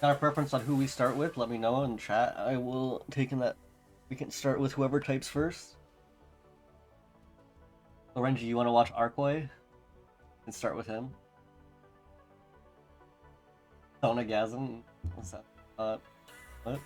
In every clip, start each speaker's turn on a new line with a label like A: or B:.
A: Got a preference on who we start with? Let me know in chat. I will take in that. We can start with whoever types first. Lorenji, you want to watch Arkoi? And start with him. Sonagasm? What's that? What?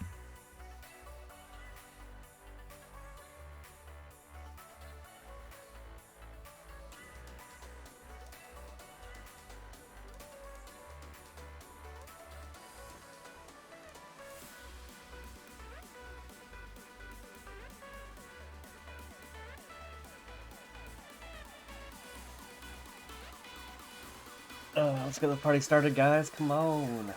A: Let's get the party started, guys. Come on.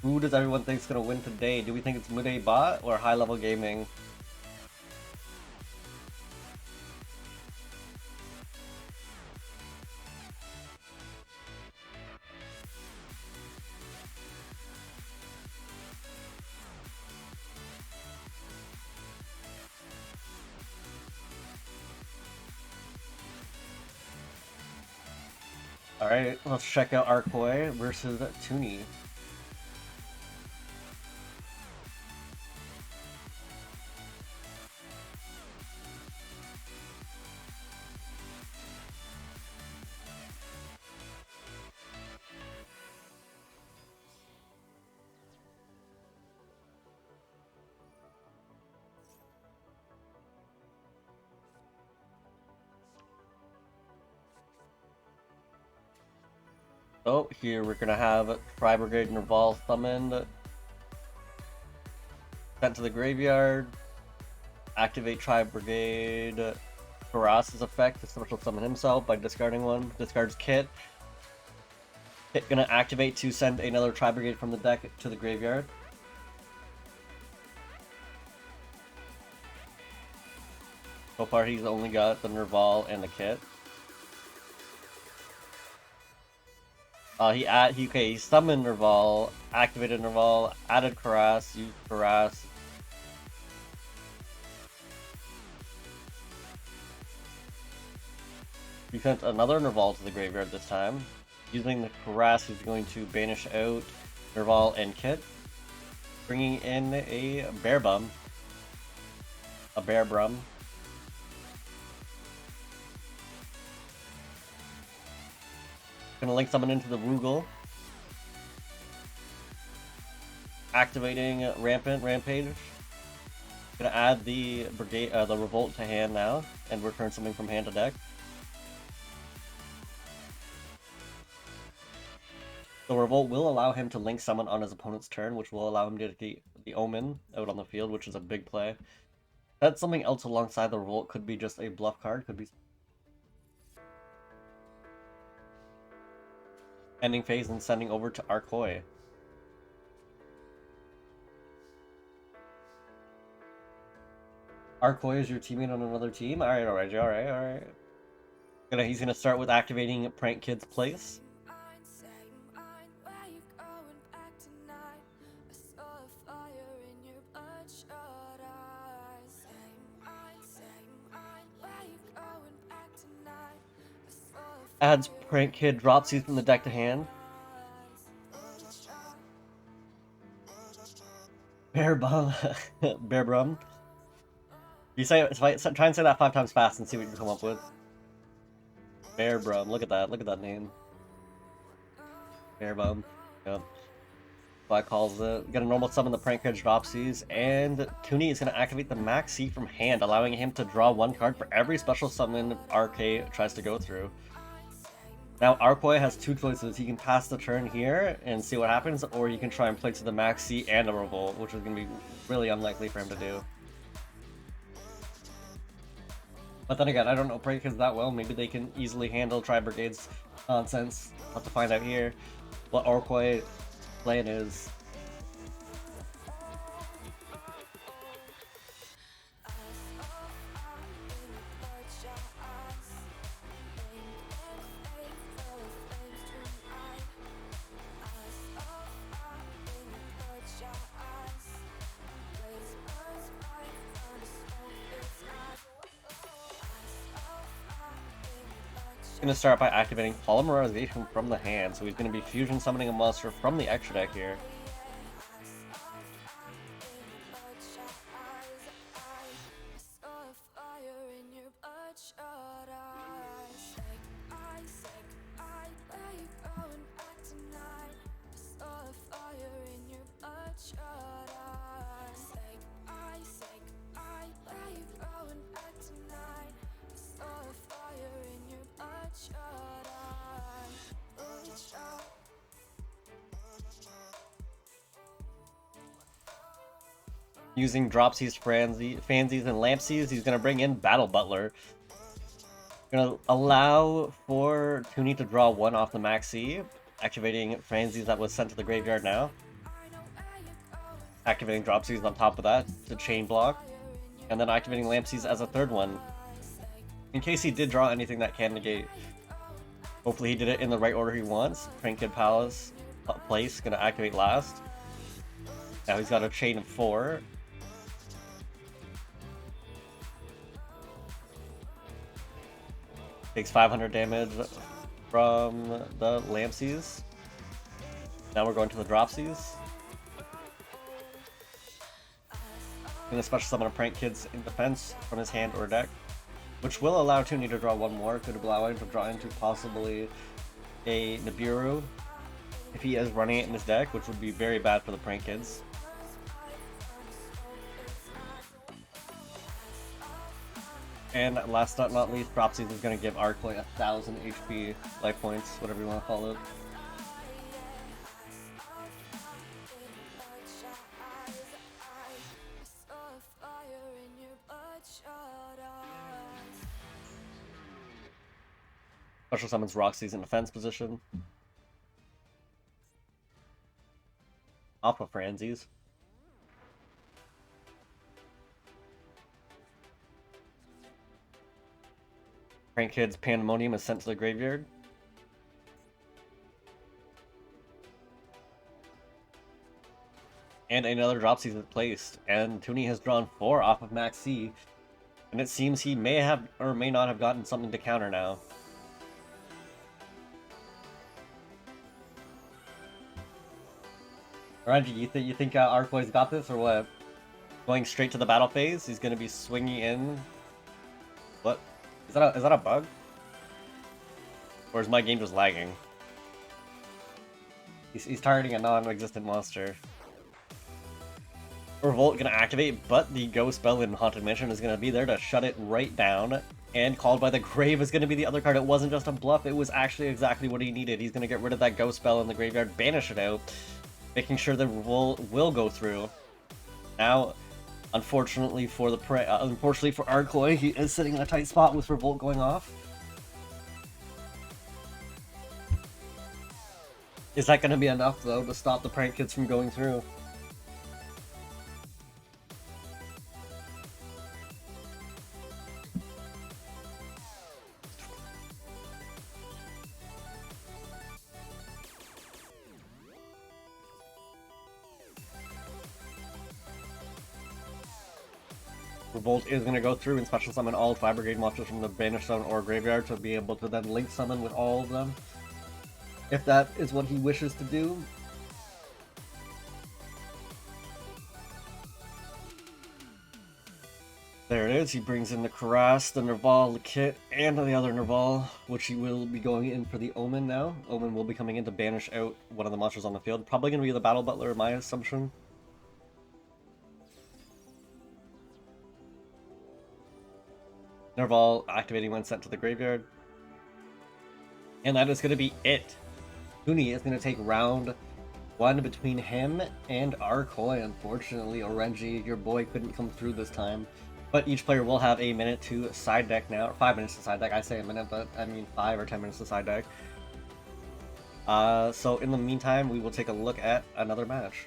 A: Who does everyone think is gonna win today? Do we think it's Muday Bot or High Level Gaming? Alright, let's check out Arkoi versus Toonie. Oh, here we're gonna have Tri Brigade Nerval summoned. Sent to the graveyard. Activate Tri Brigade. Harass's effect to special summon himself by discarding one. Discards Kit. Kit gonna activate to send another Tri Brigade from the deck to the graveyard. So far he's only got the Nerval and the Kit. He summoned Nerval, activated Nerval, added Harass, used Harass. He sent another Nerval to the graveyard this time. Using the Harass, he's going to banish out Nerval and Kit, bringing in a Bear Bum. A Bear Brum. Gonna link someone into the Rugal. Activating Rampage. Gonna add the Brigade, the Revolt to hand now, and return something from hand to deck. The Revolt will allow him to link someone on his opponent's turn, which will allow him to get the Omen out on the field, which is a big play. That's something else alongside the Revolt. Could be just a bluff card, could be ending phase and sending over to Arkoi. Arkoi is your teammate on another team? Alright. He's gonna start with activating Prank Kid's place. Adds Prank Kid, drops these from the deck to hand. Bear Bum. Bear Brum. You say, try and say that 5 times fast and see what you can come up with. Bear Brum. Look at that name. Bear Bum. Yep. Black calls it. Get a normal summon the Prank Kid, drops these, and Toonie is going to activate the Maxi from hand, allowing him to draw 1 card for every special summon RK tries to go through. Now, Arkoi has 2 choices. He can pass the turn here and see what happens, or he can try and play to the Maxi and a Revolt, which is going to be really unlikely for him to do. But then again, I don't know Prank Kids that well. Maybe they can easily handle Tri Brigade's nonsense. We'll have to find out here what Arkoi plan is. Gonna start by activating Polymerization from the hand, so he's gonna be fusion summoning a monster from the extra deck here. Using Dropsies, Fansies, and Lampsies, he's gonna bring in Battle Butler. Gonna allow for Toonie to draw one off the maxi, activating Fansies that was sent to the graveyard now. Activating Dropsies on top of that to chain block, and then activating Lampsies as a third one, in case he did draw anything that can negate. Hopefully he did it in the right order he wants. Trinket Palace place, gonna activate last. Now he's got a chain of 4. Takes 500 damage from the Lampsies. Now we're going to the Dropsies. Gonna special summon a Prank Kids in defense from his hand or deck, which will allow Toonie to draw one more. Could allow him to draw into possibly a Nibiru if he is running it in his deck, which would be very bad for the Prank Kids. And last but not least, Dropsies is going to give Arclight 1000 HP, life points, whatever you want to call it. Special summons Roxy's in defense position. Off of Franzies. Prank Kid's Pandemonium is sent to the graveyard. And another Dropsies is placed, and Toonie has drawn 4 off of Max C, and it seems he may have or may not have gotten something to counter now. Ranji, you think Arcboy's got this, or what? Going straight to the battle phase, he's going to be swinging in. What? Is that a bug? Or is my game just lagging? He's targeting a non-existent monster. Revolt gonna activate, but the Ghost Spell in Haunted Mansion is gonna be there to shut it right down. And Called by the Grave is gonna be the other card. It wasn't just a bluff, it was actually exactly what he needed. He's gonna get rid of that Ghost Spell in the graveyard, banish it out, making sure the Revolt will go through. Now, unfortunately for Arcloy, he is sitting in a tight spot with Revolt going off. Is that gonna be enough though to stop the Prank Kids from going through? Revolt is going to go through and special summon all Fire Brigade monsters from the Banished Zone or Graveyard to be able to then link summon with all of them, if that is what he wishes to do. There it is, he brings in the Karas, the Nerval, the Kit, and the other Nerval, which he will be going in for the Omen now. Omen will be coming in to banish out one of the monsters on the field. Probably going to be the Battle Butler, my assumption. Nerval activating when sent to the graveyard. And that is going to be it. Toonie is going to take round 1 between him and Arcloy. Unfortunately, Orenji, your boy, couldn't come through this time. But each player will have a minute to side deck now. Or 5 minutes to side deck. I say a minute, but I mean 5 or 10 minutes to side deck. So in the meantime, we will take a look at another match.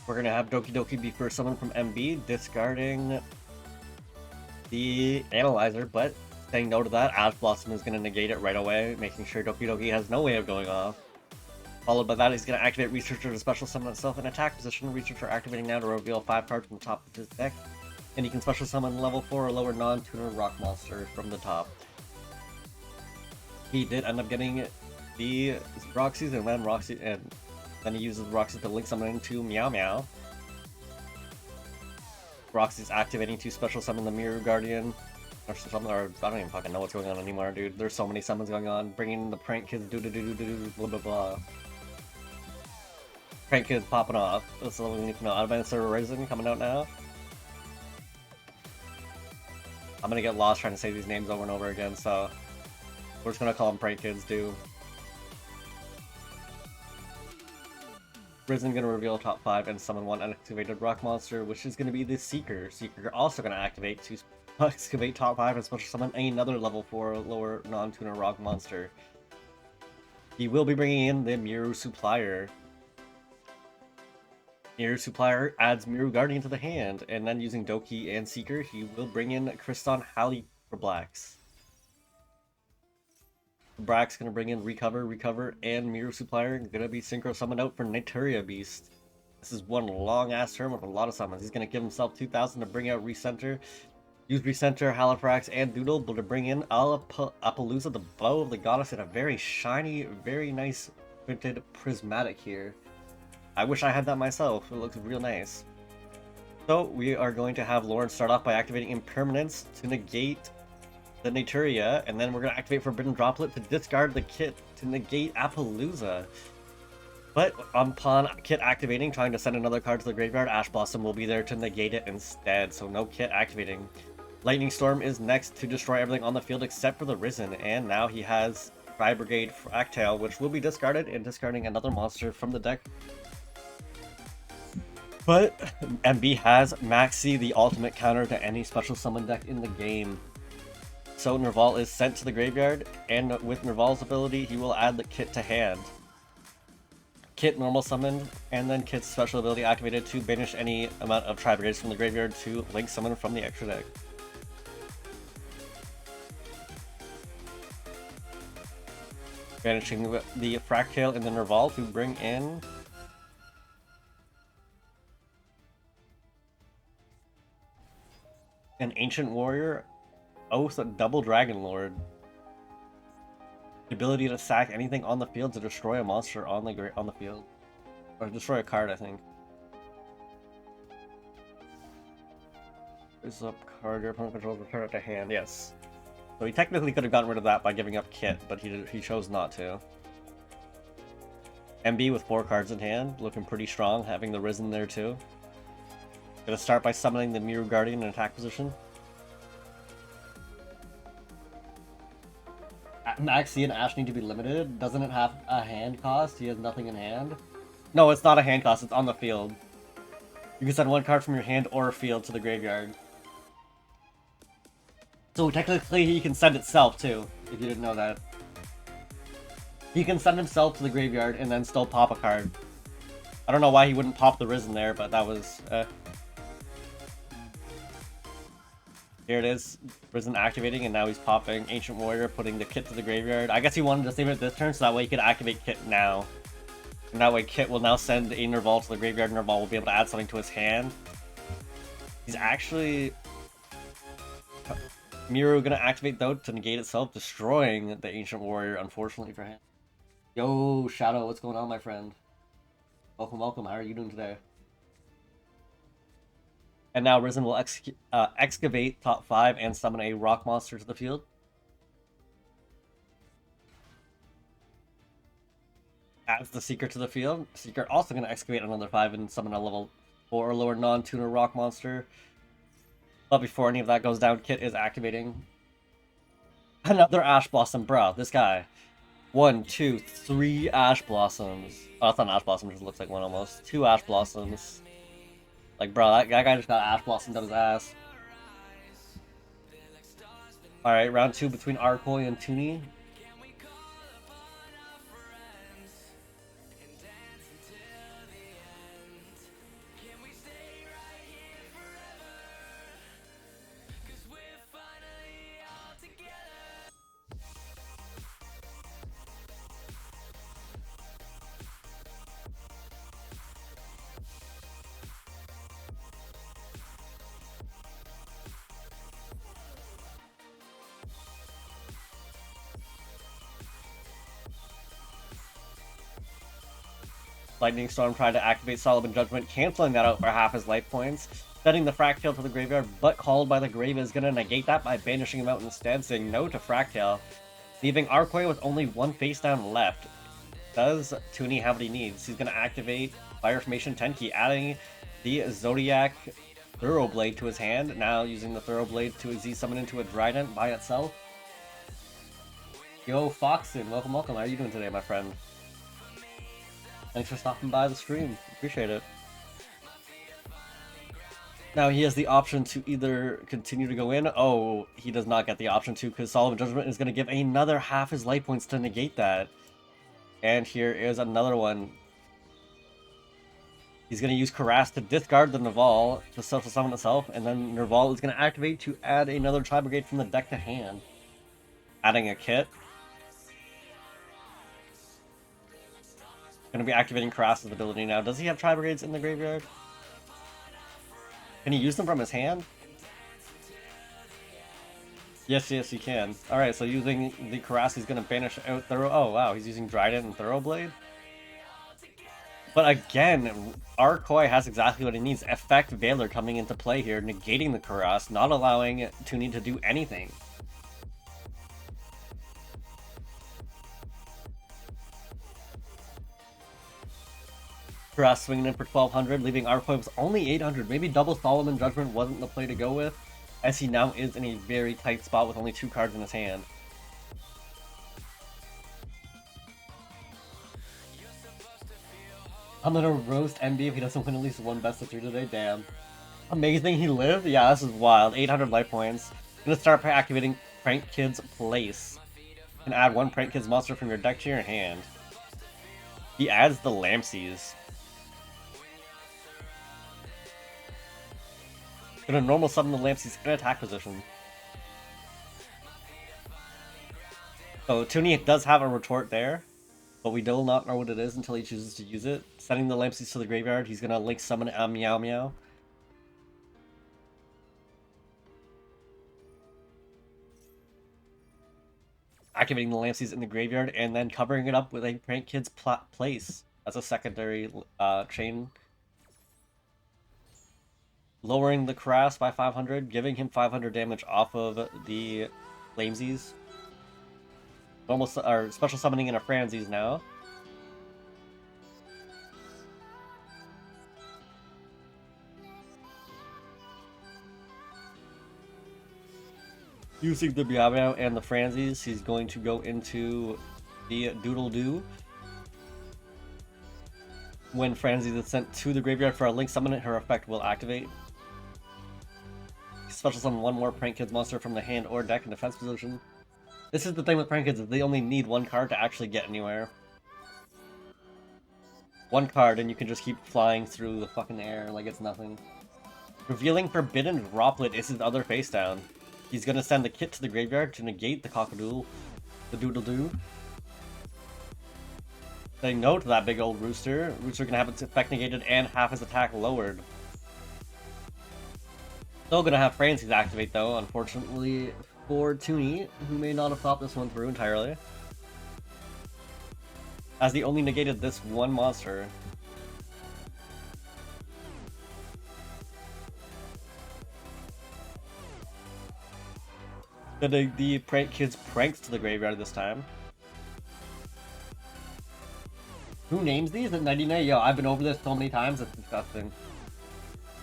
A: We're gonna have Doki Doki be first summon from MB, discarding the Analyzer, but saying no to that, Ash Blossom is gonna negate it right away, making sure Doki Doki has no way of going off. Followed by that, he's gonna activate Researcher to special summon itself in attack position. Researcher activating now to reveal 5 cards from the top of his deck. And he can special summon level 4 or lower non-tuner rock monster from the top. He did end up getting the Roxy's, and then he uses Roxy to link summon into Meow Meow. Roxy's activating to special summon the Mirror Guardian. Or something, or I don't even fucking know what's going on anymore, dude. There's so many summons going on. Bringing the Prank Kids, blah blah blah. Prank Kids popping off. That's all we need to know. Advanced Server Risen coming out now. I'm gonna get lost trying to say these names over and over again, so we're just gonna call them Prank Kids, dude. Risen gonna reveal top 5 and summon 1 unactivated rock monster, which is gonna be the Seeker. Seeker also gonna activate to excavate top 5 and special summon another level 4 lower non-tuner rock monster. He will be bringing in the Miru Supplier. Miru Supplier adds Miru Guardian to the hand, and then using Doki and Seeker, he will bring in Kriston Halley for blacks. Brack's gonna bring in Recover, and Miru Supplier gonna be synchro summoned out for Niteria Beast. This is one long ass turn with a lot of summons. He's gonna give himself 2,000 to bring out Recenter, use Recenter, Halifax, and Doodle, but to bring in Appaloosa, the Bow of the Goddess, in a very shiny, very nice printed prismatic here. I wish I had that myself. It looks real nice. So we are going to have Lauren start off by activating Impermanence to negate the Naturia, and then we're going to activate Forbidden Droplet to discard the Kit to negate Appaloosa. But upon Kit activating, trying to send another card to the graveyard, Ash Blossom will be there to negate it instead, so no Kit activating. Lightning Storm is next to destroy everything on the field except for the Risen, and now he has Fry Brigade Fractale, which will be discarded, and discarding another monster from the deck. But MB has Maxi, the ultimate counter to any special summon deck in the game. So Nerval is sent to the graveyard, and with Nerval's ability, he will add the Kit to hand. Kit normal summoned, and then Kit's special ability activated to banish any amount of Tri Brigades from the graveyard to link summon from the extra deck. Banishing the Fractale and the Nerval to bring in an Ancient Warrior, Oath, Double Dragon Lord. The ability to sack anything on the field to destroy a monster on the field, or destroy a card, I think. Is up card your opponent controls, return it to hand. Yes. So he technically could have gotten rid of that by giving up Kit, but he chose not to. MB with 4 cards in hand, looking pretty strong, having the Risen there too. Gonna start by summoning the Miru Guardian in attack position. Maxi and Ash need to be limited. Doesn't it have a hand cost? He has nothing in hand. No, it's not a hand cost, it's on the field. You can send 1 card from your hand or field to the graveyard. So technically he can send itself too, if you didn't know that. He can send himself to the graveyard and then still pop a card. I don't know why he wouldn't pop the Risen there, but that was... Here it is, Risen activating, and now he's popping Ancient Warrior, putting the Kit to the graveyard. I guess he wanted to save it this turn, so that way he could activate Kit now. And that way Kit will now send a Nerval to the graveyard, and Nerval will be able to add something to his hand. He's actually... Miru gonna activate though to negate itself, destroying the Ancient Warrior, unfortunately for him. Yo, Shadow, what's going on, my friend? Welcome, welcome, how are you doing today? And now Risen will excavate top 5 and summon a rock monster to the field. Adds the Seeker to the field. Seeker also going to excavate another 5 and summon a level 4 or lower non-tuner rock monster. But before any of that goes down, Kit is activating another Ash Blossom. Bro, this guy. 1, 2, 3 Ash Blossoms. Oh, it's not an Ash Blossom, it just looks like one almost. 2 Ash Blossoms. Like, bro, that guy just got Ash Blossomed up his ass. Alright, round 2 between Arkoi and Toonie. Lightning Storm tried to activate Solemn Judgment, canceling that out for half his life points, sending the Fractail to the graveyard, but called by the grave is going to negate that by banishing him out instead, saying no to Fractail, leaving Arquoy with only one face down left. Does Toonie have what he needs? He's going to activate Fire Formation Tenki, adding the Zodiac Thoroughblade to his hand, now using the Thoroughblade to Z-summon into a Trident by itself. Yo, Foxton, welcome. How are you doing today, my friend? Thanks for stopping by the stream. Appreciate it. Now he has the option to either continue to go in. Oh, he does not get the option to, because Solemn Judgment is going to give another half his life points to negate that. And here is another one. He's going to use Karas to discard the Nerval to self-summon itself, and then Nerval is going to activate to add another Tri-Brigade from the deck to hand. Adding a kit. Going to be activating Karas' ability now. Does he have Tri-Brigades in the graveyard? Can he use them from his hand? Yes, he can. Alright, so using the Karas, he's going to banish out Thorough. Oh, wow, he's using Trident and Thoroughblade? But again, Arquoy has exactly what he needs. Effect Valor coming into play here, negating the Karas, not allowing Toonie to do anything. Karas swinging in for 1200, leaving Arquoy with only 800. Maybe double Solomon Judgment wasn't the play to go with, as he now is in a very tight spot with only 2 cards in his hand. I'm gonna roast MB if he doesn't win at least one best of 3 today. Damn. Amazing he lived? Yeah, this is wild. 800 life points. Gonna start by activating Prank Kid's Place. And add 1 Prank Kid's monster from your deck to your hand. He adds the Lampsies. Gonna normal summon the Lampsies in attack position. So Toonie does have a retort there, but we will not know what it is until he chooses to use it. Sending the Lampsies to the graveyard, he's gonna link summon a Meow Meow. Activating the Lampsies in the graveyard, and then covering it up with a Prank Kid's Place as a secondary chain. Lowering the Karas by 500, giving him 500 damage off of the Lampsies. Almost, or special summoning in a Franzies now. Using the Meow Meow and the Franzies, he's going to go into the Doodle Doo. When Franzies is sent to the graveyard for a link summon, her effect will activate. Special summon 1 more Prank Kids monster from the hand or deck in defense position. This is the thing with Prank Kids, is they only need 1 card to actually get anywhere. 1 card and you can just keep flying through the fucking air like it's nothing. Revealing Forbidden Droplet is his other face down. He's gonna send the kit to the graveyard to negate the Cockadoodle, the Doodle-Doo. Saying no to that big old Rooster. Rooster gonna have its effect negated and half his attack lowered. Still gonna have Franzies activate though, unfortunately for Toonie, who may not have thought this one through entirely. As he only negated this 1 monster. Sending the Prank Kids Pranks to the graveyard this time. Who names these at 99? Yo, I've been over this so many times, it's disgusting.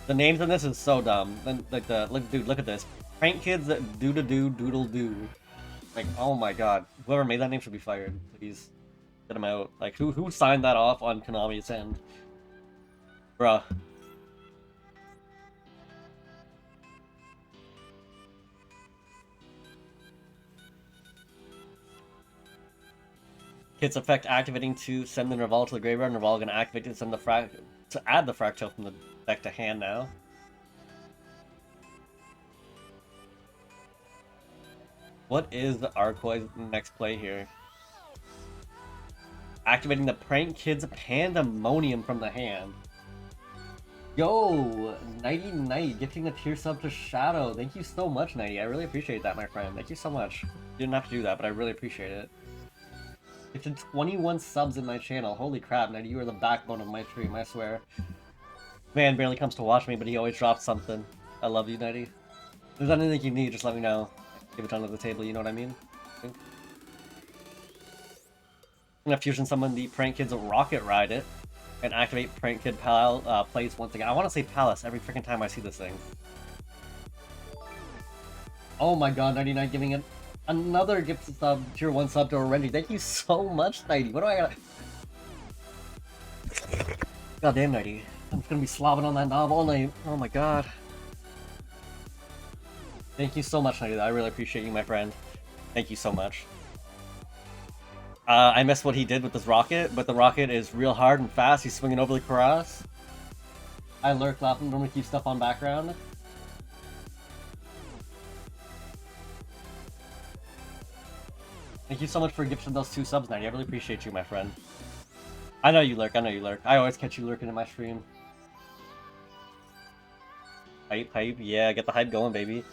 A: The names in this is so dumb. Like dude, look at this. Prank Kids Doo-da-doo Doodle-doo. Like, oh my god. Whoever made that name should be fired. Please. Get him out. Like, who signed that off on Konami's end? Bruh. Kit's effect activating to send the Nerval to the graveyard. Nerval gonna activate to send the to add the Fractal from the deck to hand now. What is the Arquoy's next play here? Activating the Prank Kids Pandemonium from the hand. Yo, Nighty Night gifting a tier sub to Shadow. Thank you so much, Nighty. I really appreciate that, my friend. Thank you so much. You didn't have to do that, but I really appreciate it. Gifted 21 subs in my channel. Holy crap, Nighty, you are the backbone of my stream, I swear. Man barely comes to watch me, but he always drops something. I love you, Nighty. If there's anything you need, just let me know. Give it under the table, you know what I mean? I'm gonna fusion summon the Prank Kids Rocket Ride it, and activate Prank Kid Place once again. I want to say Palace every freaking time I see this thing. Oh my god, 99 giving it another gift sub, tier 1 sub to Renji. Thank you so much, 90. What do I gotta... God damn, 90. I'm just gonna be slobbing on that knob all night. Oh my god. Thank you so much, 90. I really appreciate you, my friend. Thank you so much. I missed what he did with this rocket, but the rocket is real hard and fast. He's swinging over the cross. I lurk laughing, normally keep stuff on background. Thank you so much for gifting those 2 subs, 90. I really appreciate you, my friend. I know you lurk, I know you lurk. I always catch you lurking in my stream. Hype, hype, yeah, get the hype going, baby.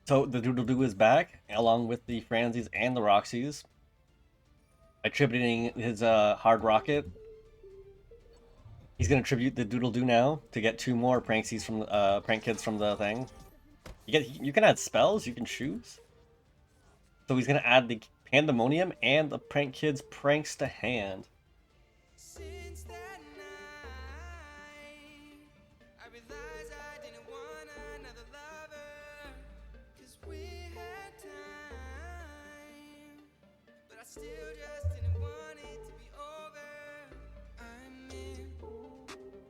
A: So the Doodle-Doo is back, along with the Franzies and the Roxys. Attributing his hard rocket. He's gonna tribute the Doodle-Doo now to get 2 more Pranksies from Prank Kids from the thing. You can add spells, you can choose. So he's gonna add the Pandemonium and the Prank Kids pranks to hand. Since that night, I realized I didn't want another lover, 'cause we had time, but I still just didn't want it to be over. I'm in.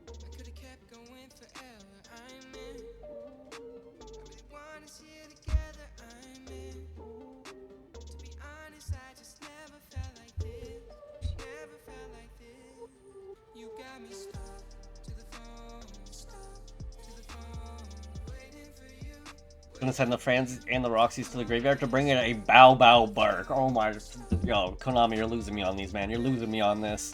A: I could have kept going forever. I'm in. I really want us here together. I'm in. To be honest, I just never felt like this. Never felt like this. You got me stuck to the phone, waiting for you. Gonna send the Franzies and the Roxys to the graveyard to bring in a Bow Bow Bark. Oh my, yo, Konami, you're losing me on these, man. You're losing me on this.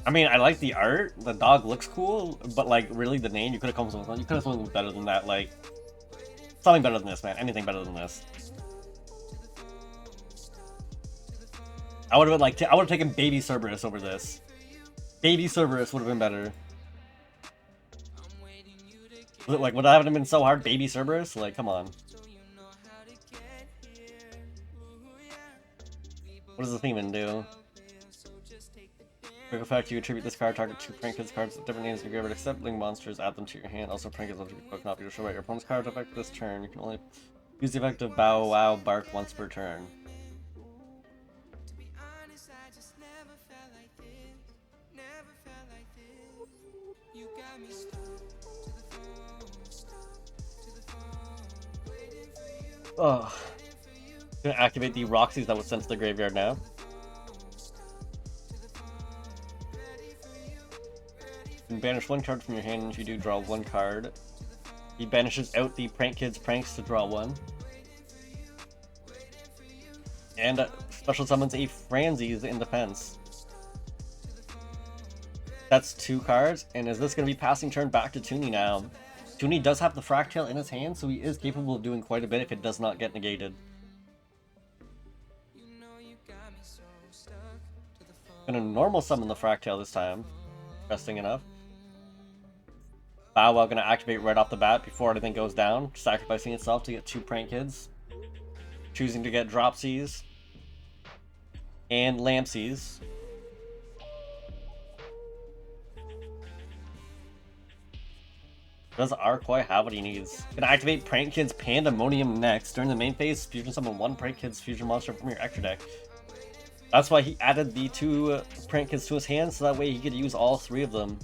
A: I mean, I like the art. The dog looks cool, but like, really, the name, you could have come with something better than that. Like, something better than this, man. Anything better than this. I would have like I would have taken Baby Cerberus over this. Baby Cerberus would have been better. Like, would that have been so hard? Baby Cerberus? Like, come on. What does the theme do? Quick effect, you attribute this card, target 2 Prank Kids cards with different names in your graveyard, except link monsters, add them to your hand. Also, Prank Kids will not be show out your opponent's card effect this turn. You can only use the effect of Bow Wow Bark once per turn. Oh, gonna activate the Roxys that was sent to the graveyard now. You can banish 1 card from your hand, and if you do, draw 1 card. He banishes out the Prank Kids pranks to draw 1. And special summons a Franzies in defense. That's 2 cards, and is this going to be passing turn back to Toonie now? Toonie does have the Fractale in his hand, so he is capable of doing quite a bit if it does not get negated. Gonna normal summon the Fractale this time. Interesting enough. Bow Wow gonna activate right off the bat before anything goes down, sacrificing itself to get 2 Prank Kids. Choosing to get Dropsies and Lampsies. Does Arquois have what he needs? Gonna activate Prank Kids Pandemonium next. During the main phase, fusion summon 1 Prank Kids fusion monster from your extra deck. That's why he added the 2 Prank Kids to his hand, so that way he could use all 3 of them.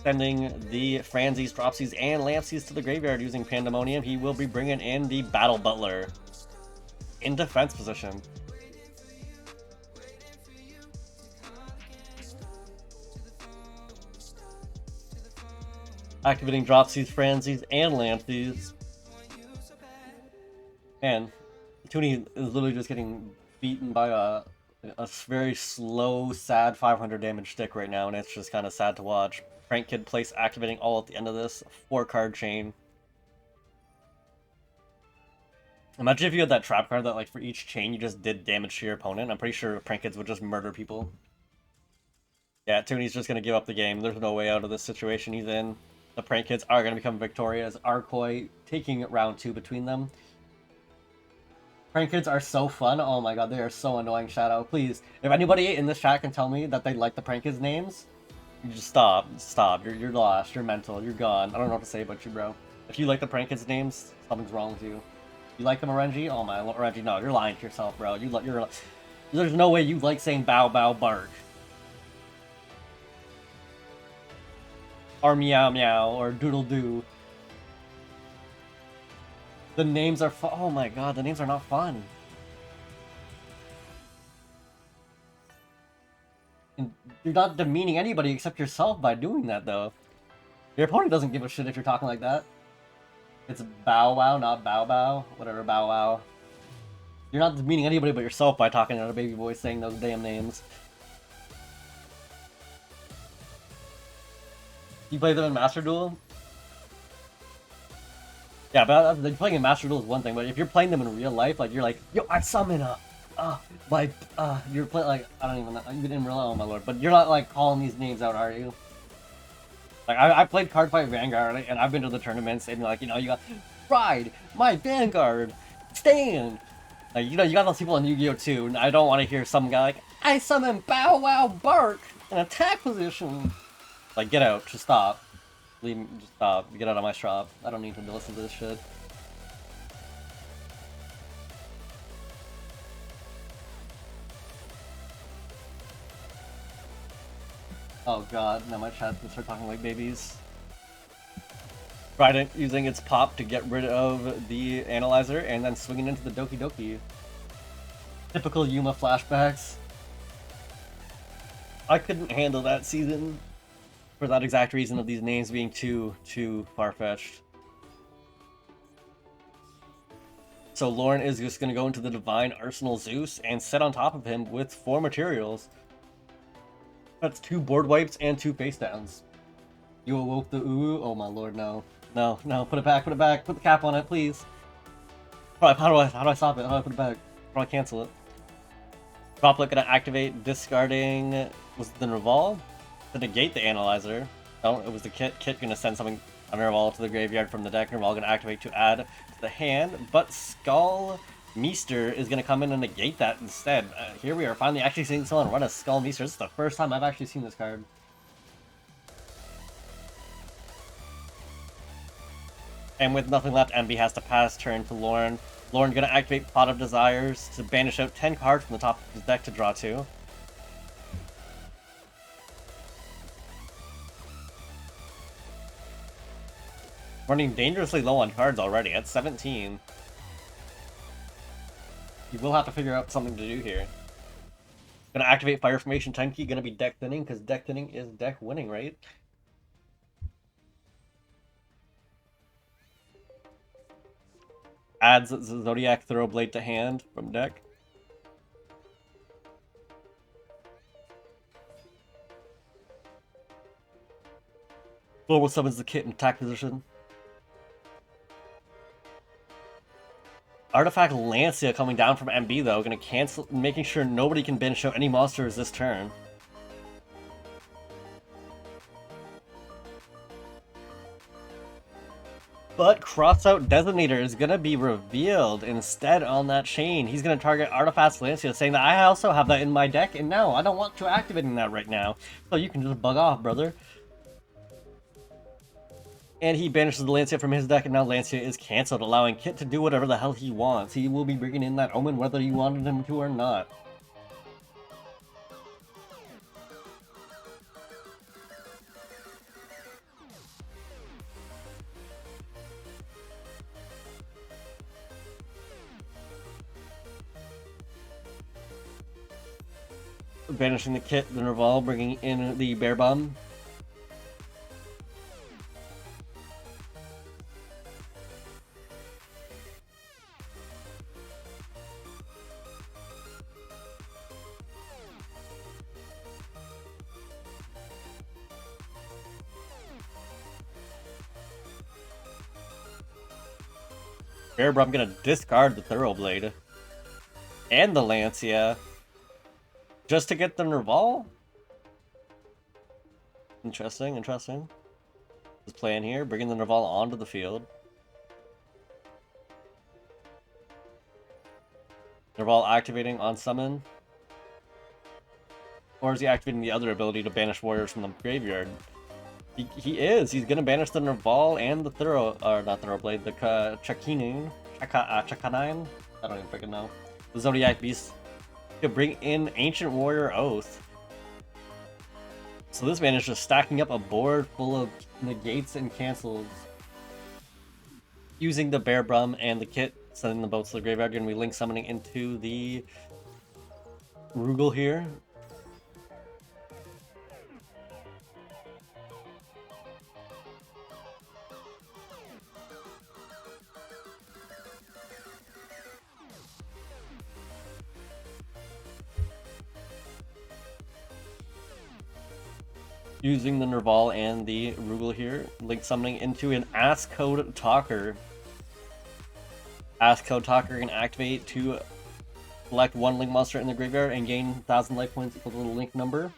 A: Sending the Franzies, Dropsies, and Lampsies to the graveyard using Pandemonium, he will be bringing in the Battle Butler in defense position. Activating Dropsies, Franzies, and Lampsies. Man, Toonie is literally just getting beaten by a very slow, sad 500 damage stick right now, and it's just kind of sad to watch. Prank Kid Place activating all at the end of this 4-card chain. Imagine if you had that trap card that, like, for each chain you just did damage to your opponent. I'm pretty sure prank kids would just murder people. Yeah, Tooney's just gonna give up the game. There's no way out of this situation he's in. The prank kids are gonna become victorious. Arkoi taking round 2 between them. Prank kids are so fun. Oh my god, they are so annoying, Shadow. Please, if anybody in this chat can tell me that they like the prank kids names, you just stop. Stop. You're lost. You're mental. You're gone. I don't know what to say about you, bro. If you like the prank kids names, something's wrong with you. You like them, Orenji? Oh my, Orenji, no, you're lying to yourself, bro. There's no way you like saying bow bow bark. Or meow meow, or doodle doo. The names are fun. Oh my god, the names are not fun. And you're not demeaning anybody except yourself by doing that, though. Your opponent doesn't give a shit if you're talking like that. It's bow wow, not bow bow. Whatever, bow wow. You're not demeaning anybody but yourself by talking in a baby voice saying those damn names. You play them in Master Duel? Yeah, but playing in Master Duel is one thing, but if you're playing them in real life, like, you're like, yo, I summon a, you're playing, like, I don't even know, you didn't realize, oh my lord, but you're not, like, calling these names out, are you? Like, I played Cardfight Vanguard, and I've been to the tournaments, and, like, you know, you got, Ride, my Vanguard, stand! Like, you know, you got those people in Yu-Gi-Oh! Too, and I don't want to hear some guy like, I summon Bow Wow Bark in attack position! Like, get out, just stop. Leave me, just stop. Get out of my shop. I don't need to listen to this shit. Oh god, now my chat's gonna start talking like babies. Trident using its pop to get rid of the analyzer and then swinging into the Doki Doki. Typical Yuma flashbacks. I couldn't handle that season for that exact reason of these names being too far-fetched. So Lauren is just going to go into the Divine Arsenal Zeus and sit on top of him with 4 materials. That's 2 board wipes and 2 face downs. You awoke the ooh. Oh my lord, no. No, no, put it back, put the cap on it, please. How do I stop it? How do I put it back? How do I cancel it? Droplet gonna activate, discarding, was it the Revolve? To negate the analyzer. Oh, it was the Kit. Kit gonna send something on Nerval to the graveyard from the deck. Nerval gonna activate to add to the hand, but Skull Meester is gonna come in and negate that instead. Here we are finally actually seeing someone run a Skull Meester. This is the first time I've actually seen this card. And with nothing left, MB has to pass turn to Lauren. Lauren gonna activate Pot of Desires to banish out 10 cards from the top of his deck to draw 2. Running dangerously low on cards already at 17. You will have to figure out something to do here. Gonna activate Fire Formation Tenki, gonna be deck thinning, because deck thinning is deck winning, right? Adds Zodiac Thoroughblade to hand from deck. Global summons the Kit in attack position. Artifact Lancia coming down from MB though, gonna cancel, making sure nobody can banish out any monsters this turn. But Crossout Designator is gonna be revealed instead on that chain. He's gonna target Artifact Lancia, saying that I also have that in my deck, and no, I don't want to activating that right now. So you can just bug off, brother. And he banishes the Lancia from his deck, and now Lancia is cancelled, allowing Kit to do whatever the hell he wants. He will be bringing in that Omen whether you wanted him to or not. Banishing the Kit, the Nerval, bringing in the Bear Bomb. Bearbrum gonna discard the Thoroughblade. And the Lancia. Just to get the Nerval? Interesting, interesting. His plan here, bringing the Nerval onto the field. Nerval activating on summon. Or is he activating the other ability to banish warriors from the graveyard? He is. He's gonna banish the Nerval and the not Thoroughblade, the Chakanine. Chakanine? I don't even freaking know. The Zodiac Beast. To bring in Ancient Warrior Oath. So this man is just stacking up a board full of negates and cancels. Using the Bearbrum and the kit, sending them both to the graveyard. Gonna be link summoning into the Rugal here. Using the Nerval and the Rugal here, link summoning into an Asscode Talker. Asscode Talker can activate to select one link monster in the graveyard and gain 1,000 life points equal to the link number.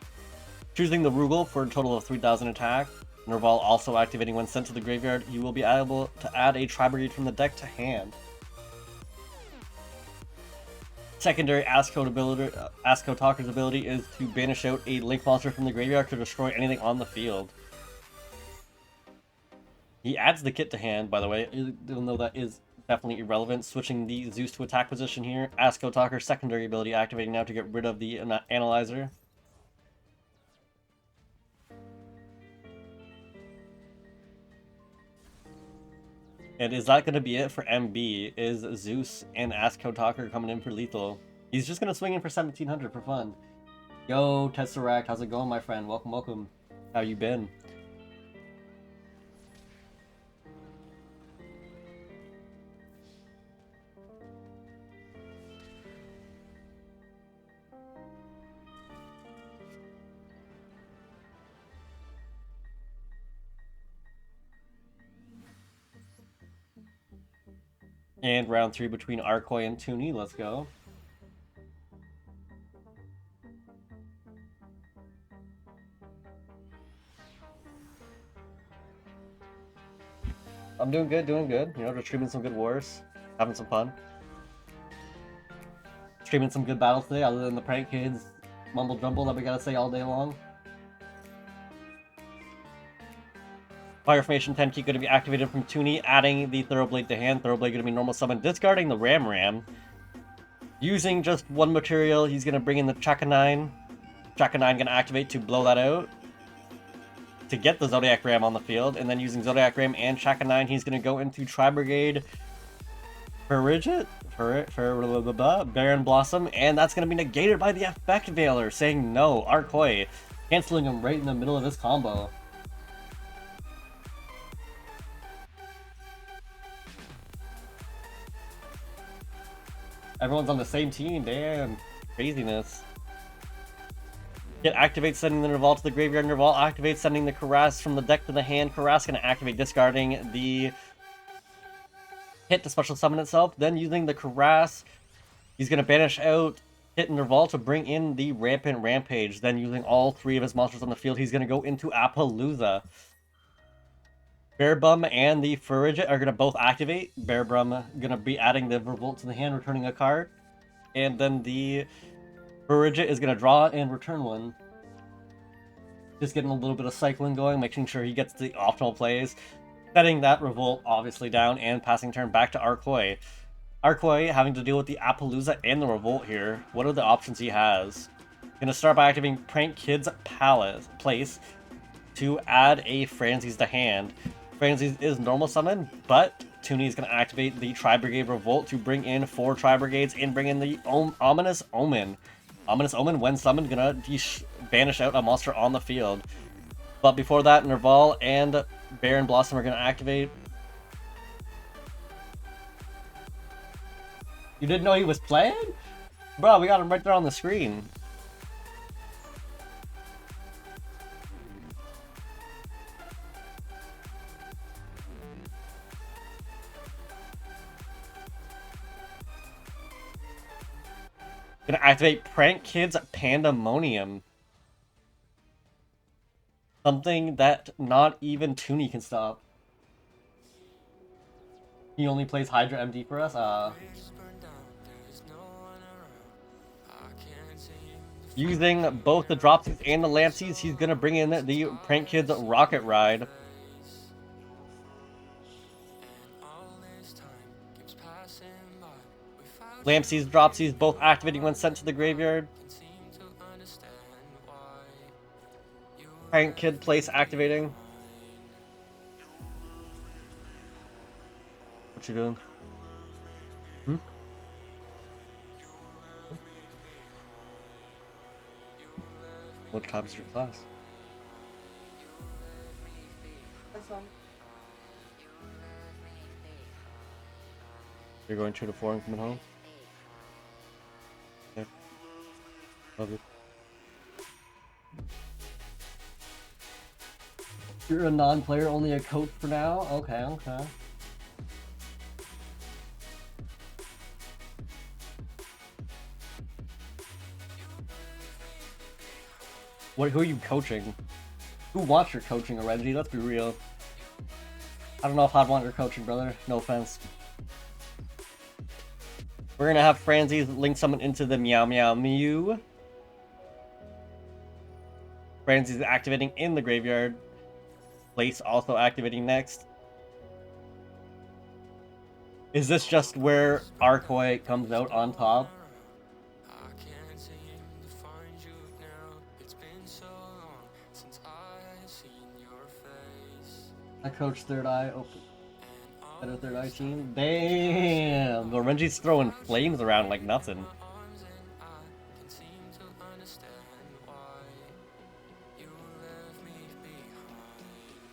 A: Choosing the Rugal for a total of 3,000 attack. Nerval also activating when sent to the graveyard. You will be able to add a Tri-Brigade from the deck to hand. Secondary Asscode Talker's ability is to banish out a link monster from the graveyard to destroy anything on the field. He adds the kit to hand, by the way, even though that is definitely irrelevant. Switching the Zeus to attack position here. Asscode Talker's secondary ability activating now to get rid of the Analyzer. And is that going to be it for MB? Is Zeus and Asscode Talker coming in for lethal? He's just going to swing in for 1,700 for fun. Yo, Tesseract, how's it going, my friend? Welcome, welcome. How you been? And round 3 between Arkoy and Toonie. Let's go. I'm doing good, doing good. You know, just streaming some good wars. Having some fun. Streaming some good battles today, other than the prank kids mumble jumble that we gotta say all day long. Fire Formation 10 key going to be activated from Toonie, adding the Thoroughblade to hand. Thoroughblade going to be normal summon, discarding the Ram. Using just one material, he's going to bring in the Chakanine. Chakanine going to activate to blow that out. To get the Zodiac Ram on the field. And then using Zodiac Ram and Chakanine, he's going to go into Tri-Brigade Ferrigit? Baron Blossom. And that's going to be negated by the Effect Veiler, saying no. Arkoy, canceling him right in the middle of this combo. Everyone's on the same team, damn. Craziness. Kit activates sending the Nerval to the graveyard. Nerval activates sending the Karas from the deck to the hand. Karas gonna activate discarding the hit to special summon itself. Then using the Karas, he's gonna banish out hit Nerval to bring in the Rampant Rampage. Then using all 3 of his monsters on the field, he's gonna go into Appaloosa. Bearbrum and the Ferrigit are going to both activate. Bearbrum going to be adding the Revolt to the hand, returning a card. And then the Ferrigit is going to draw and return one. Just getting a little bit of cycling going, making sure he gets the optimal plays. Setting that Revolt obviously down and passing turn back to Arkoy. Arkoy having to deal with the Appaloosa and the Revolt here. What are the options he has? Going to start by activating Prank Kid's Place to add a Franzese to hand. Franzese is normal summon, but Toonie is going to activate the Tri-Brigade Revolt to bring in 4 Tri-Brigades and bring in the Ominous Omen. Ominous Omen, when summoned, going to banish out a monster on the field. But before that, Nerval and Baron Blossom are going to activate. You didn't know he was playing? Bro, we got him right there on the screen. Gonna activate Prank Kid's Pandemonium. Something that not even Toonie can stop. He only plays Hydra MD for us? Using both the Dropsies and the Lampsies, he's gonna bring in the Prank Kid's Rocket Ride. Lampsies, Dropsies, both activating when sent to the graveyard. Prank Kid place activating. What you doing? Hmm? What time is your class?
B: That's one.
A: You're going 2 to 4 and coming home? Okay. Love you. You're a non-player, only a coach for now? Okay, okay. Who are you coaching? Who wants your coaching, Renji? Let's be real. I don't know if I'd want your coaching, brother. No offense. We're gonna have Franzies link someone into the Meow Meow Mew. Franzies activating in the graveyard. Place also activating next. Is this just where Arcoi comes out on top? I coach Third Eye. Open. Better Third Eye team. Damn! The Renji's throwing flames around like nothing.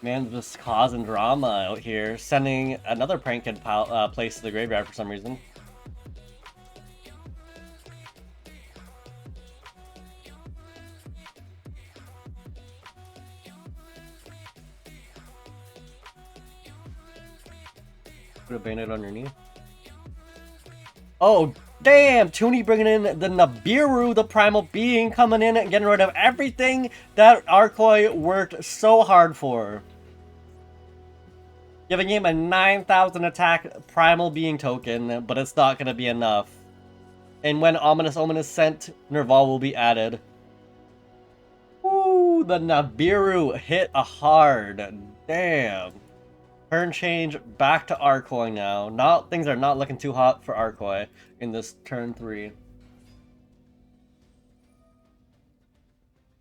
A: Man, just causing drama out here. Sending another Prank Kid place to the graveyard for some reason. Put a bayonet on your knee. Oh, damn! Toonie bringing in the Nibiru, the primal being, coming in and getting rid of everything that Arcoi worked so hard for. Giving him a 9,000 attack primal being token, but it's not going to be enough. And when Ominous Omen is sent, Nerval will be added. Ooh, the Nibiru hit a hard. Damn. Turn change back to Arcoi now. Things are not looking too hot for Arcoi in this turn 3.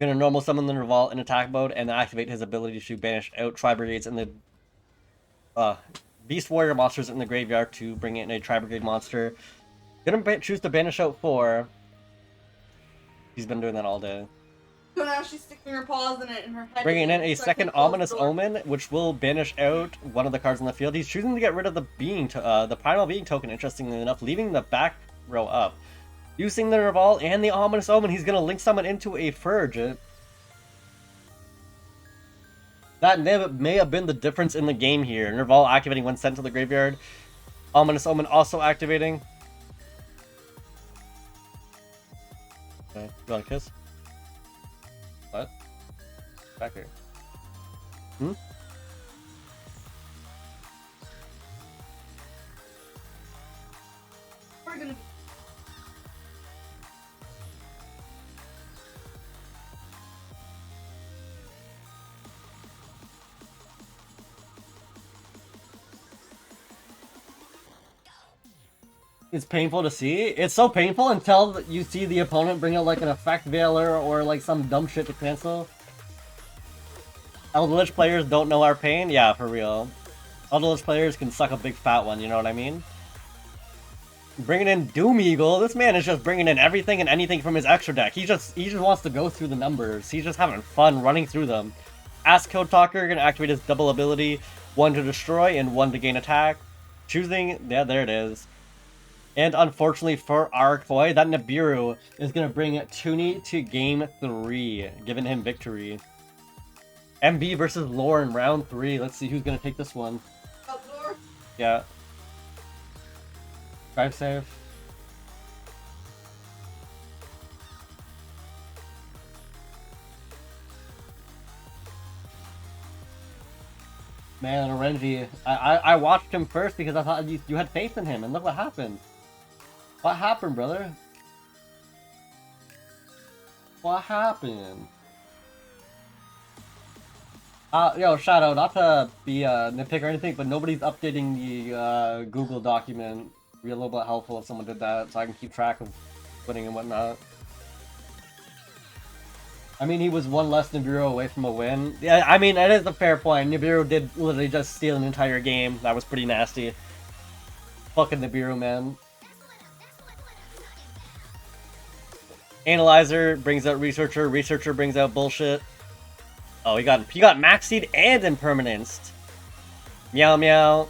A: Gonna normal summon the Nerval in attack mode and activate his ability to banish out Tri-Brigades and the Beast Warrior monsters in the graveyard to bring in a Tri-Brigade monster. Gonna choose to banish out 4. He's been doing that all day.
B: So now she's sticking her paws in it in her head.
A: Bringing in a second Ominous Omen, which will banish out one of the cards on the field. He's choosing to get rid of the the primal being token, interestingly enough, leaving the back row up. Using the Nerval and the Ominous Omen, he's going to link someone into a Furge. That may have been the difference in the game here. Nerval activating when sent to the graveyard. Ominous Omen also activating. Okay, you want a kiss? What? Back here. Hmm?
B: We're gonna...
A: It's painful to see. It's so painful until you see the opponent bring out like an effect veiler or like some dumb shit to cancel. Eldritch players don't know our pain? Yeah, for real. Eldritch players can suck a big fat one, you know what I mean? Bringing in Doom Eagle. This man is just bringing in everything and anything from his extra deck. He just wants to go through the numbers. He's just having fun running through them. Ask Code Talker, gonna activate his double ability. 1 to destroy and 1 to gain attack. Choosing, yeah, there it is. And unfortunately for Arcoi, that Nibiru is going to bring Toonie to game 3, giving him victory. MB versus Lore in round 3. Let's see who's going to take this one.
B: Lore?
A: Yeah. Drive safe. Man, Renji, I watched him first because I thought you had faith in him, and look what happened. What happened, brother? What happened? Yo, Shadow, not to be nitpick or anything, but nobody's updating the Google document. It'd be a little bit helpful if someone did that, so I can keep track of winning and whatnot. I mean, he was one less Nibiru away from a win. Yeah, I mean, that is a fair point. Nibiru did literally just steal an entire game. That was pretty nasty. Fucking Nibiru, man. Analyzer brings out Researcher. Researcher brings out bullshit. Oh, he got Max Seed and Impermanence. Meow meow.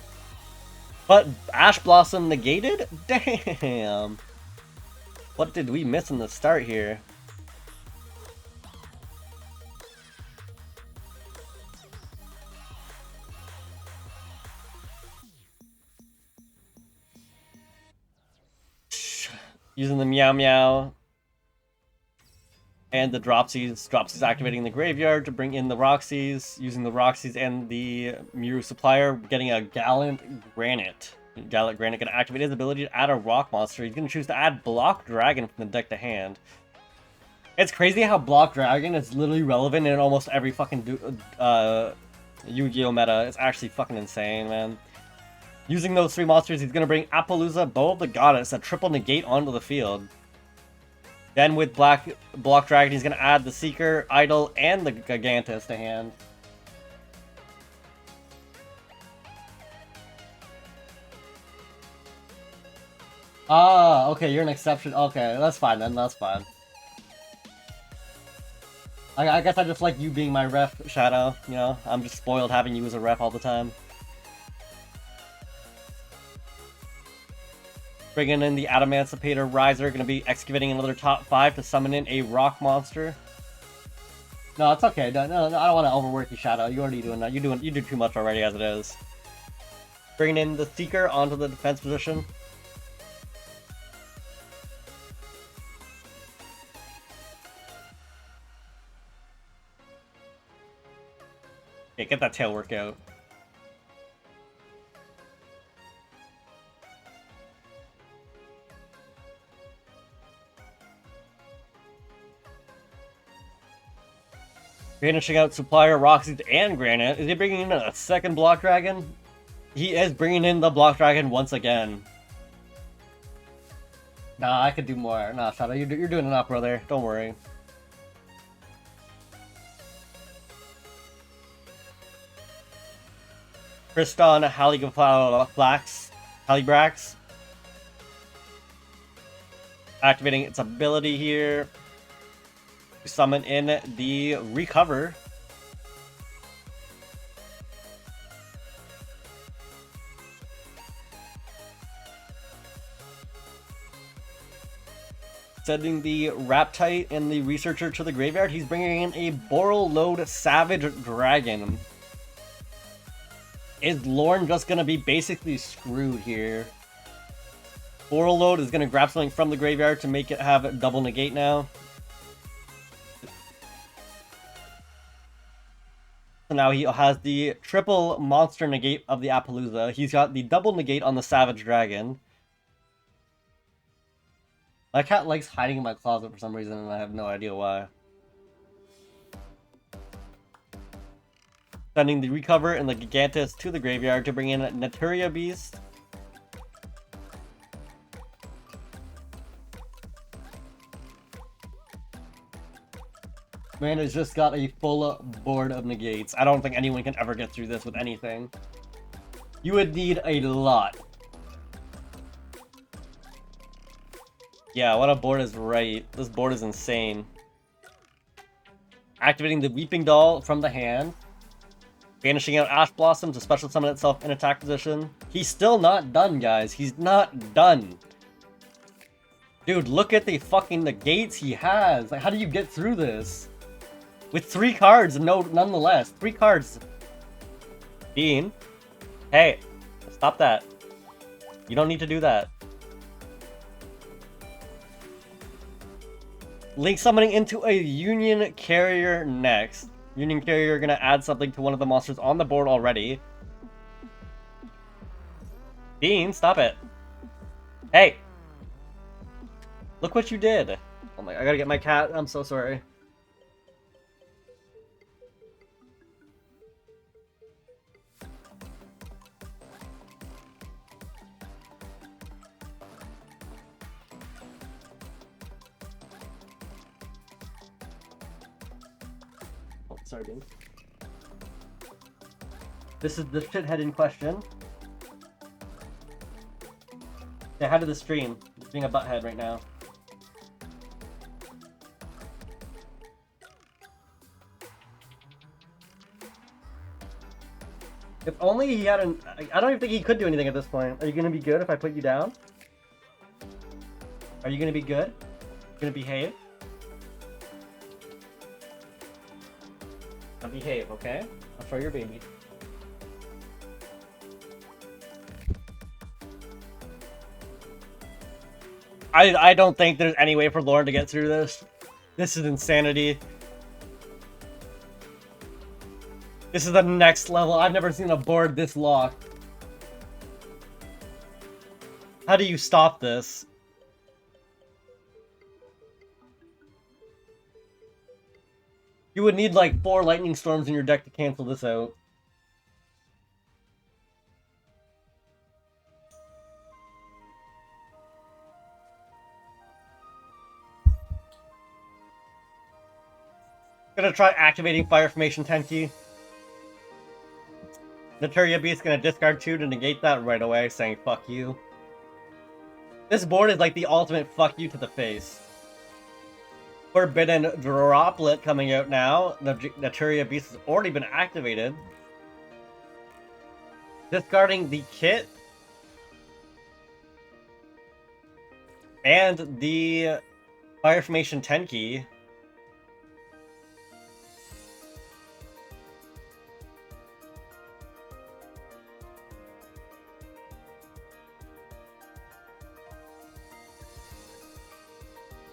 A: But Ash Blossom negated? Damn. What did we miss in the start here? Using the Meow Meow and the Dropsies. Dropsies activating the graveyard to bring in the Roxys. Using the Roxys and the Miru Supplier, getting a Gallant Granite. Gallant Granite going to activate his ability to add a rock monster. He's going to choose to add Block Dragon from the deck to hand. It's crazy how Block Dragon is literally relevant in almost every fucking Yu-Gi-Oh meta. It's actually fucking insane, man. Using those three monsters, he's going to bring Appaloosa, Bow of the Goddess, a triple negate onto the field. Then with Block Dragon, he's going to add the Seeker, Idol, and the Gigantus to hand. Ah, okay, you're an exception. Okay, that's fine then, that's fine. I guess I just like you being my ref, Shadow, you know? I'm just spoiled having you as a ref all the time. Bringing in the Adamancipator Riser, going to be excavating another top 5 to summon in a rock monster. No, it's okay. No, I don't want to overwork you, Shadow. You're already doing that. You do too much already as it is. Bringing in the Seeker onto the defense position. Okay, get that tail workout. Finishing out Supplier, Roxy, and Granite. Is he bringing in a second Block Dragon? He is bringing in the Block Dragon once again. Nah, I could do more. Nah, Shadow, you're doing enough, brother. Don't worry. Kriston, Halibrax. Activating its ability here. Summon in the Recover. Sending the Raptite and the Researcher to the graveyard. He's bringing in a Borreload Savage Dragon. Is Lorne just going to be basically screwed here? Borreload is going to grab something from the graveyard to make it have double negate now. So now he has the triple monster negate of the Appaloosa. He's got the double negate on the Savage Dragon. My cat likes hiding in my closet for some reason, and I have no idea why. Sending the Recover and the Gigantus to the graveyard to bring in Naturia Beast. Man has just got a full board of negates. I don't think anyone can ever get through this with anything. You would need a lot. Yeah, what a board is right. This board is insane. Activating the Weeping Doll from the hand. Banishing out Ash Blossom to special summon itself in attack position. He's still not done, guys. He's not done. Dude, look at the fucking negates he has. Like, how do you get through this? With 3 cards, nonetheless. 3 cards. Bean. Hey, stop that. You don't need to do that. Link summoning into a Union Carrier next. Union Carrier gonna add something to one of the monsters on the board already. Bean, stop it. Hey! Look what you did. Oh my, I gotta get my cat. I'm so sorry. Oh, sorry, Bean. This is the shithead in question. Yeah, how did the stream? He's being a butthead right now. If only he had an... I don't even think he could do anything at this point. Are you gonna be good if I put you down? Are you gonna be good? Gonna behave? Now behave, okay? I'll show your baby. I don't think there's any way for Lauren to get through this. This is insanity. This is the next level. I've never seen a board this locked. How do you stop this? You would need like 4 lightning storms in your deck to cancel this out. Gonna try activating Fire Formation Tenki. Naturia Beast's gonna discard 2 to negate that right away, saying fuck you. This board is like the ultimate fuck you to the face. Forbidden Droplet coming out now. Naturia Beast has already been activated. Discarding the kit. And the Fire Formation Tenki.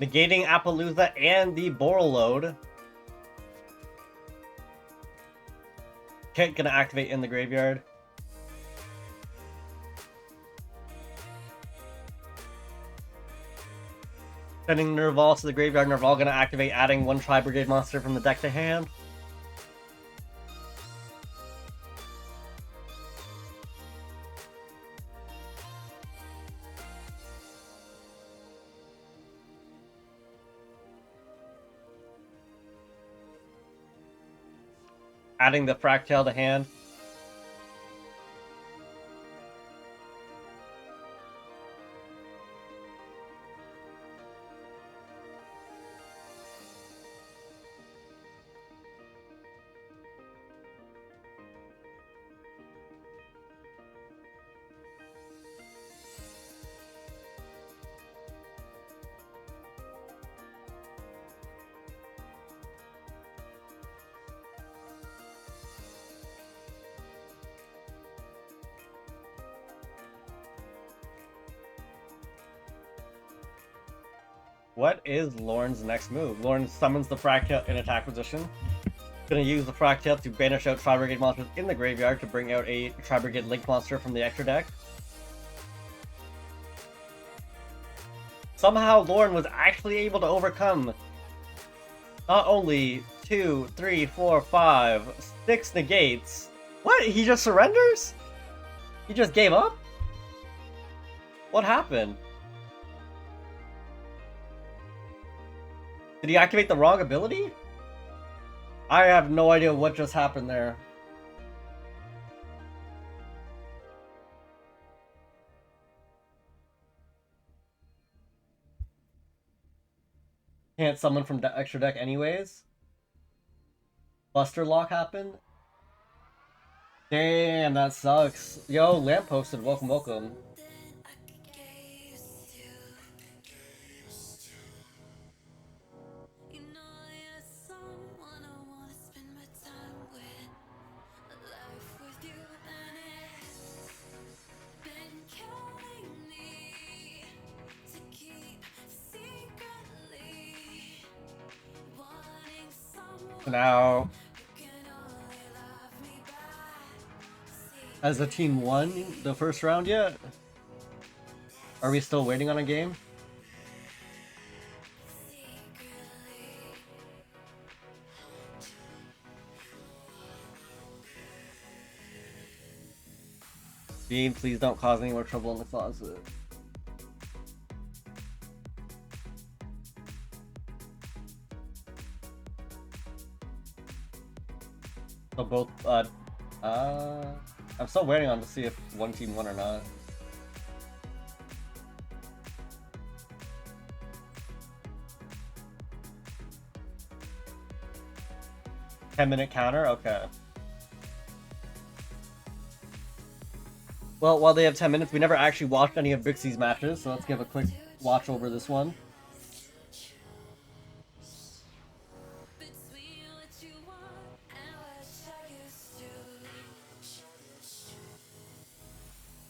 A: Negating Appaloosa and the Borreload. Kit gonna activate in the graveyard. Sending Nerval to the graveyard. Nerval gonna activate, adding 1 Tri-Brigade monster from the deck to hand. Adding the Fractale to hand. What is Lauren's next move? Lauren summons the Fractale in attack position. Gonna use the Fractale to banish out Tri-Brigade monsters in the graveyard to bring out a Tri-Brigade Link monster from the extra deck. Somehow Lauren was actually able to overcome not only 2, 3, 4, 5, 6 negates. What? He just surrenders? He just gave up? What happened? Did he activate the wrong ability? I have no idea what just happened there. Can't summon from extra deck anyways. Buster lock happened. Damn, that sucks. Yo, Lamp posted, welcome, welcome. Now, Has the team won the first round yet? Are we still waiting on a game? Dean, please don't cause any more trouble in the closet. So both, I'm still waiting on to see if one team won or not. $10-minute counter? Okay. Well, while they have 10 minutes, we never actually watched any of Vixie's matches, so let's give a quick watch over this one.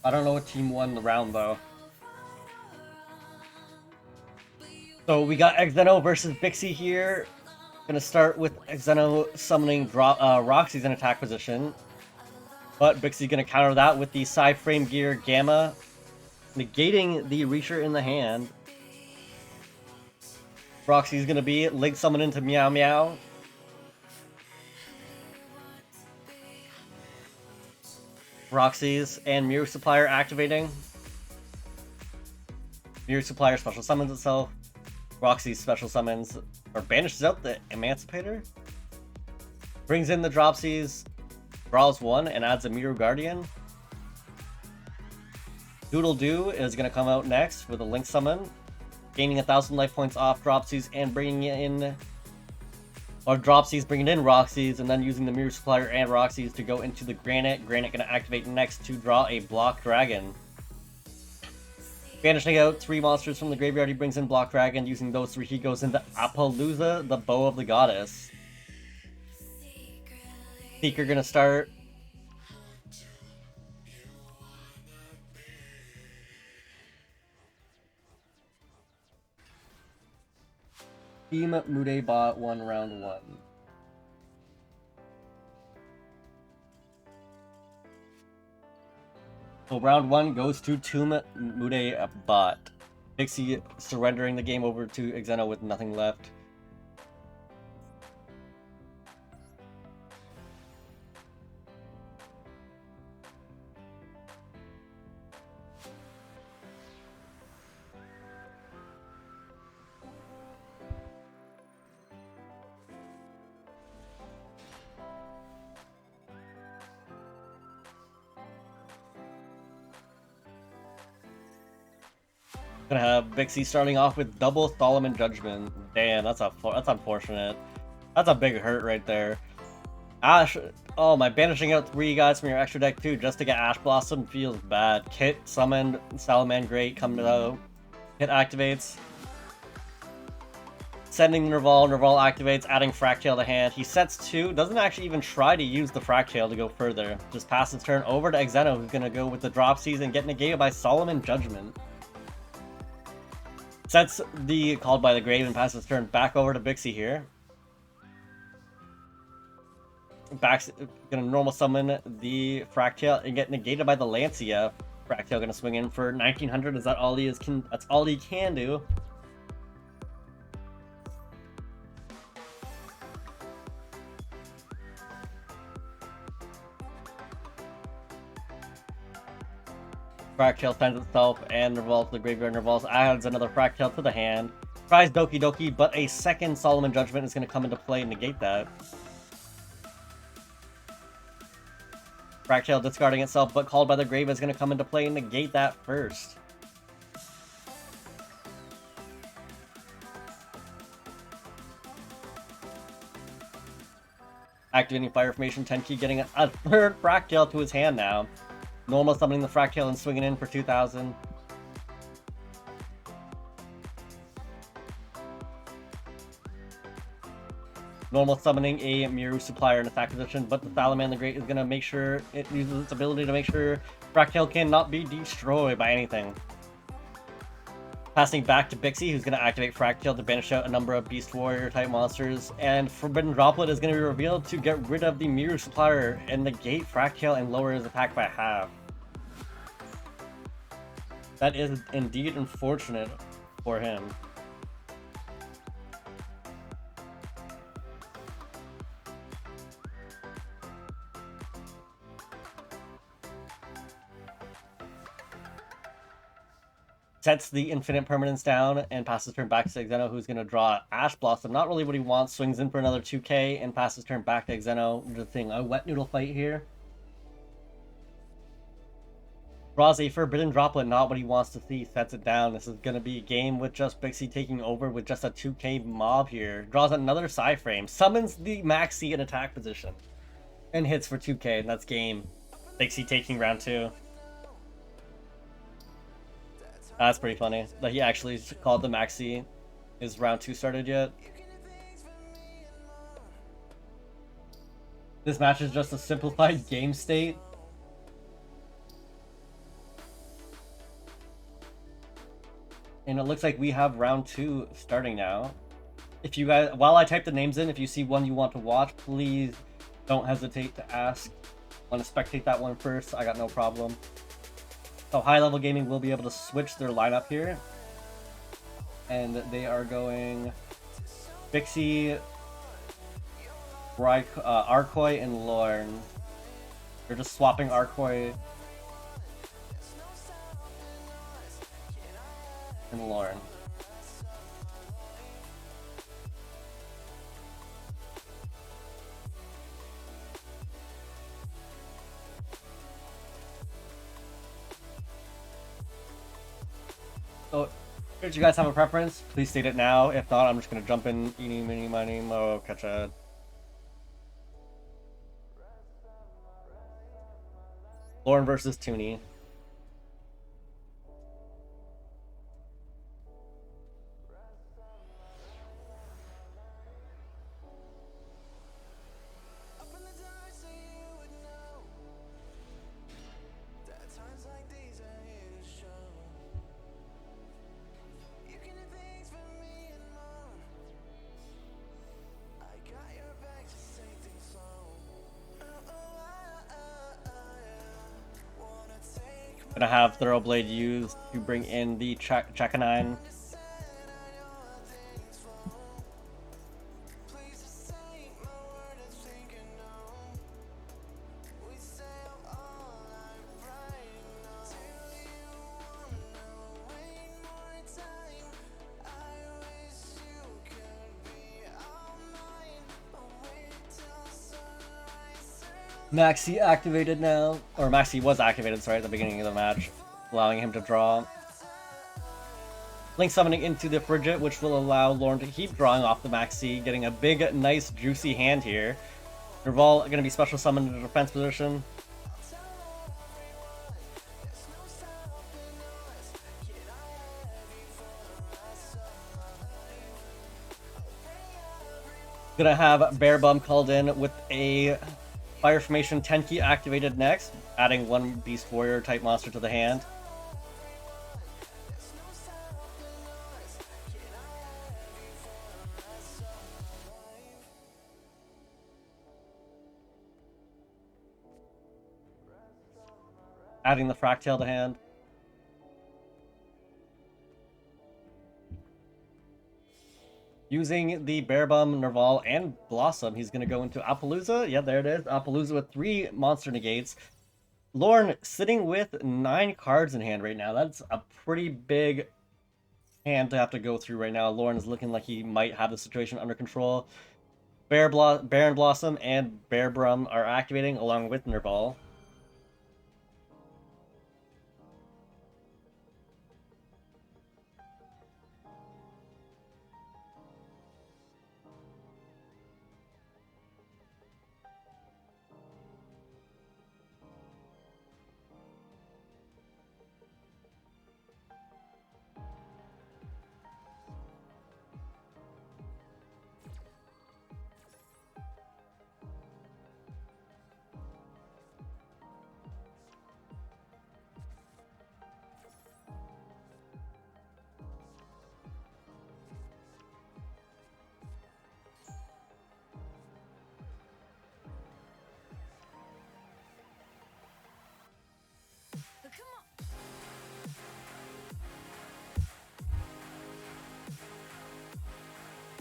A: I don't know what team won the round, though. So we got Xeno versus Vixie here. Gonna start with Xeno summoning Roxy's in attack position. But Vixie gonna counter that with the side frame gear Gamma, negating the Reacher in the hand. Roxy's gonna be Link summon into Meow Meow. Roxy's and Mirror Supplier activating. Mirror Supplier special summons itself. Roxy's special summons or banishes out the Emancipator. Brings in the Dropsies. Draws one and adds a Mirror Guardian. Doodle Doo is going to come out next with a Link summon, gaining 1,000 life points off Dropsies and bringing in, or Dropsies bringing in Roxy's, and then using the Mirror Supplier and Roxy's to go into the Granite. Granite going to activate next to draw a Block Dragon. Banishing out 3 monsters from the graveyard, he brings in Block Dragon. Using those 3, he goes into Appaloosa, the Bow of the Goddess. Seeker gonna start. Team Mude bot 1 round 1. So round 1 goes to Tomb Mude bot. Pixie surrendering the game over to Xeno with nothing left. Gonna have Vixie starting off with double Solomon Judgment. Damn, that's unfortunate. That's a big hurt right there. Ash, oh my, banishing out 3 guys from your extra deck too just to get Ash Blossom feels bad. Kit summoned, Salaman Great coming out. Kit activates. Sending Nerval, Nerval activates, adding Fractale to hand. He sets 2, doesn't actually even try to use the Fractale to go further. Just passes turn over to Xeno, who's gonna go with the Dropsies and get negated by Solomon Judgment. Sets the Called by the Grave and passes turn back over to Vixie here. Gonna normal summon the Fractale and get negated by the Lancia. Fractale gonna swing in for 1900. Is that all he is? That's all he can do. Fractale finds itself and Nerval to the graveyard. Nerval adds another Fractale to the hand. Tries Doki Doki, but a second Solomon Judgment is going to come into play and negate that. Fractale discarding itself, but Called by the Grave is going to come into play and negate that first. Activating Fire Formation, Tenki getting a third Fractale to his hand now. Normal summoning the Fractale and swinging in for 2,000. Normal summoning a Miru Supplier in attack position, but the Salaman the Great is going to make sure it uses its ability to make sure Fractale cannot be destroyed by anything. Passing back to Bixie, who's going to activate Fractal to banish out a number of Beast Warrior type monsters. And Forbidden Droplet is going to be revealed to get rid of the Mirror Supplier and negate Fractal and lower his attack by half. That is indeed unfortunate for him. Sets the Infinite Permanence down and passes turn back to Xeno, who's going to draw Ash Blossom. Not really what he wants. Swings in for another 2k and passes turn back to Xeno. The thing, a Wet Noodle fight here. Draws a Forbidden Droplet, not what he wants to see. Sets it down. This is going to be a game with just Bixie taking over with just a 2k mob here. Draws another Psy Frame. Summons the Maxi in attack position. And hits for 2k, and that's game. Bixie taking round 2. That's pretty funny that he actually called the Maxi. Is round 2 started yet? This match is just a simplified game state. And it looks like we have round 2 starting now. If you guys, while I type the names in, if you see one you want to watch, please don't hesitate to ask. I want to spectate that one first. I got no problem. So High Level Gaming will be able to switch their lineup here. And they are going Bixie, Arkoy, and Lorne. They're just swapping Arkoy and Lorne. So, if you guys have a preference, please state it now. If not, I'm just gonna jump in. Eeny, meeny, miny, mo, catch a. Lorne versus Toonie. Gonna have Thoroughblade used to bring in the Chakanine. Maxi activated now, or Maxi was activated, sorry, at the beginning of the match, allowing him to draw. Link summoning into the Frigid, which will allow Lorne to keep drawing off the Maxi, getting a big, nice, juicy hand here. Nerval going to be special summoned in the defense position. Gonna have Bear Bum called in with a Fire Formation Tenki activated next, adding one Beast Warrior type monster to the hand. Adding the Fractal to hand. Using the Bear Bum, Nerval, and Blossom, he's going to go into Appaloosa. Yeah, there it is. Appaloosa with 3 monster negates. Lorne sitting with 9 cards in hand right now. That's a pretty big hand to have to go through right now. Lorne is looking like he might have the situation under control. Baron Blossom and Bear Brum are activating along with Nerval.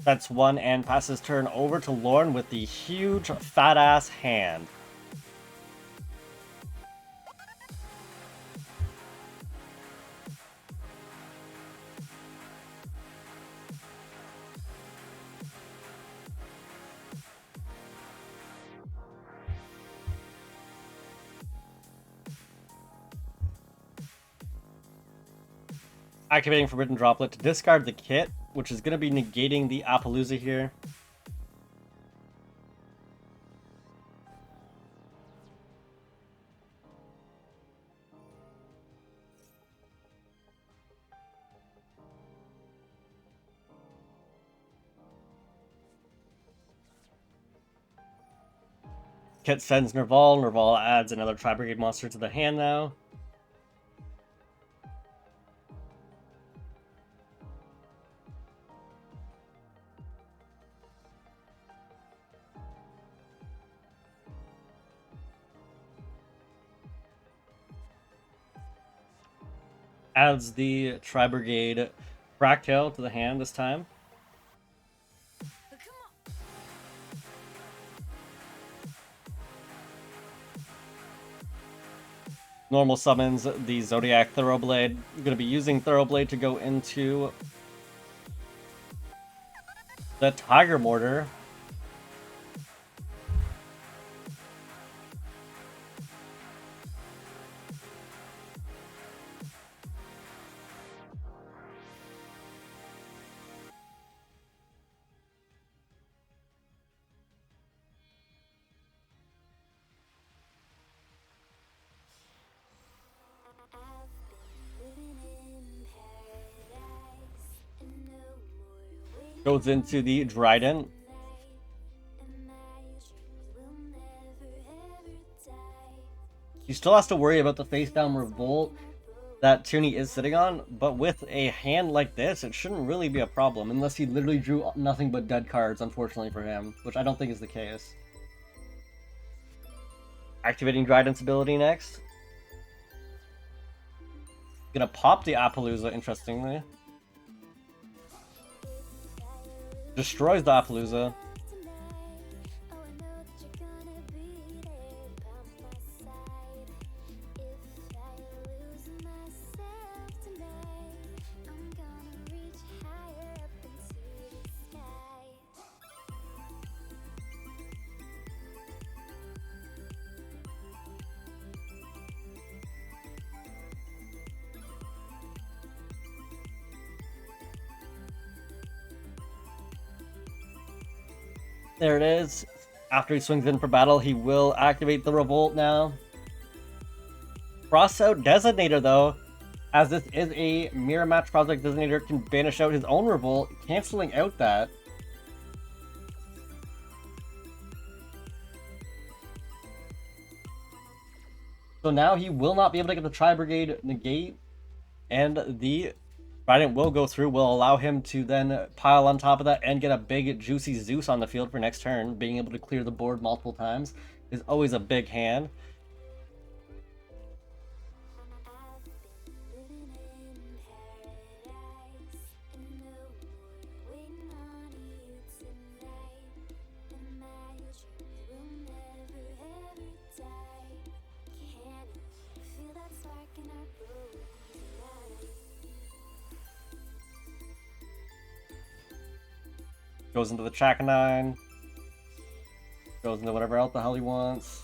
A: That's one and passes turn over to Lorne with the huge fat ass hand. Activating Forbidden Droplet to discard the kit, which is going to be negating the Appaloosa here. Kit sends Nerval. Nerval adds another Tri-Brigade monster to the hand now. Adds the Tri-Brigade Fractale to the hand this time. Normal summons the Zodiac Thoroughblade. I'm going to be using Thoroughblade to go into the Tiger Mortar. Goes into the Dryden. He still has to worry about the face down revolt that Toonie is sitting on, but with a hand like this, it shouldn't really be a problem, unless he literally drew nothing but dead cards, unfortunately for him, which I don't think is the case. Activating Dryden's ability next. Gonna pop the Appaloosa, interestingly. Destroys the Appaloosa. There it is. After he swings in for battle, he will activate the Revolt now. Frost out Designator, though, as this is a Mirror Match Project, Designator can banish out his own Revolt, canceling out that. So now he will not be able to get the Tri-Brigade negate, and the Trident will go through, will allow him to then pile on top of that and get a big juicy Zeus on the field for next turn. Being able to clear the board multiple times is always a big hand. Goes into the Chakanine. Goes into whatever else the hell he wants.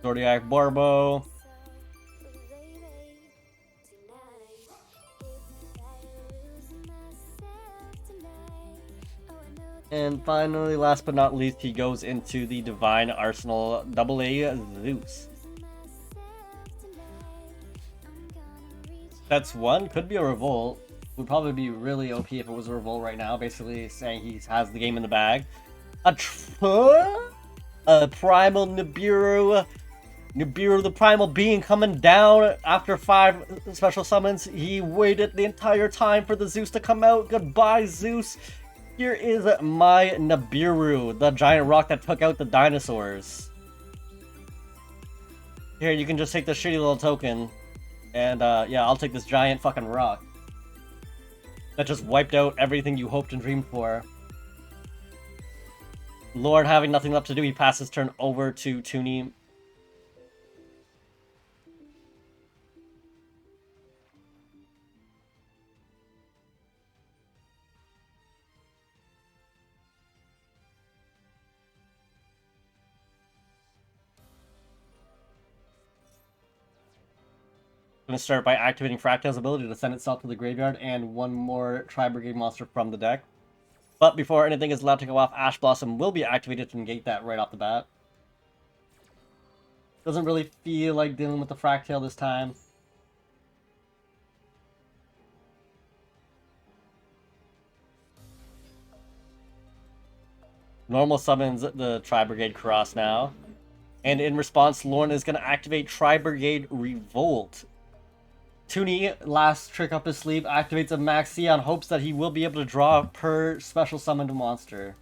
A: Zodiac Barbo. And finally, last but not least, he goes into the Divine Arsenal AA Zeus. That's one, could be a Revolt. Would probably be really OP if it was a Revolt right now, basically saying he has the game in the bag. A Primal Nibiru. Nibiru, the Primal Being, coming down after 5 special summons. He waited the entire time for the Zeus to come out. Goodbye, Zeus. Here is my Nibiru, the giant rock that took out the dinosaurs. Here, you can just take this shitty little token. And, yeah, I'll take this giant fucking rock. that just wiped out everything you hoped and dreamed for. Lord having nothing left to do, he passes turn over to Toonie. Going to start by activating Fractal's ability to send itself to the graveyard and one more Tri-Brigade monster from the deck. But before anything is allowed to go off, Ash Blossom will be activated to negate that right off the bat. Doesn't really feel like dealing with the Fractal this time. Normal summons the Tri-Brigade Cross now. And in response, Lorne is going to activate Tri-Brigade Revolt. Toonie, last trick up his sleeve, activates a Maxi on hopes that he will be able to draw per special summoned monster.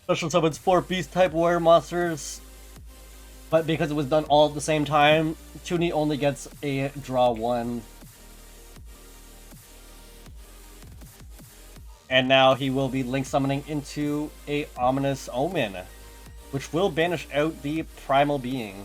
A: Special summons 4 Beast-type warrior monsters. But because it was done all at the same time, Toonie only gets a draw 1. And now he will be link summoning into a Ominous Omen, which will banish out the Primal Being.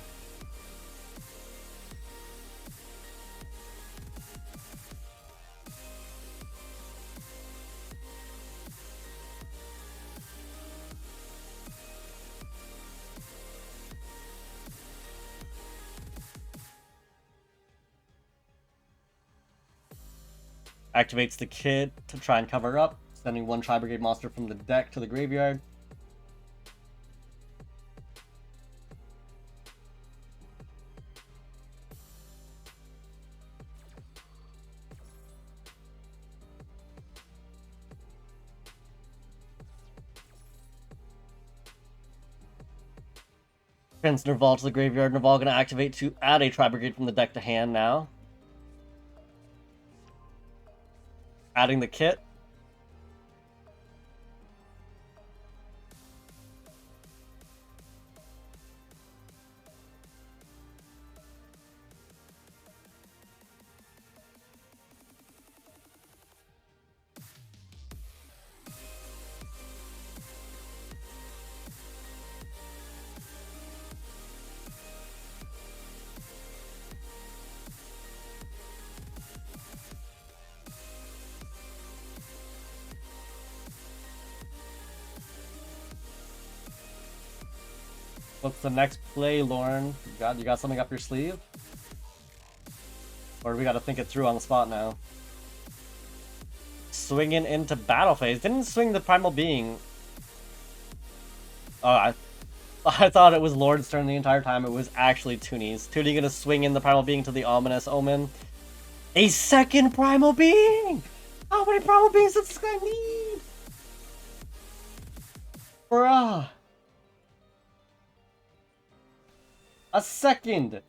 A: Activates the kit to try and cover up, sending one Tri-Brigade monster from the deck to the graveyard. Sends Nerval to the graveyard. Nerval going to activate to add a Tri-Brigade from the deck to hand now. Adding the kit. What's the next play, Lauren? You got something up your sleeve? Or do we got to think it through on the spot now? Swinging into battle phase. Didn't swing the Primal Being. Oh, I thought it was Lord's turn the entire time. It was actually Toonie's. Toonie gonna swing in the Primal Being to the Ominous Omen. A second Primal Being! How many Primal Beings does this guy need? Bruh. A second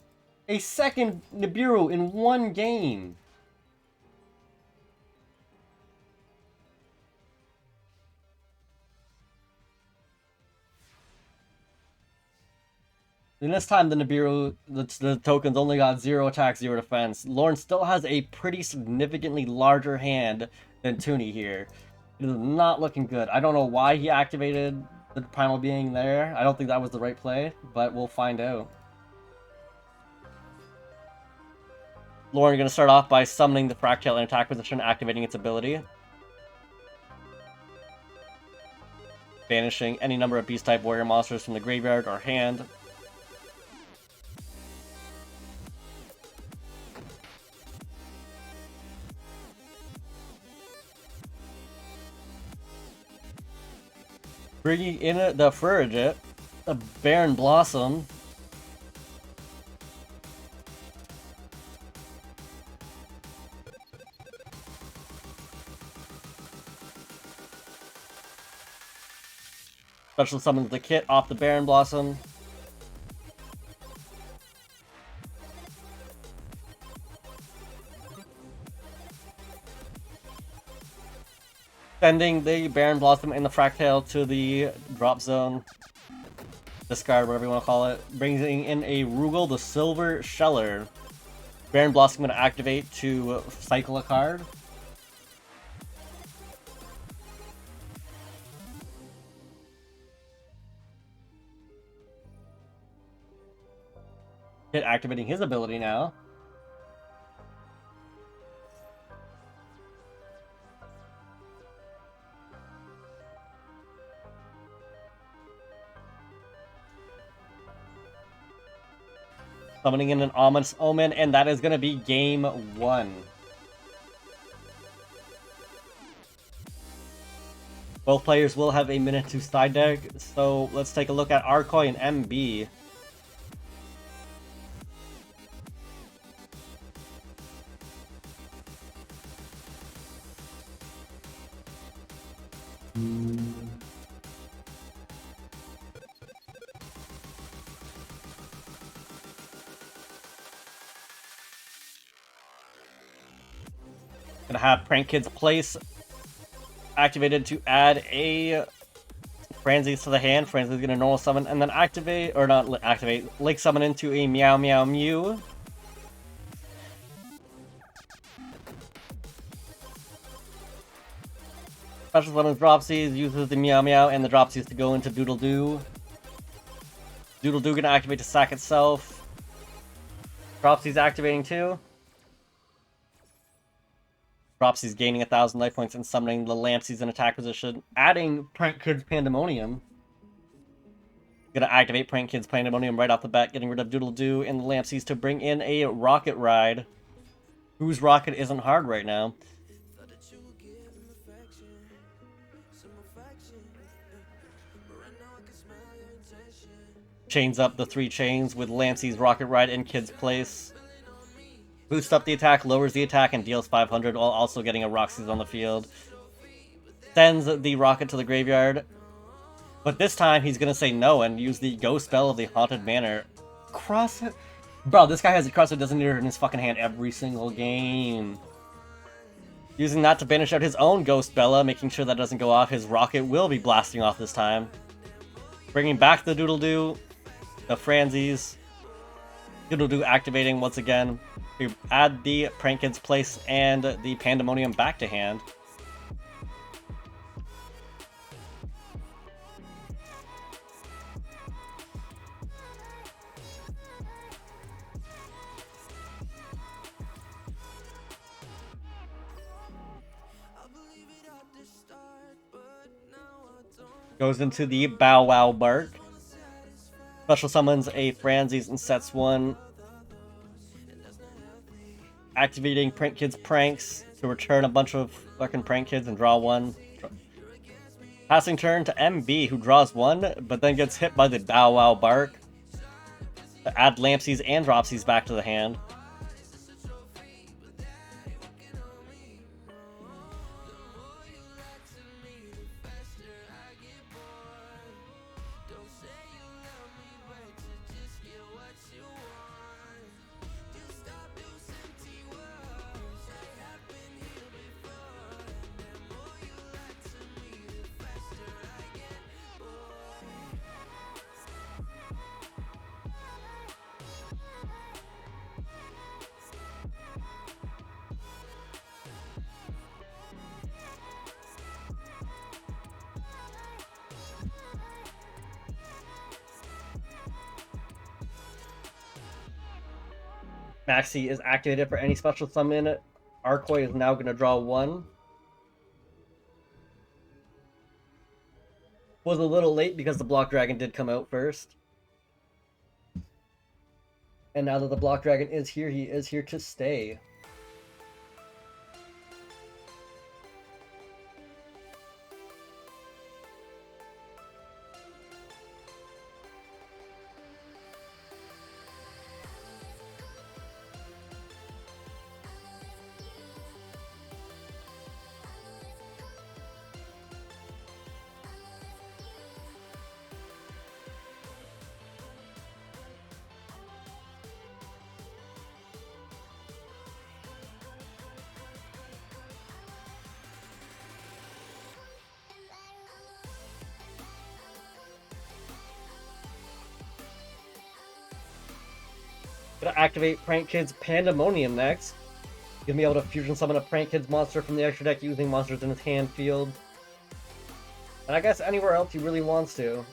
A: Nibiru in one game. And this time the Nibiru, the tokens only got 0 attack, 0 defense. Lorne still has a pretty significantly larger hand than Toonie here. It is not looking good. I don't know why he activated the Primal Being there. I don't think that was the right play, but we'll find out. Lorne going to start off by summoning the Fractal in attack position, activating its ability. Banishing any number of Beast-type warrior monsters from the graveyard or hand. Bringing in the Frigate, the Barren Blossom. Special summons the kit off the Barren Blossom. Sending the Baron Blossom and the Fractale to the drop zone. Discard, whatever you want to call it. Bringing in a Rugal, the Silver Sheller. Baron Blossom going to activate to cycle a card. Hit activating his ability now. Summoning in an Ominous Omen, and that is going to be game 1. Both players will have a minute to side deck, so let's take a look at Arcoy and MB. Gonna have Prank Kid's Place activated to add a Franzies to the hand. Franzies gonna normal summon and then activate, or not activate, Lake Summon into a Meow Meow Mew. Special summons Dropsies, uses the Meow Meow and the Dropsies to go into Doodle Doo. Doodle Doo gonna activate to sack itself. Dropsies activating too. Dropsies gaining 1,000 life points and summoning the Lampsies in attack position, adding Prank Kid's Pandemonium. Gonna activate Prank Kid's Pandemonium right off the bat, getting rid of Doodle Doo and the Lampsies to bring in a Rocket Ride. Whose Rocket isn't hard right now. Chains up the 3 chains with Lampsies, Rocket Ride, and Kid's Place. Boosts up the attack, lowers the attack, and deals 500 while also getting a Roxy's on the field. Sends the rocket to the graveyard. But this time he's gonna say no and use the Ghost Spell of the Haunted Manor. Cross it. Bro, this guy has a Cross It Designator in his fucking hand every single game. Using that to banish out his own Ghost Bella, making sure that doesn't go off. His rocket will be blasting off this time. Bringing back the Doodle Doo, the Franzies. Doodle Doo activating once again. We add the Prank Kid's Place and the Pandemonium back to hand. Goes into the Bow Wow Bark. Special summons a Franzies and sets 1. Activating Prank Kid's Pranks to return a bunch of fucking Prank Kids and draw 1. Passing turn to MB, who draws 1, but then gets hit by the Bow Wow Bark. To add Lampsies and Dropsies back to the hand. Maxi is activated for any special summon. Arcoy is now going to draw 1. Was a little late because the Block Dragon did come out first. And now that the Block Dragon is here, he is here to stay. gonna activate Prank Kid's Pandemonium next. He's gonna be able to fusion summon a Prank Kid's monster from the extra deck using monsters in his hand field. And I guess anywhere else he really wants to.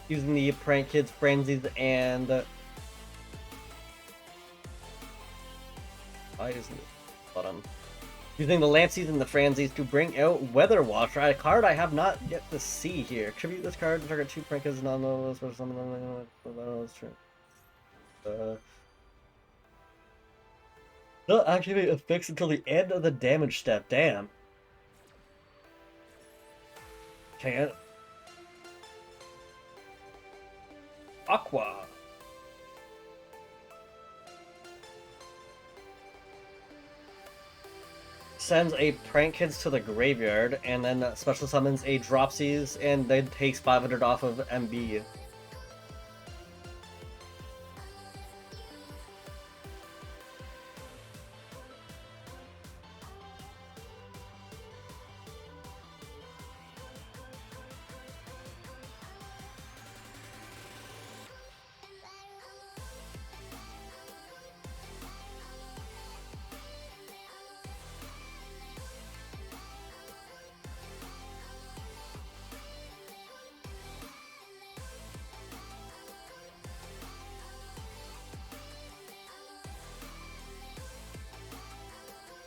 A: Using the Prank Kids Frenzies and why isn't it bottom? Using the Lampsies and the Frenzies to bring out Weather Watcher, a card I have not yet to see here. Tribute this card to target 2 Prank Kids non-logos for something that's true. Not activate a fix until the end of the damage step. Damn. Can't. Aqua. Sends a Prank Kids to the graveyard, and then special summons a Dropsies, and then takes 500 off of MB.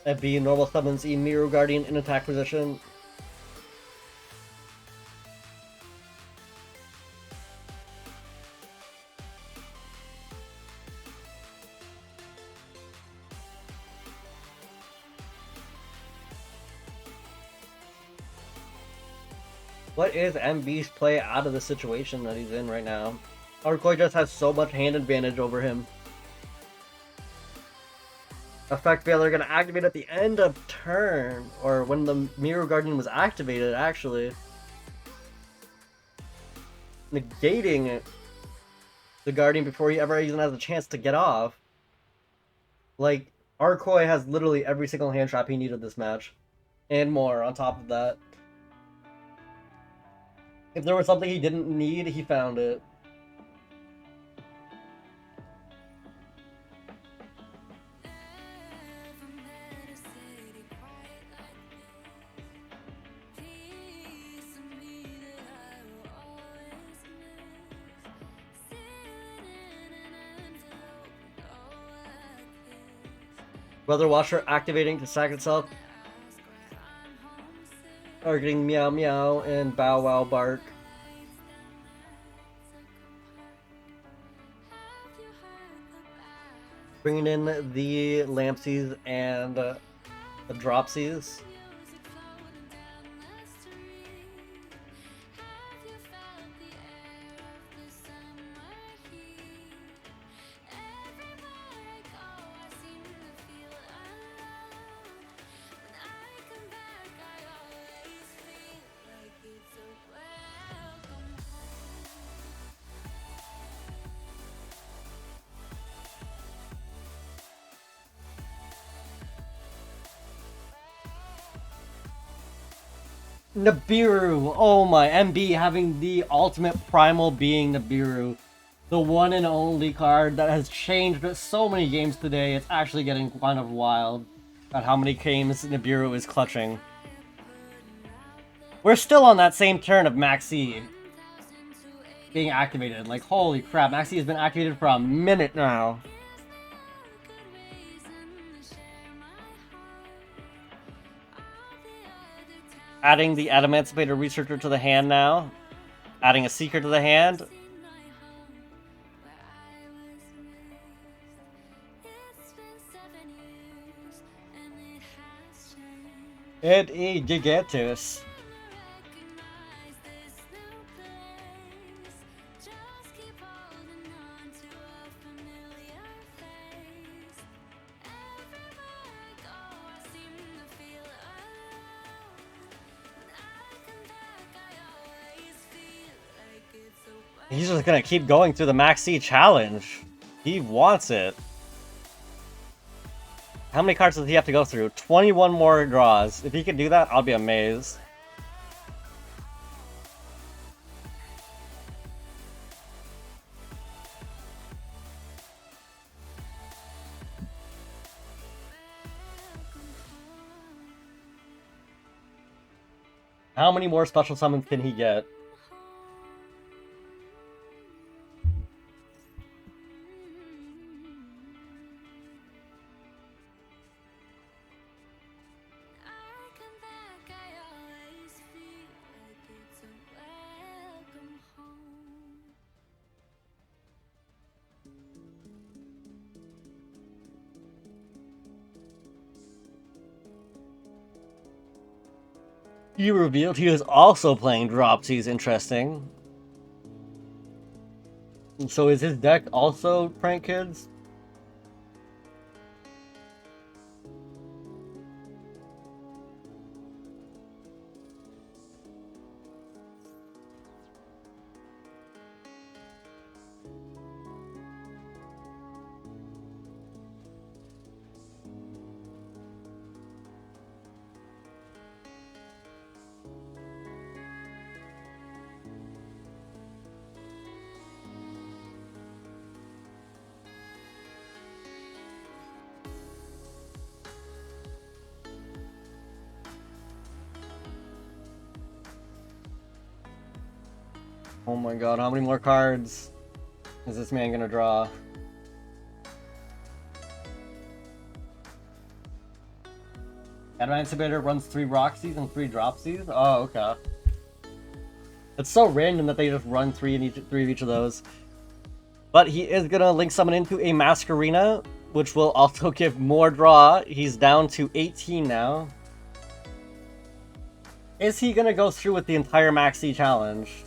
A: FB normal summons a Mirror Guardian in attack position. What is MB's play out of the situation that he's in right now? Arcoy just has so much hand advantage over him. Effect failure gonna activate at the end of turn, or when the Mirror Guardian was activated, actually. Negating the Guardian before he ever even has a chance to get off. Like, Arcoy has literally every single hand trap he needed this match. And more on top of that. If there was something he didn't need, he found it. Weather Watcher activating to sack itself. Targeting Meow Meow and Bow Wow Bark. Bringing in the Lampsies and the Dropsies. Nibiru! Oh my, MB having the ultimate primal being Nibiru. The one and only card that has changed so many games today. It's actually getting kind of wild at how many games Nibiru is clutching. We're still on that same turn of Maxi being activated. Like, holy crap, Maxi has been activated for a minute now. Adding the Adamantipator Researcher to the hand now. Adding a Seeker to the hand. And a Gigantus. He's just gonna keep going through the Maxi challenge. He wants it. How many cards does he have to go through? 21 more draws. If he could do that, I'll be amazed. How many more special summons can he get? He revealed he was also playing Dropsies. Interesting. So is his deck also Prank Kids? Oh my god, how many more cards is this man gonna draw? Advanced Inhibitor runs 3 Roxies and 3 Dropsies? Oh, okay. It's so random that they just run 3 of each of those. But he is gonna link summon into a Masquerena, which will also give more draw. He's down to 18 now. Is he gonna go through with the entire Maxi challenge?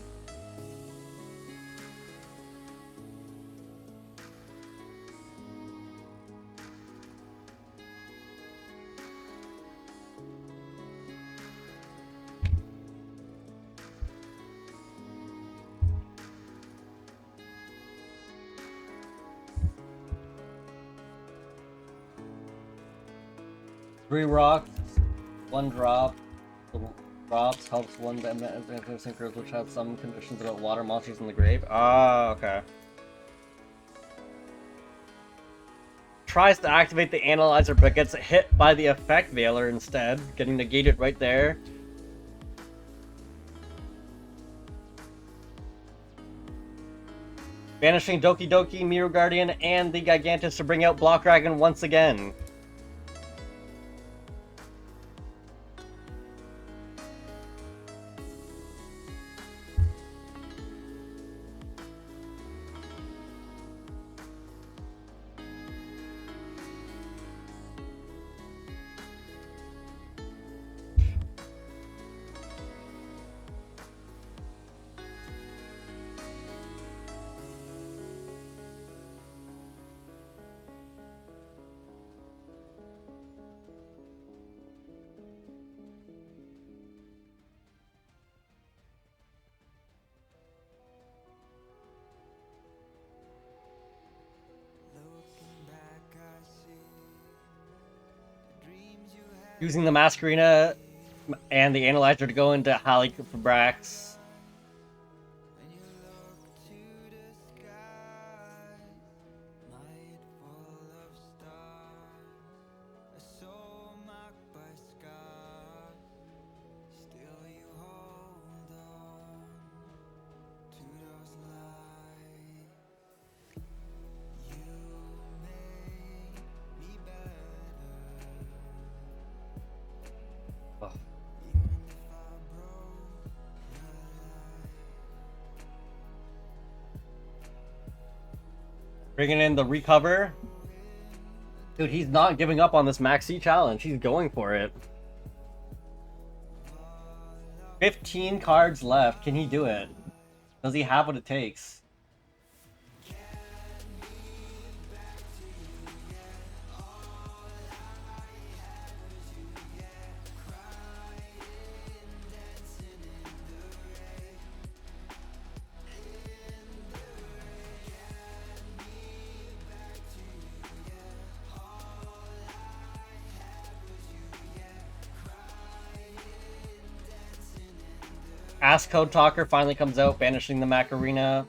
A: Three rocks, 1 drop. The drops helps one synchros which have some conditions about water monsters in the grave. Ah, okay. Tries to activate the analyzer but gets hit by the effect veiler instead, getting negated right there. Banishing Doki Doki, Mirror Guardian, and the Gigantus to bring out Block Dragon once again. Using the Masquerena and the Analyzer to go into Holly Brax. Bringing in the recover. Dude, he's not giving up on this Maxi challenge. He's going for it. 15 cards left. Can he do it? Does he have what it takes? Ask Code Talker finally comes out, banishing the Macarena.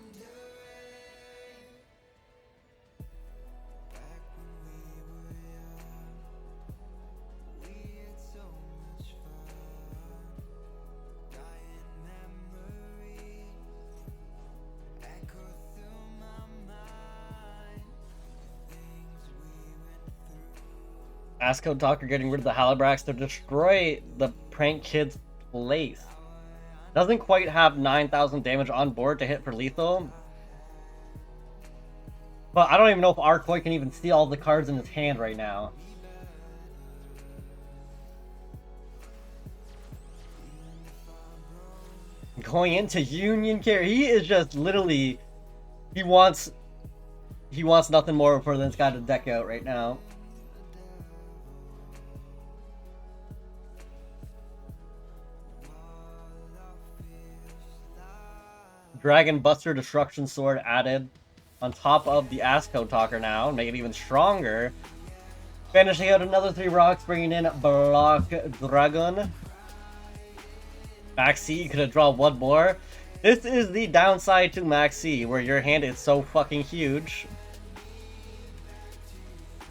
A: Ask Code Talker getting rid of the Halibrax to destroy the Prank Kid's place. Doesn't quite have 9,000 damage on board to hit for lethal. But I don't even know if Arcoy can even see all the cards in his hand right now. Going into Union Carry, he is just literally, he wants nothing more for this guy to deck out right now. Dragon Buster Destruction Sword added on top of the Ask Code Talker now, make it even stronger. Finishing out another 3 rocks, bringing in Block Dragon. Maxi, you could have drawn one more. This is the downside to Maxi, where your hand is so fucking huge.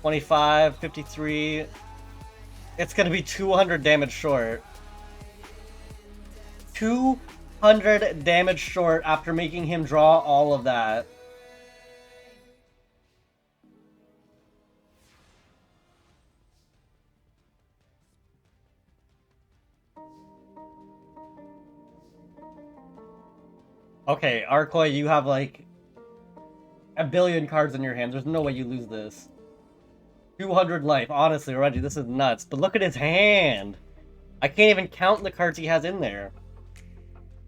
A: 25, 53. It's gonna be 200 damage short. 200 damage short after making him draw all of that. Okay, Arcoy, you have like a billion cards in your hand. There's no way you lose this. 200 life. Honestly, Reggie, this is nuts. But look at his hand. I can't even count the cards he has in there.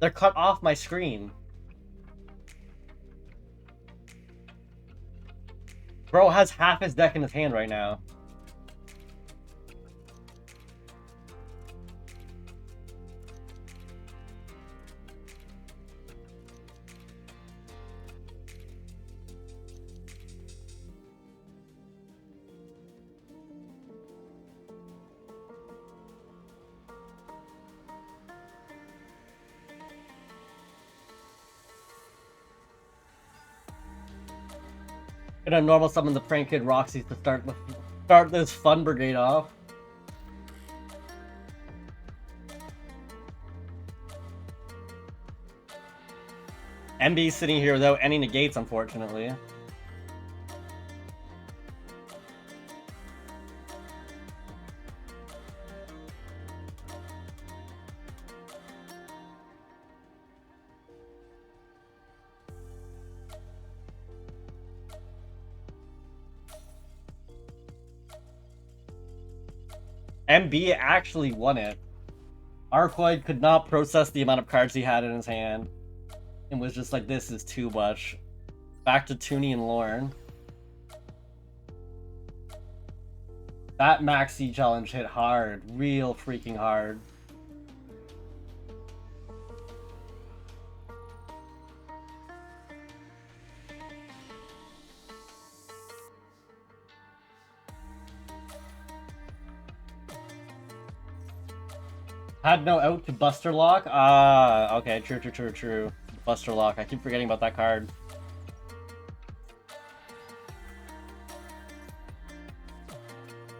A: They're cut off my screen. Bro has half his deck in his hand right now. Gonna normal summon the Prank Kid Roxy to start this fun brigade off. MB's sitting here without any negates, unfortunately. MB actually won it. Arcoid could not process the amount of cards he had in his hand and was just like, this is too much. Back to Toonie and Lorne. That Maxi challenge hit hard. Real freaking hard. Had no out to Buster Lock? Ah, okay, true. Buster Lock, I keep forgetting about that card.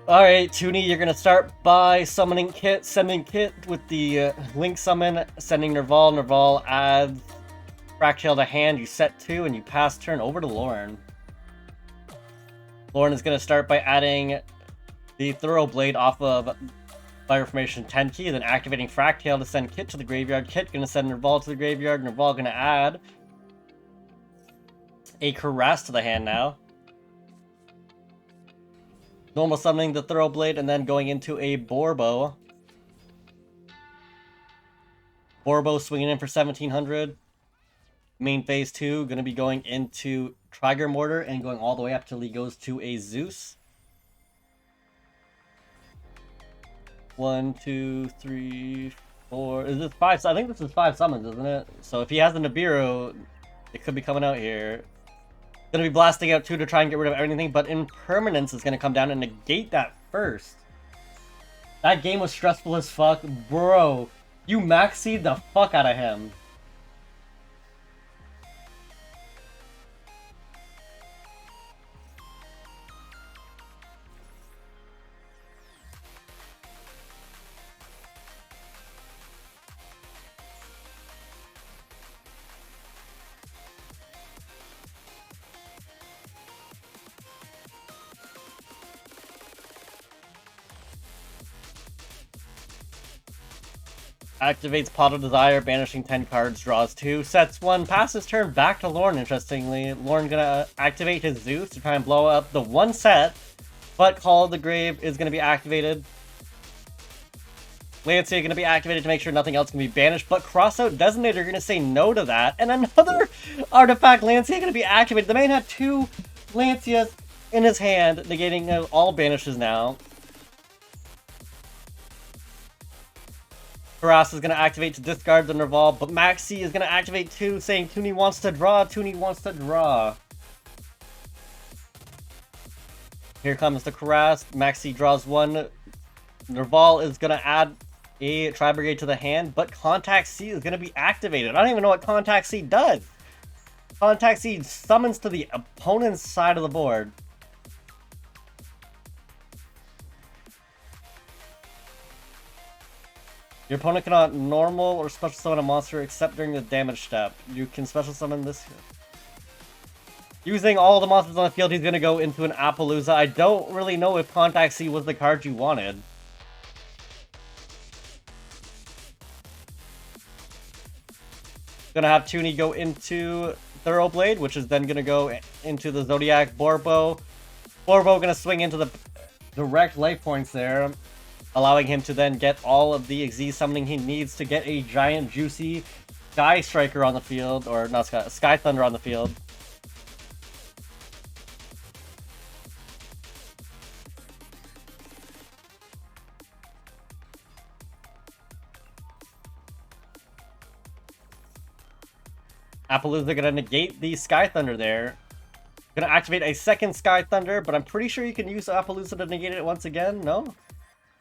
A: Alright, Toonie, you're gonna start by sending Kit with the Link Summon, sending Nerval. Nerval adds Fractail to hand, you set 2, and you pass turn over to Lorne. Lorne is gonna start by adding the Thorough Blade off of Fire Formation 10 key, then activating Fractail to send Kit to the graveyard. Kit gonna send Nerval to the graveyard. Nerval gonna add a Caress to the hand now. Normal summoning the Thorough Blade and then going into a Borbo. Borbo swinging in for 1700. Main phase 2 gonna be going into Trigger Mortar and going all the way up till he goes to a Zeus. 1, 2, 3, 4. Is this 5? I think this is 5 summons, isn't it? So if he has the Nibiru, it could be coming out here. Gonna be blasting out 2 to try and get rid of everything, but Impermanence is gonna come down and negate that first. That game was stressful as fuck. Bro, You maxi the fuck out of him. Activates Pot of Desire, banishing 10 cards, draws 2, sets 1, passes turn back to Lorne, interestingly. Lorne gonna activate his Zeus to try and blow up the one set, but Call of the Grave is gonna be activated. Lancea gonna be activated to make sure nothing else can be banished, but Crossout Designator gonna say no to that, and another artifact Lancea gonna be activated. The man had 2 Lanceas in his hand, negating all banishes now. Harass is going to activate to discard the Nerval, but Maxi is going to activate too, saying Toonie wants to draw, Toonie wants to draw. Here comes the Harass, Maxi draws 1. Nerval is going to add a Tri-Brigade to the hand, but Contact C is going to be activated. I don't even know what Contact C does. Contact C summons to the opponent's side of the board. Your opponent cannot normal or special summon a monster except during the damage step. You can special summon this. Using all the monsters on the field, he's going to go into an Appaloosa. I don't really know if Contact C was the card you wanted. Gonna have Toonie go into Thoroughblade, which is then going to go into the Zodiac Borbo. Borbo going to swing into the direct life points there, allowing him to then get all of the Xyz summoning he needs to get a giant, juicy Sky Striker on the field, or not Sky Thunder on the field. Appaloosa gonna negate the Sky Thunder there. Gonna activate a second Sky Thunder, but I'm pretty sure you can use Appaloosa to negate it once again, no?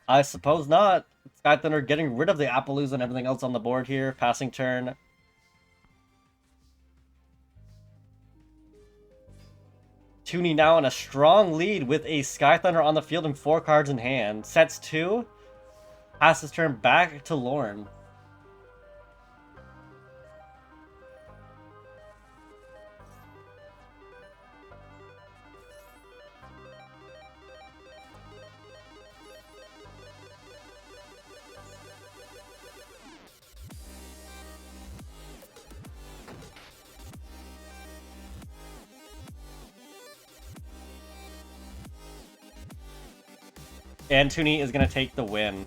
A: I suppose not. Sky Thunder getting rid of the Appaloosa and everything else on the board here. Passing turn. Toonie now in a strong lead with a Sky Thunder on the field and 4 cards in hand. Sets 2. Passes turn back to Lorne. And Toonie is going to take the win.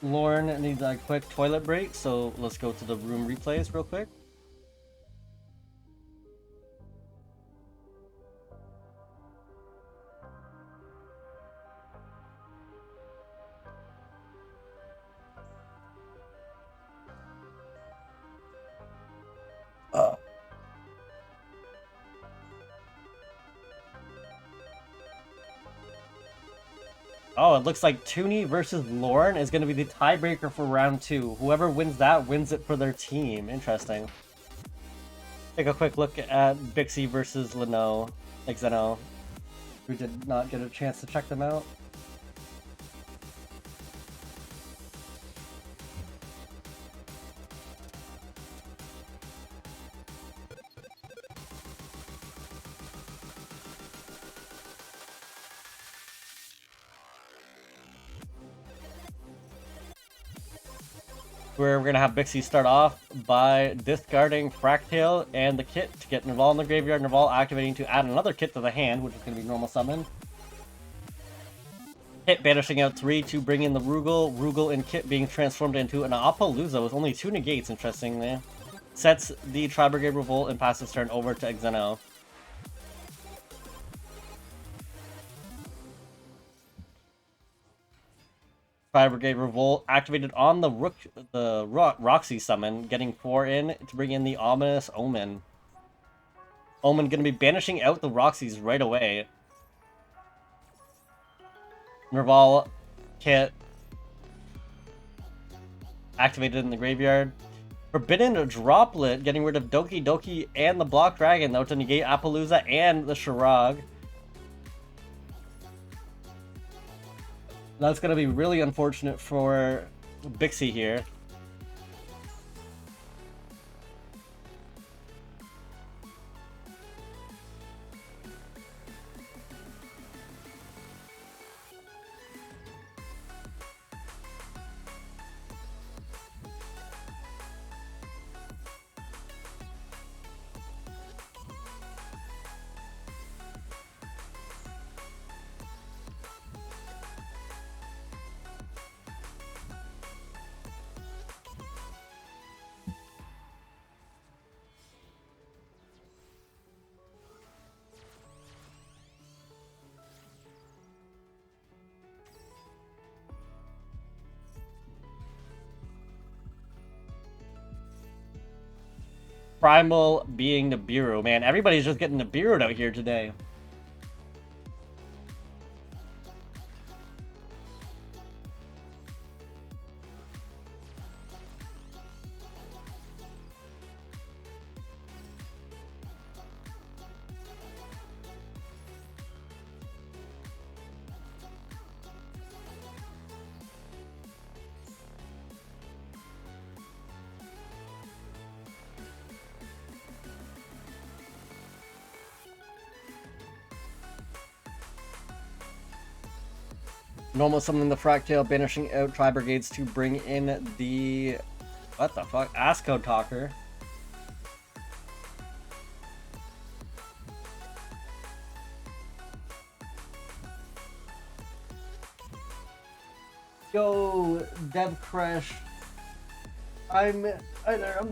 A: Lorne needs a quick toilet break, so let's go to the room replays real quick. Oh, it looks like Toonie versus Lorne is going to be the tiebreaker for round 2. Whoever wins that wins it for their team. Interesting. Take a quick look at Bixie versus Xeno, who did not get a chance to check them out. where we're going to have Bixie start off by discarding Fractale and the kit to get Nerval in the graveyard. Nerval activating to add another kit to the hand, which is going to be normal summon. Kit banishing out 3 to bring in the Rugal. Rugal and Kit being transformed into an Appaloosa with only 2 negates, interestingly. Sets the Tri-Brigade Revolt and passes turn over to Xeno. Tri-Brigade Revolt activated on the Roxy summon, getting 4 in to bring in the ominous Omen. Omen going to be banishing out the Roxys right away. Nerval, Kit, activated in the graveyard. Forbidden Droplet, getting rid of Doki Doki and the Block Dragon, though, to negate Appaloosa and the Shirag. That's going to be really unfortunate for Bixie here. Primal being Nibiru. Man, everybody's just getting Nibiru'd out here today. Normal summoning the Fractale, banishing out Tri-Brigades to bring in the... What the fuck? Asco Talker. Yo, Dev Crash. I'm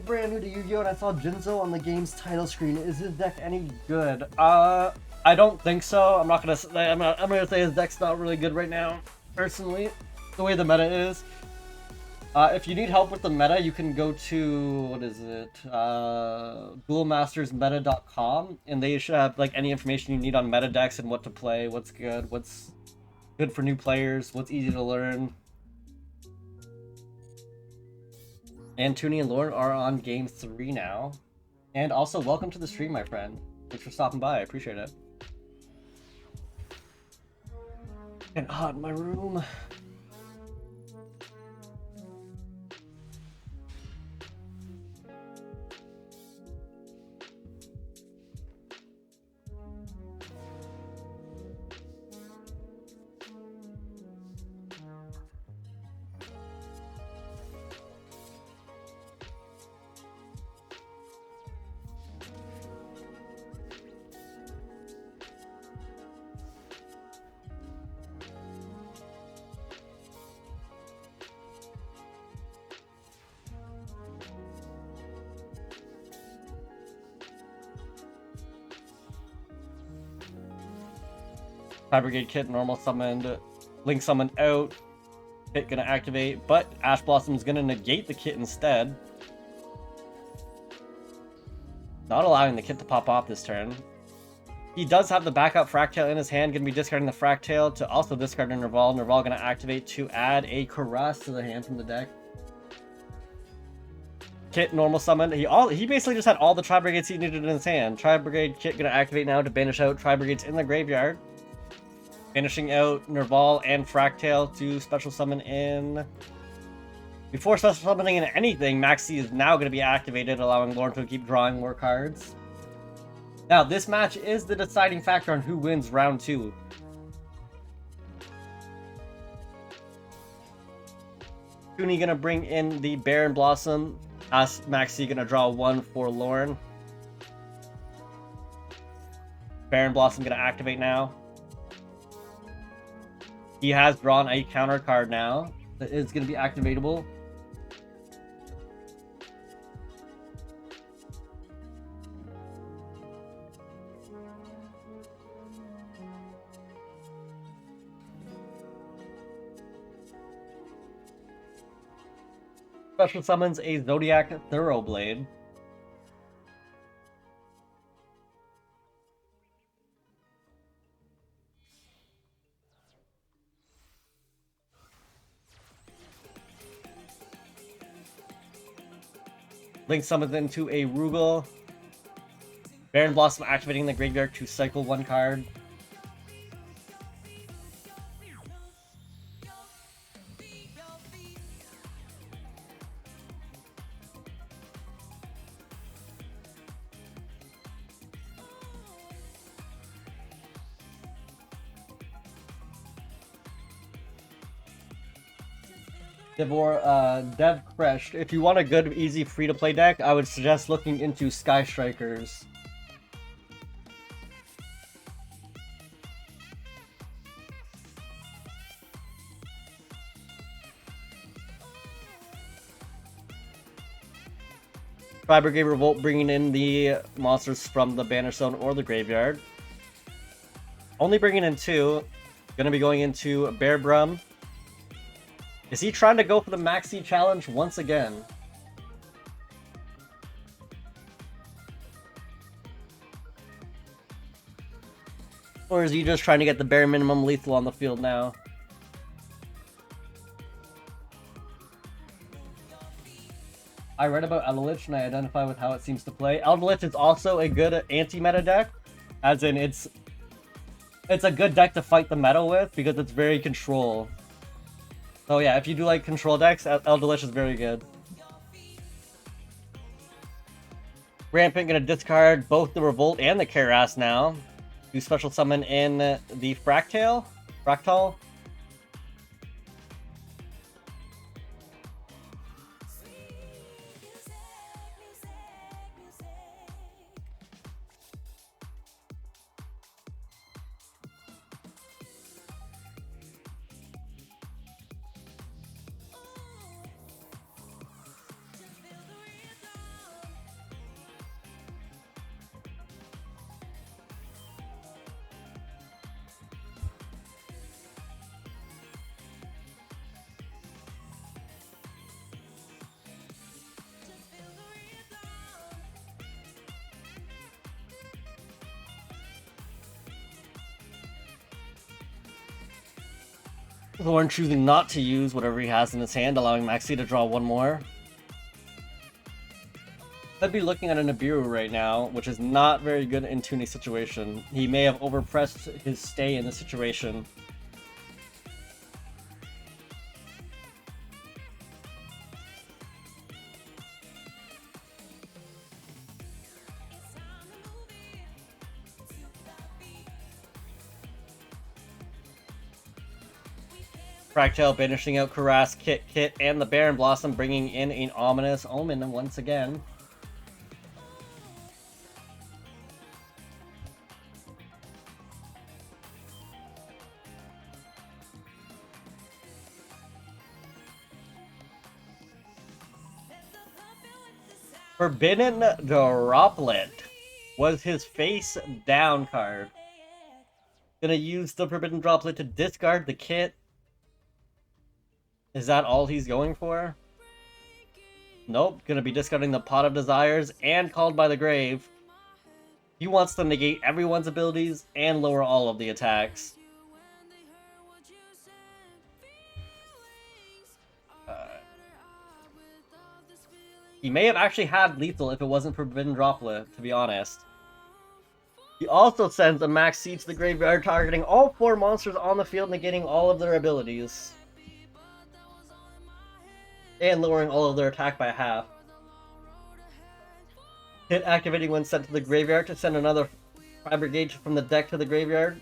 A: brand new to Yu-Gi-Oh! And I saw Jinzo on the game's title screen. Is his deck any good? I don't think so. I'm gonna say his deck's not really good right now, personally, the way the meta is. If you need help with the meta, you can go to, what is it, duelmastersmeta.com, and they should have like any information you need on meta decks and what to play, what's good for new players, what's easy to learn. And Toonie and Lauren are on game 3 now. And also, welcome to the stream, my friend. Thanks for stopping by, I appreciate it. Getting hot in my room. Tri-Brigade Kit normal summoned, Link summoned out, Kit gonna activate, but Ash Blossom's gonna negate the Kit instead. Not allowing the Kit to pop off this turn. He does have the backup Fractale in his hand, gonna be discarding the Fractale to also discard a Nerval. Nerval gonna activate to add a Caress to the hand from the deck. Kit normal summon. He basically just had all the Tri-Brigades he needed in his hand. Tri-Brigade Kit gonna activate now to banish out Tri-Brigades in the graveyard. Banishing out Nerval and Fractale to special summon in. Before special summoning in anything, Maxi is now going to be activated, allowing Lauren to keep drawing more cards. Now, this match is the deciding factor on who wins round 2. Toonie gonna bring in the Baron Blossom. As Maxi gonna draw 1 for Lauren. Baron Blossom gonna activate now. He has drawn a counter card now that is gonna be activatable. Special summons a Zodiac Thoroughblade. Link summons into a Rugal. Baron Blossom activating the graveyard to cycle 1 card. Dev Fresh. If you want a good, easy, free-to-play deck, I would suggest looking into Sky Strikers. Tri-Brigade Revolt bringing in the monsters from the Banner Zone or the graveyard. Only bringing in 2. Gonna be going into Bear Brum. Is he trying to go for the Maxi challenge once again? Or is he just trying to get the bare minimum lethal on the field now? I read about Eldritch and I identify with how it seems to play. Eldritch is also a good anti-meta deck, as in it's a good deck to fight the meta with because it's very control. So yeah, if you do like control decks, Eldritch is very good. Rampant gonna discard both the Revolt and the Karass now. Do special summon in the Fractal. Thorn choosing not to use whatever he has in his hand, allowing Maxi to draw 1 more. I'd be looking at a Nibiru right now, which is not very good in Tuni's situation. He may have overpressed his stay in the situation. Fractal banishing out Karass, Kit, and the Baron Blossom, bringing in an ominous Omen once again. Forbidden Droplet was his face down card. Gonna use the Forbidden Droplet to discard the Kit. Is that all he's going for? Nope, gonna be discarding the Pot of Desires and Called by the Grave. He wants to negate everyone's abilities and lower all of the attacks. He may have actually had lethal if it wasn't for Forbidden Droplet, to be honest. He also sends a max seed to the graveyard, targeting all 4 monsters on the field, negating all of their abilities. And lowering all of their attack by half. Hit activating when sent to the graveyard to send another Tri-Brigade from the deck to the graveyard.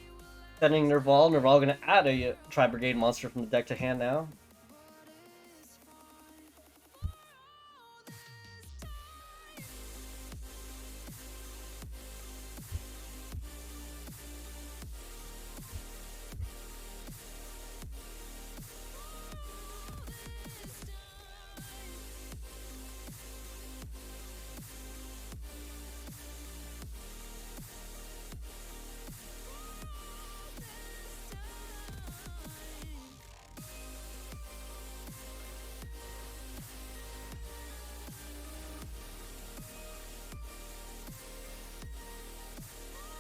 A: Sending Nerval. Nerval gonna add a Tri-Brigade monster from the deck to hand now.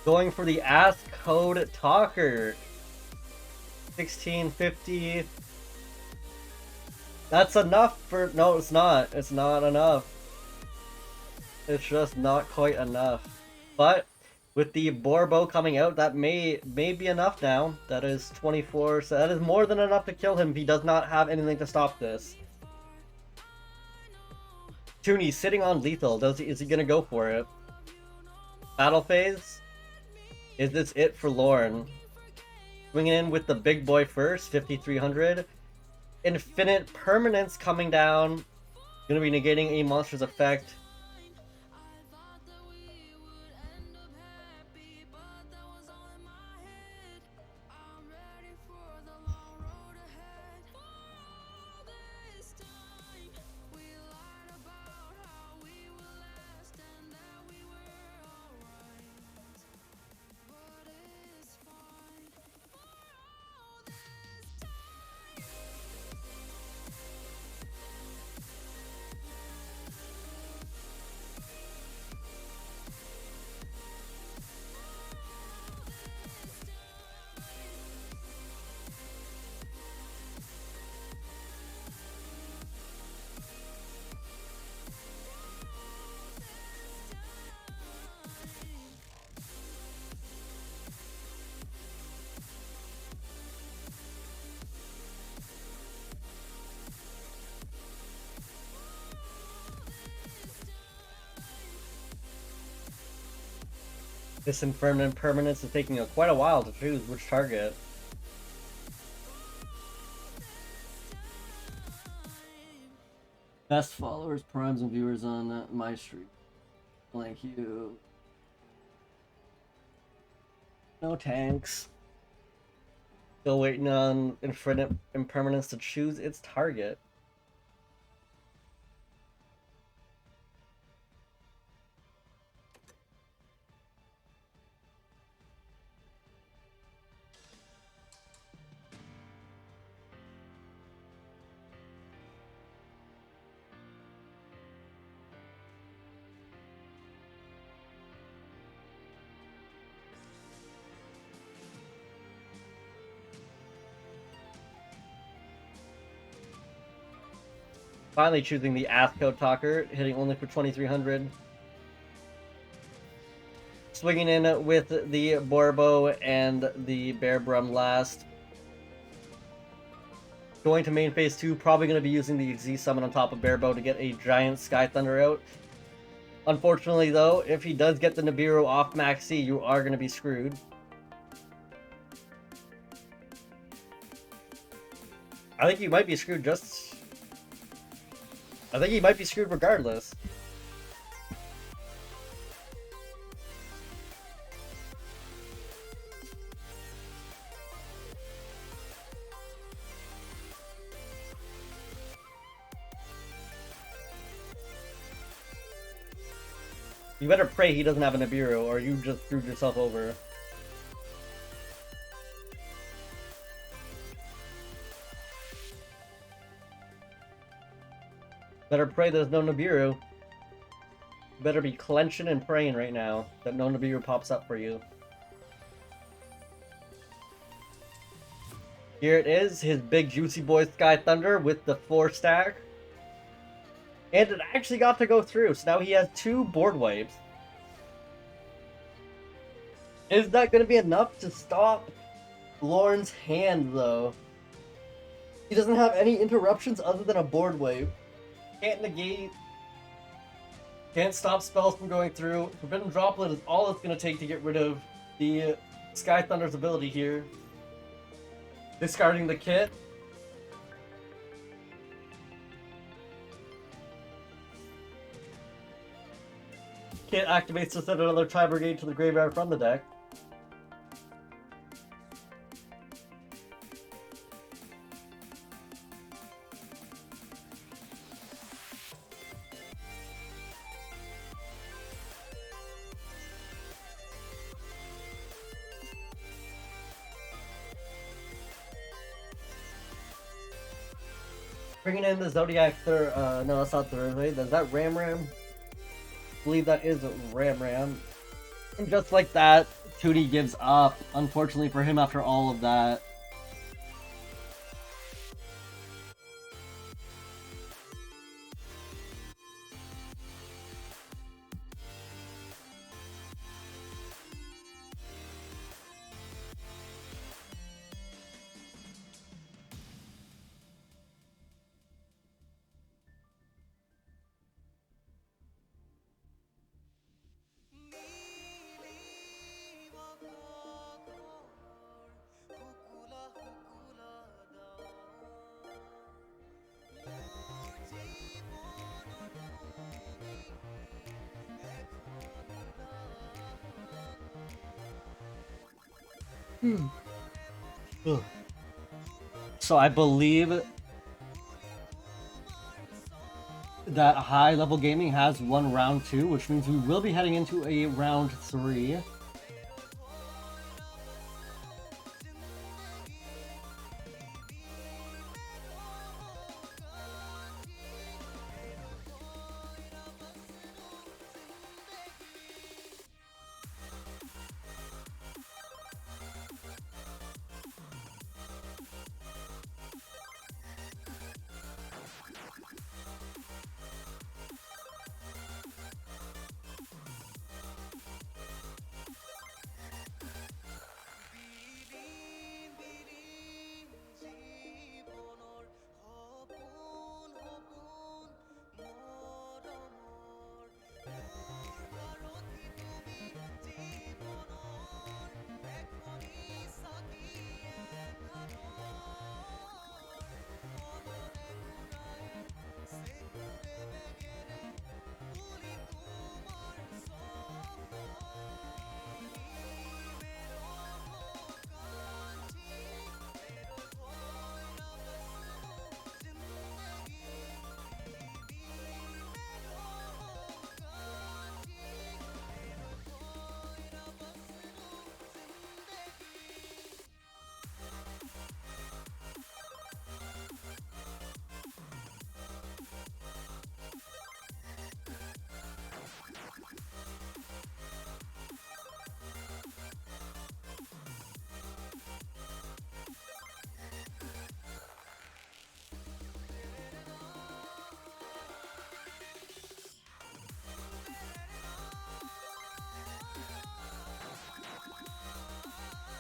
A: Going for the Ask Code Talker. 1650. That's enough for... No, it's not. It's not enough. It's just not quite enough. But with the Borbo coming out, that may be enough now. That is 24. So that is more than enough to kill him if he does not have anything to stop this. Tooney sitting on lethal. Is he gonna go for it? Battle phase? Is this it for Lorne? Swinging in with the big boy first, 5300. Infinite permanence coming down. Gonna be negating a monster's effect. This Infernal Permanence is taking quite a while to choose which target. Best followers, primes, and viewers on my stream. Thank you. No tanks. Still waiting on Infinite Impermanence to choose its target. Finally choosing the Athco Talker, hitting only for 2300. Swinging in with the Borbo and the Bear Brum last. Going to main phase 2, probably going to be using the Z summon on top of Bearbo to get a giant Sky Thunder out. Unfortunately though, if he does get the Nibiru off Maxi, you are going to be screwed. I think you might be screwed just... I think he might be screwed regardless. You better pray he doesn't have a Nibiru, or you just screwed yourself over. Better pray there's no Nibiru. You better be clenching and praying right now that no Nibiru pops up for you. Here it is, his big juicy boy Sky Thunder with the 4-stack. And it actually got to go through, so now he has 2 board wipes. Is that going to be enough to stop Lorne's hand, though? He doesn't have any interruptions other than a board wipe. Can't negate. Can't stop spells from going through. Forbidden Droplet is all it's going to take to get rid of the Sky Thunder's ability here. Discarding the kit. Kit activates to send another Tri Brigade to the graveyard from the deck. Bringing in the Zodiac no, that's not Thursday. Is that Ram Ram? I believe that is Ram Ram. And just like that, Tootie gives up, unfortunately for him after all of that. So I believe that high level gaming has one round 2, which means we will be heading into a round 3.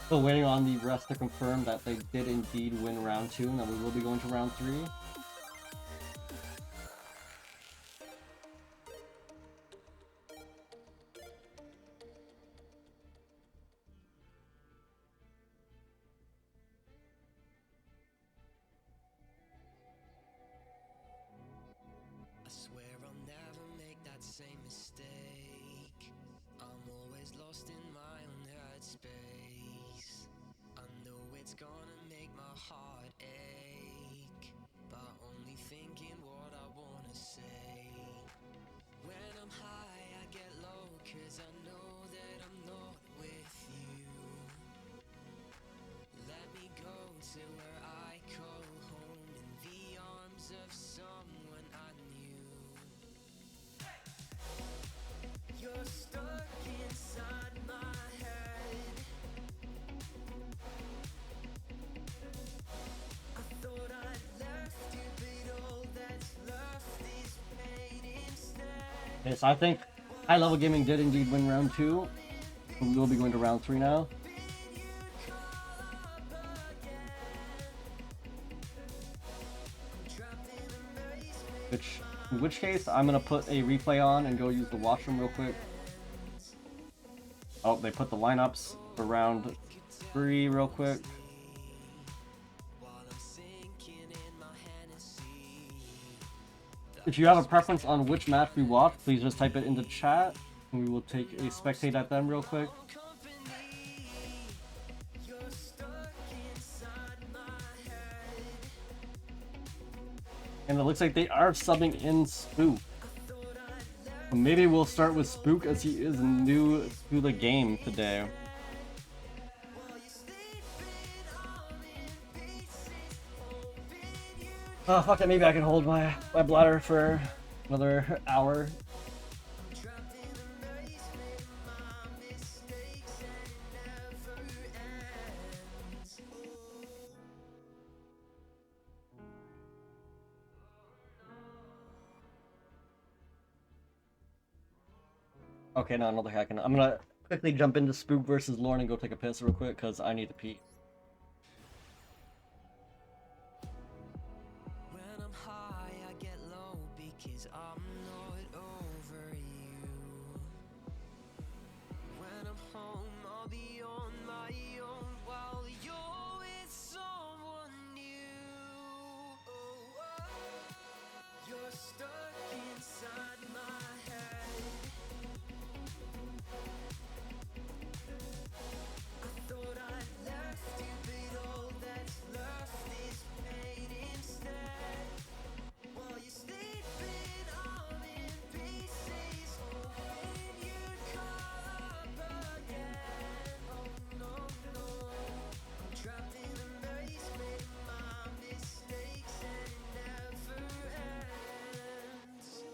A: Still waiting on the rest to confirm that they did indeed win round 2 and that we will be going to round 3.
C: I swear I'll never make that same mistake. I'm always lost in my own headspace. I know it's gonna make my heart ache, but only thinking what I wanna say. When I'm high I get low, 'cause I know that I'm not with you. Let me go to where I call home, in the arms of someone I knew. You're stuck inside my head. I thought I'd left you, but all that's left is pain instead.
A: Okay, so I think high level gaming did indeed win round 2. We will be going to round 3 now. In which case, I'm gonna put a replay on and go use the washroom real quick. Oh, they put the lineups for round 3 real quick. If you have a preference on which match we watch, please just type it into chat, and we will take a spectate at them real quick. And it looks like they are subbing in Spook. Maybe we'll start with Spook as he is new to the game today. Oh, fuck it, maybe I can hold my bladder for another hour. Okay, no, I don't think I can. I'm gonna quickly jump into Spook versus Lorne and go take a piss real quick because I need to pee.
C: When I'm high, I get low because I'm not over you. When I'm home, I'll be on my own while you're with someone new. Oh, you're stuck inside my head. I thought I'd left you, but all that's left is pain instead. While you're sleeping, I'm in pieces, hoping you'd call up again. Oh no, no, I'm trapped in a maze, made my mistakes, and it never ends.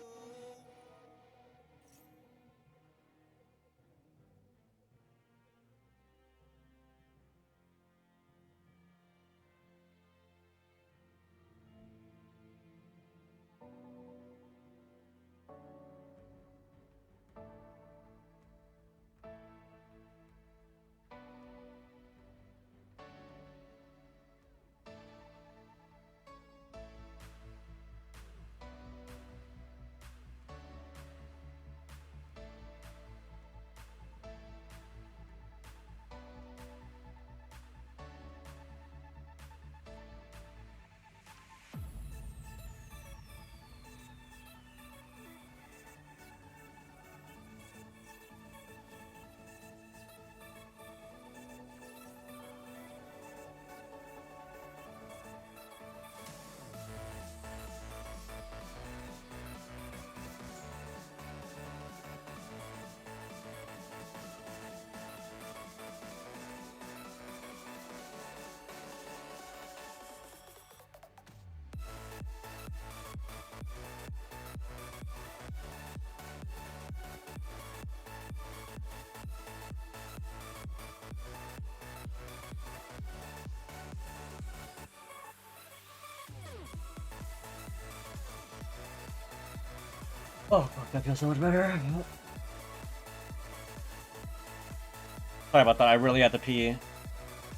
A: Oh, fuck, that feels so much better. Sorry about that, I really had to pee.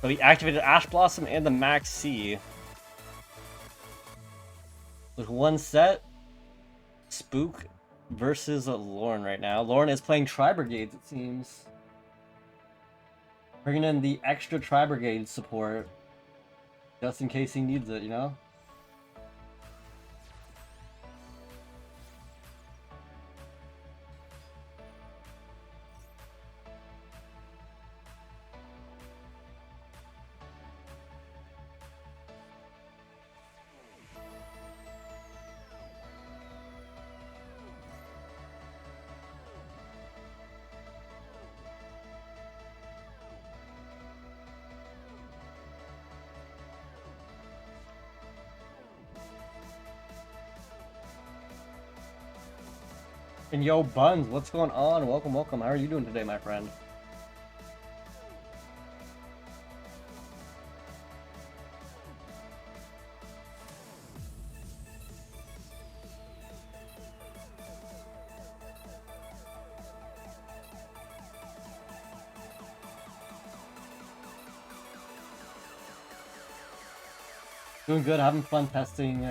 A: So we activated Ash Blossom and the Max C. With one set, Spook versus Lorne right now. Lorne is playing Tri-Brigades, it seems. Bringing in the extra Tri-Brigade support. Just in case he needs it, you know? And yo, Buns, what's going on? Welcome, welcome. How are you doing today, my friend? Doing good, having fun testing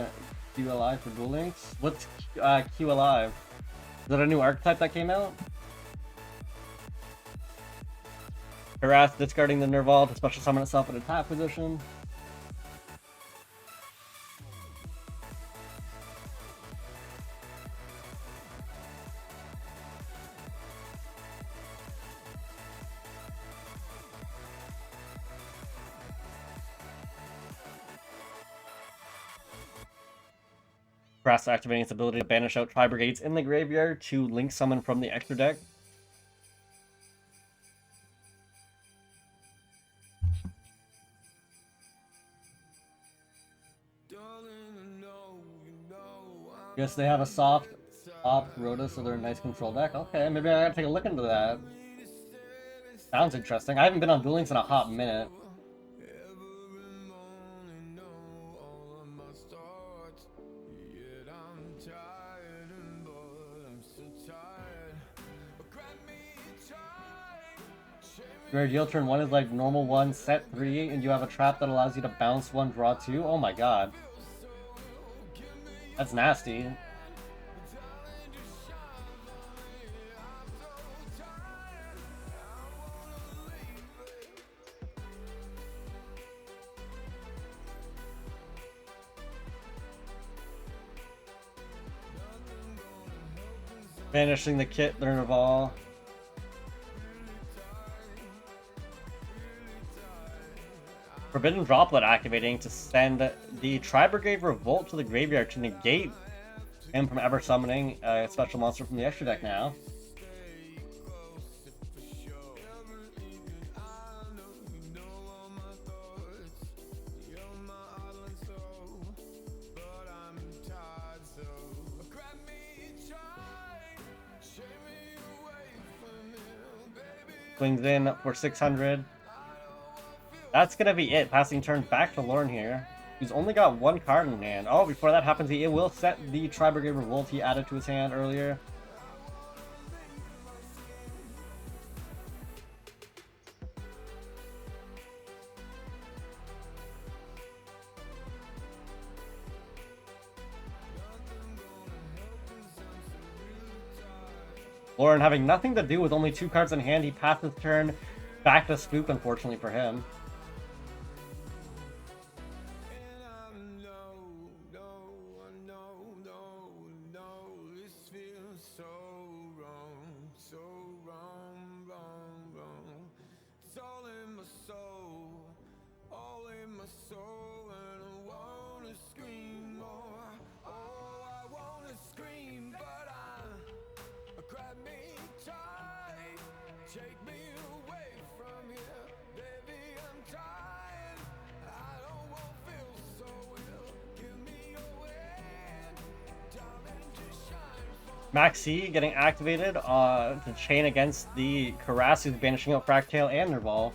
A: QLI for Duel Links. What's QLI? Is that a new archetype that came out? Harass, discarding the Nerval to special summon itself in attack position. Harass activating its ability to banish out Tri-Brigades in the graveyard to link summon from the extra deck. Guess they have a soft opt Rhoda, so they're a nice control deck. Okay, maybe I gotta take a look into that. Sounds interesting. I haven't been on Duel Links in a hot minute. Your ideal turn 1 is like normal 1, set 3, and you have a trap that allows you to bounce 1, draw 2. Oh my god. That's nasty. Banishing the kit, learn of all. Forbidden Droplet activating to send the Tri-Brigade Revolt to the graveyard to negate him from ever summoning a special monster from the extra deck now. Swings in for 600. That's gonna be it. Passing turn back to Lorne here. He's only got 1 card in hand. Oh, before that happens, he will set the Tri-Brigade Revolt he added to his hand earlier. Lorne having nothing to do with only 2 cards in hand, he passes turn back to Spook, unfortunately for him. Maxi getting activated to chain against the Karass, who's banishing out Fractale and Nerval.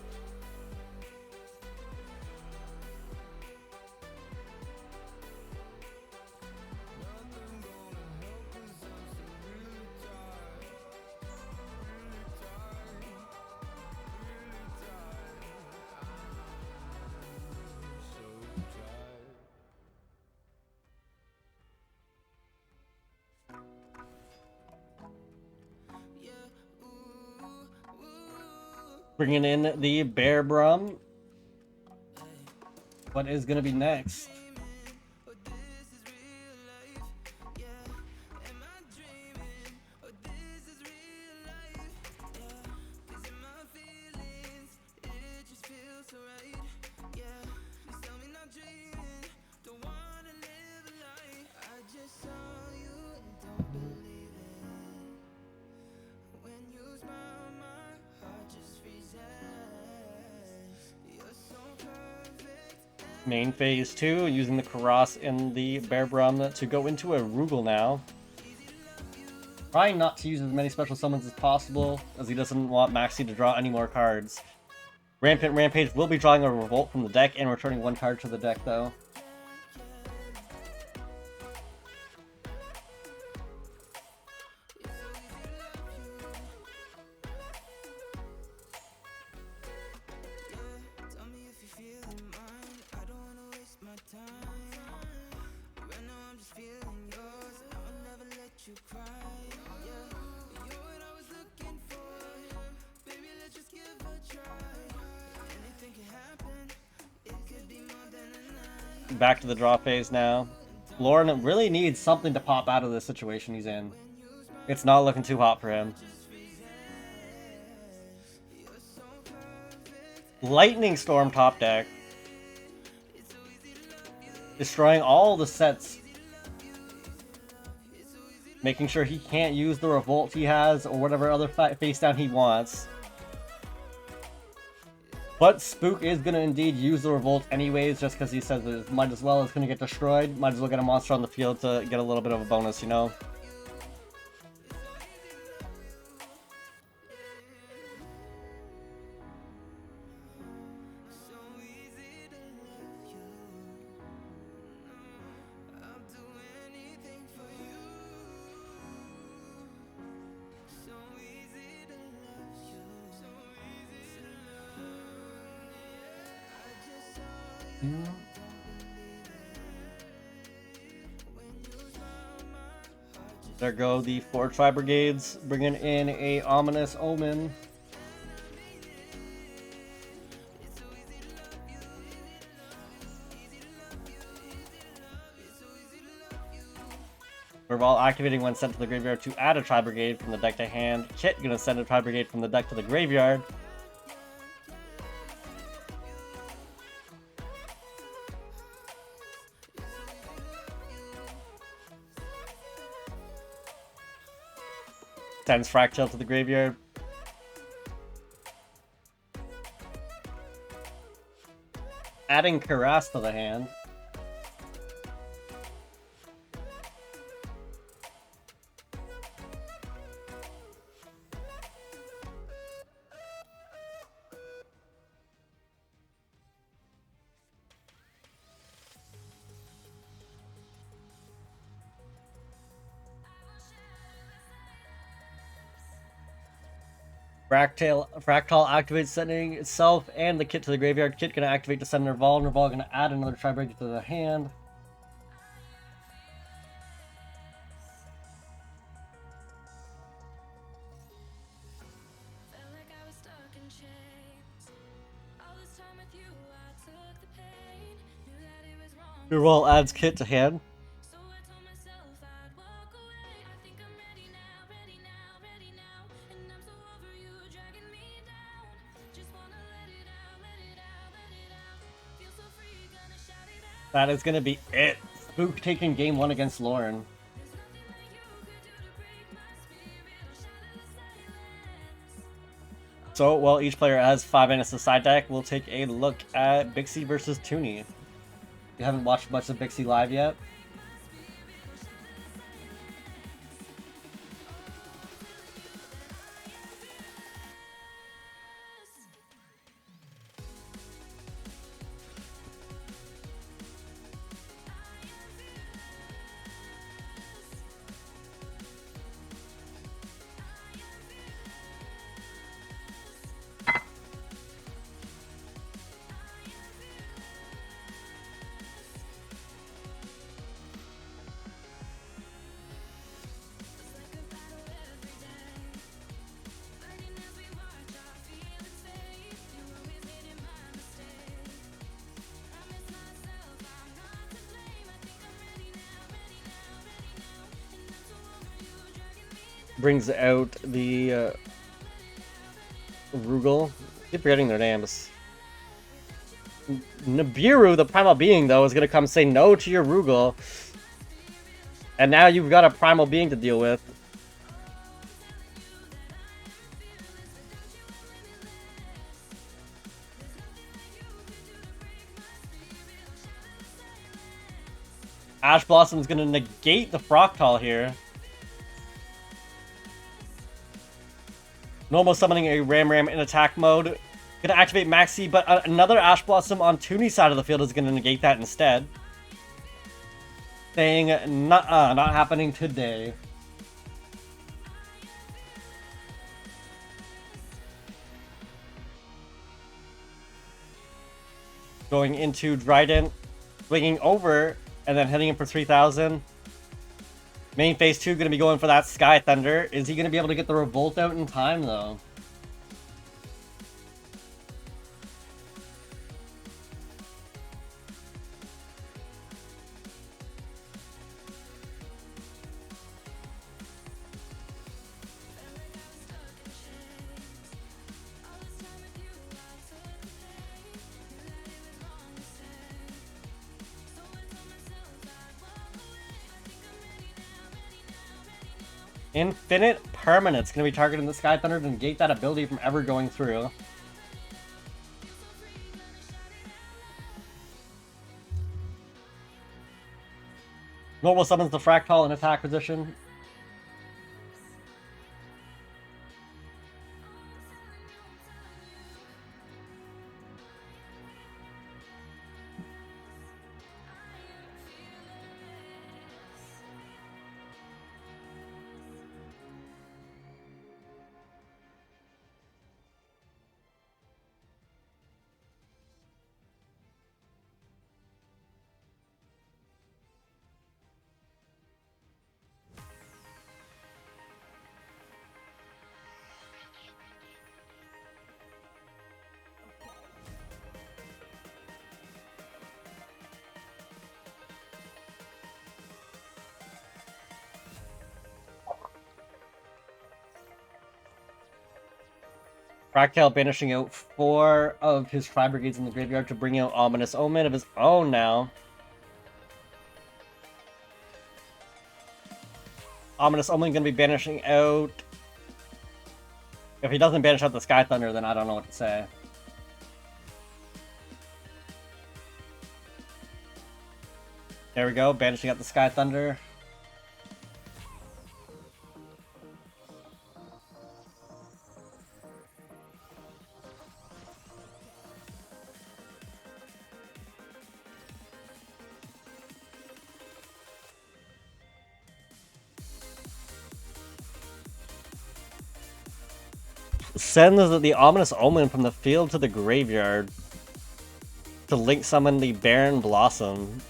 A: Bringing in the Bear Brum. What is going to be next? Main phase 2, using the Karass and the Bear Brum to go into a Rugal now. Trying not to use as many special summons as possible, as he doesn't want Maxi to draw any more cards. Rampant Rampage will be drawing a Revolt from the deck and returning 1 card to the deck, though. Back to the draw phase now. Lorne really needs something to pop out of this situation he's in. It's not looking too hot for him. Lightning Storm top deck. Destroying all the sets. Making sure he can't use the Revolt he has or whatever other face down he wants. But Spook is going to indeed use the Revolt anyways, just because he says it might as well. It's going to get destroyed. Might as well get a monster on the field to get a little bit of a bonus, you know? There go the 4 Tri-Brigades, bringing in a ominous omen. Revolve activating when sent to the graveyard to add a Tri-Brigade from the deck to hand. Kit gonna send a Tri-Brigade from the deck to the graveyard. Sends Fractal to the graveyard. Adding Caress to the hand. Fractal activates sending itself and the Kit to the graveyard. Kit gonna activate to send Nerval. Nerval gonna add another Tri-Brigade to the hand. Nerval adds Kit to hand. That is gonna be it. Spook taking game 1 against Lauren. So, while each player has 5 mana to the side deck, we'll take a look at Bixie versus Toonie. You haven't watched much of Bixie live yet? Brings out the Rugal. Keep forgetting their names. Nibiru, the Primal Being, though, is going to come say no to your Rugal. And now you've got a Primal Being to deal with. Ash Blossom's going to negate the Fractal here. Normal summoning a Ram in attack mode. Gonna activate Maxi, but another Ash Blossom on Toonie's side of the field is gonna negate that instead. Saying, not happening today. Going into Dryden, swinging over, and then hitting him for 3,000. Main phase 2 going to be going for that Sky Thunder. Is he going to be able to get the Revolt out in time, though? Infinite Permanent's going to be targeting the Sky Thunder to negate that ability from ever going through. Normal summons the Fractal in attack position. Fractal banishing out 4 of his Tri Brigades in the graveyard to bring out Ominous Omen of his own now. Ominous Omen gonna be banishing out... If he doesn't banish out the Sky Thunder, then I don't know what to say. There we go, banishing out the Sky Thunder. Sends the Ominous Omen from the field to the graveyard to link summon the Barren Blossom.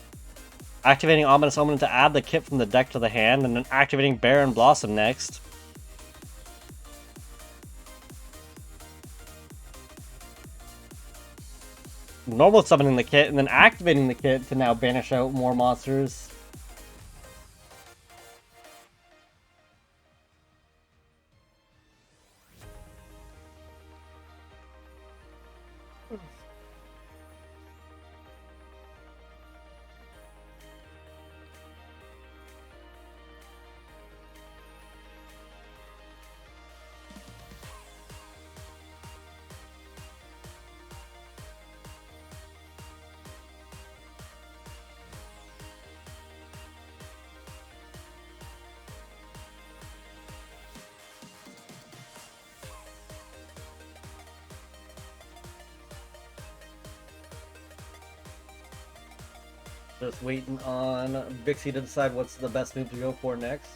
A: Activating Ominous Omen to add the kit from the deck to the hand, and then activating Barren Blossom next. Normal summoning the kit, and then activating the kit to now banish out more monsters. Just waiting on Vixie to decide what's the best move to go for next.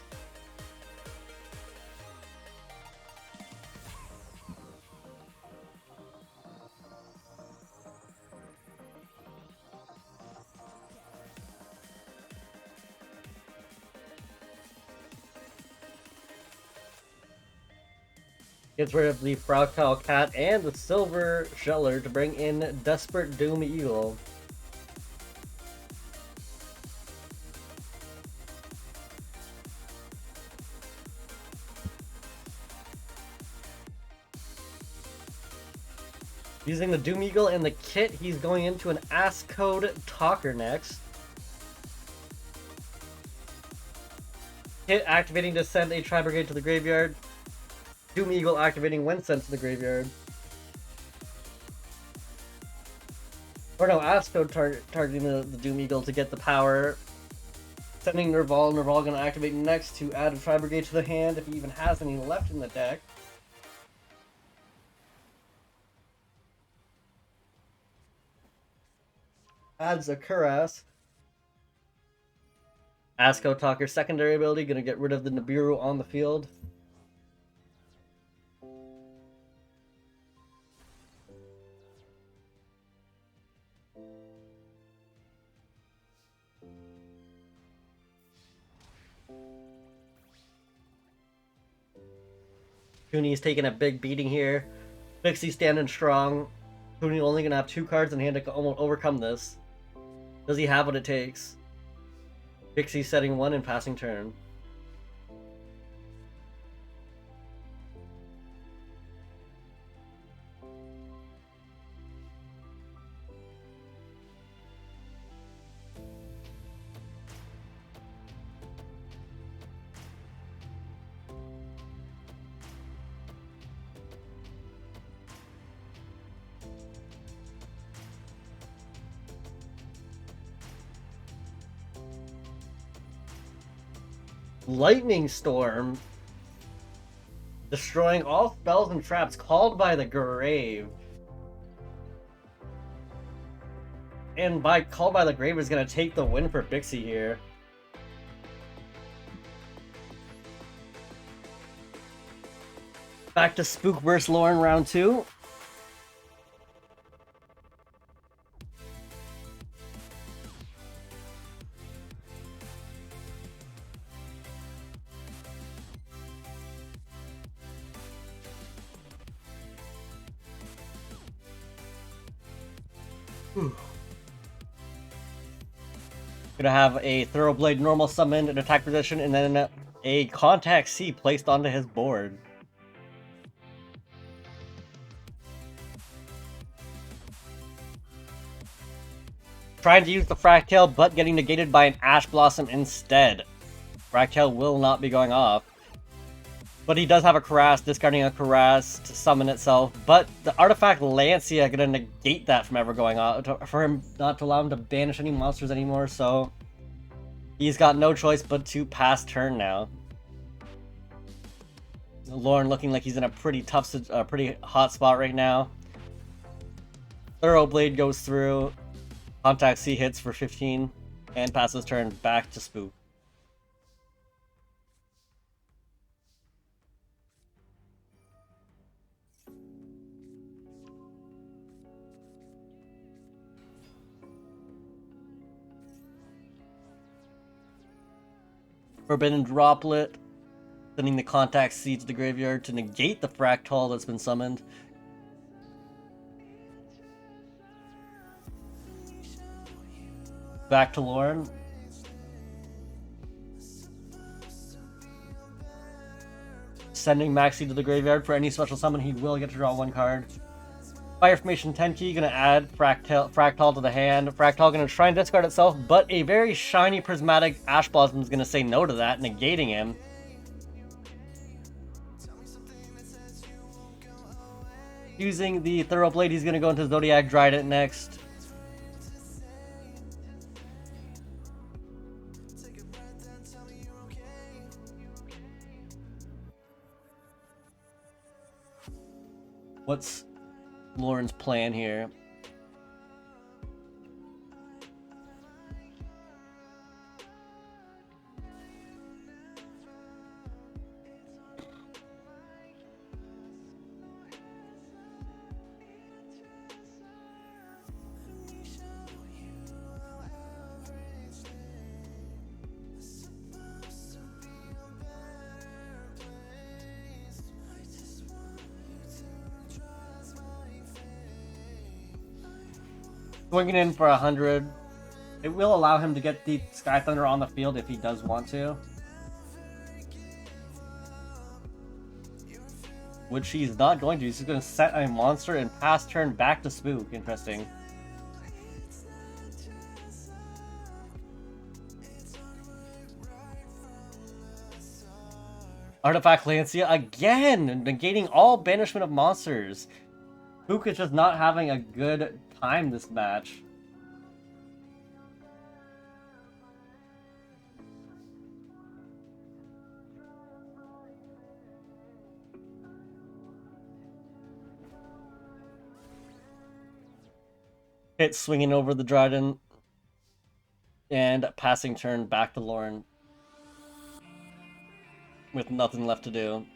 A: Gets rid of the Fractal Cat and the Silver Sheller to bring in Desperate Doom Eagle. Using the Doom Eagle and the kit, he's going into an Asscode Talker next. Kit activating to send a Tri Brigade to the graveyard. Doom Eagle activating when sent to the graveyard. Or no, Asscode targeting the Doom Eagle to get the power. Sending Nerval. Nerval gonna activate next to add a Tri Brigade to the hand if he even has any left in the deck. Adds a Kuras. Asscode Talker's secondary ability, gonna get rid of the Nibiru on the field. Cooney's taking a big beating here. Vixie standing strong. Cooney only gonna have 2 cards in hand to almost overcome this. Does he have what it takes? Vixie setting 1 and passing turn. Lightning Storm, destroying all spells and traps called by the grave. And by called by the grave is going to take the win for Vixie here. Back to Spookburst lore in round 2. Gonna have a Thoroughblade normal summoned in attack position, and then a Contact C placed onto his board. trying to use the Fractale, but getting negated by an Ash Blossom instead. Fractale will not be going off. But he does have a Caress, discarding a Caress to summon itself. But the Artifact Lancia gonna negate that from ever going off, for him not to allow him to banish any monsters anymore, so he's got no choice but to pass turn now. Lauren looking like he's in a pretty tough, pretty hot spot right now. Thorough Blade goes through. Contact C hits for 15 and passes turn back to Spook. Forbidden Droplet, sending the Contact C to the graveyard to negate the Fractal that's been summoned. Back to Lauren. Sending Maxi to the graveyard for any special summon, he will get to draw one card. Fire Formation 10 key, gonna add Fractal to the hand. Fractal gonna try and discard itself, but a very shiny Prismatic Ash Blossom is gonna say no to that, negating him. Using the Thorough Blade, he's gonna go into Zodiac Trident next. What's Lauren's plan here? Swinging in for 100. It will allow him to get the Sky Thunder on the field if he does want to. Which he's not going to. He's just going to set a monster and pass turn back to Spook. Interesting. Artifact Lancia again! Negating all banishment of monsters. Spook is just not having a good time this match. Hit swinging over the Dryden. And passing turn back to Lauren. With nothing left to do.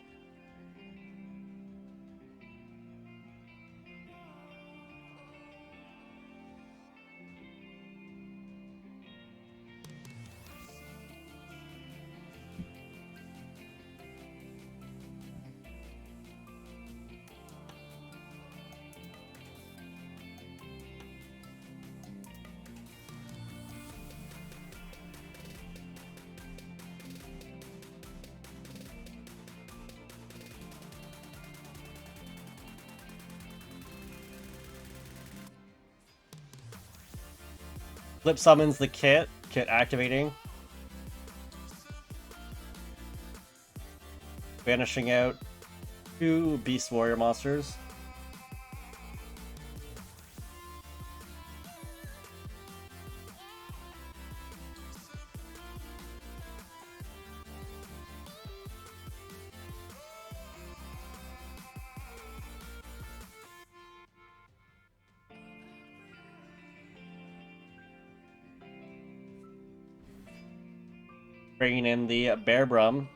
A: Flip summons the kit activating. Banishing out 2 Beast Warrior monsters. Bringing in the Bear Brum.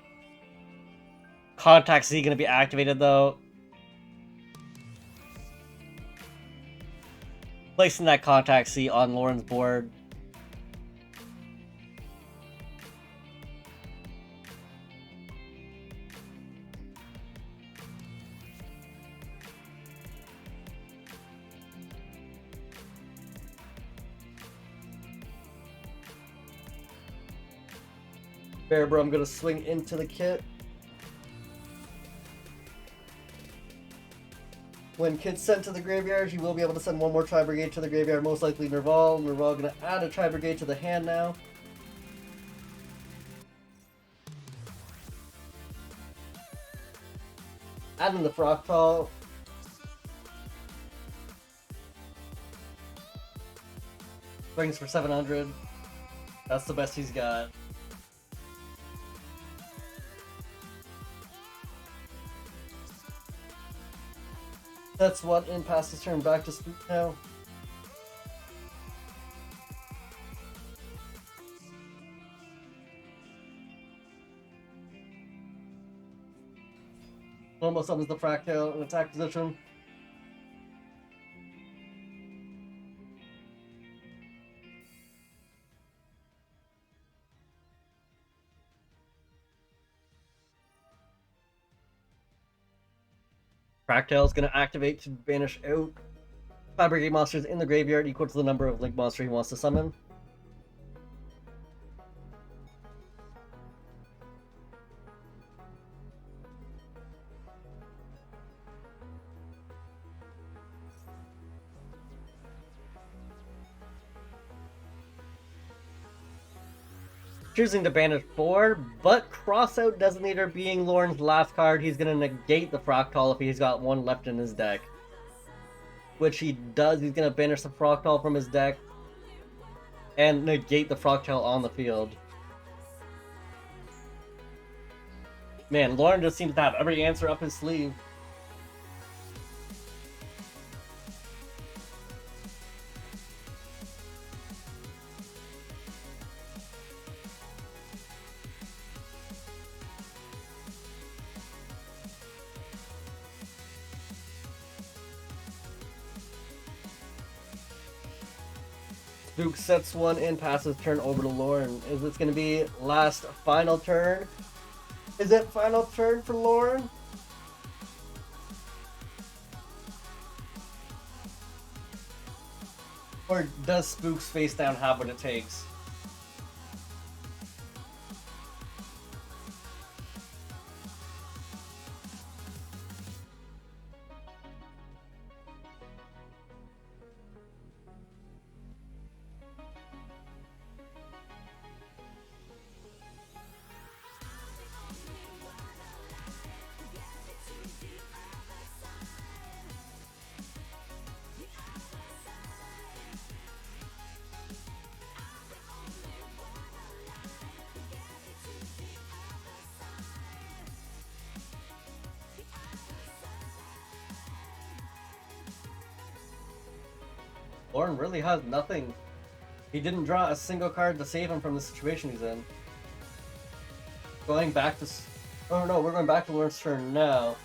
A: Contact Z going to be activated though. Placing that Contact Z on Lauren's board. Bear Brum going to swing into the kit. When Kid's sent to the graveyard, you will be able to send one more Tri-Brigade to the graveyard, most likely Nerval. Nerval gonna add a Tri-Brigade to the hand now. Adding the Froctol. Brings for 700. That's the best he's got. That's what in past his turn back to Spook now. Normal summons the Fractale in attack position. Fractale is going to activate to banish out 5 Brigade monsters in the graveyard equal to the number of Link monster he wants to summon. Choosing to banish 4, but Crossout Designator being Lauren's last card, he's going to negate the Fractal if he's got one left in his deck. Which he does. He's going to banish the Fractal from his deck and negate the Fractal on the field. Man, Lauren just seems to have every answer up his sleeve. Spook sets one in, passes turn over to Lauren. Is this going to be last final turn? Is it final turn for Lauren? Or does Spook's face down have what it takes? Lauren really has nothing. He didn't draw a single card to save him from the situation he's in. Going back to... Oh no, we're going back to Lauren's turn now.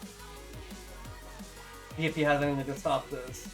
A: See if he has anything to stop this.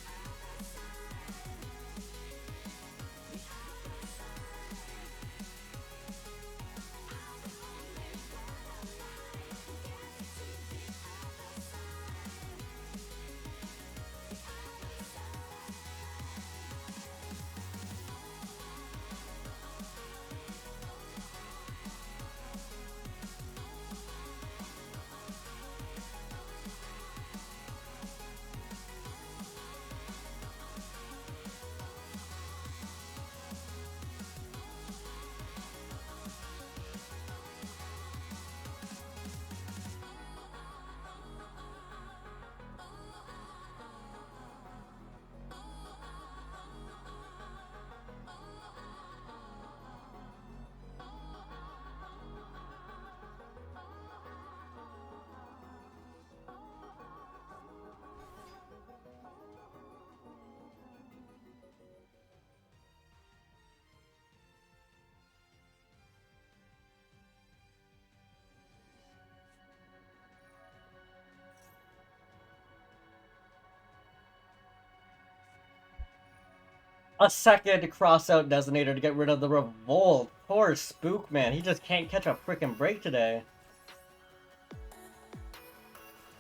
A: A second crossout designator to get rid of the revolt. Poor Spook, man. He just can't catch a freaking break today.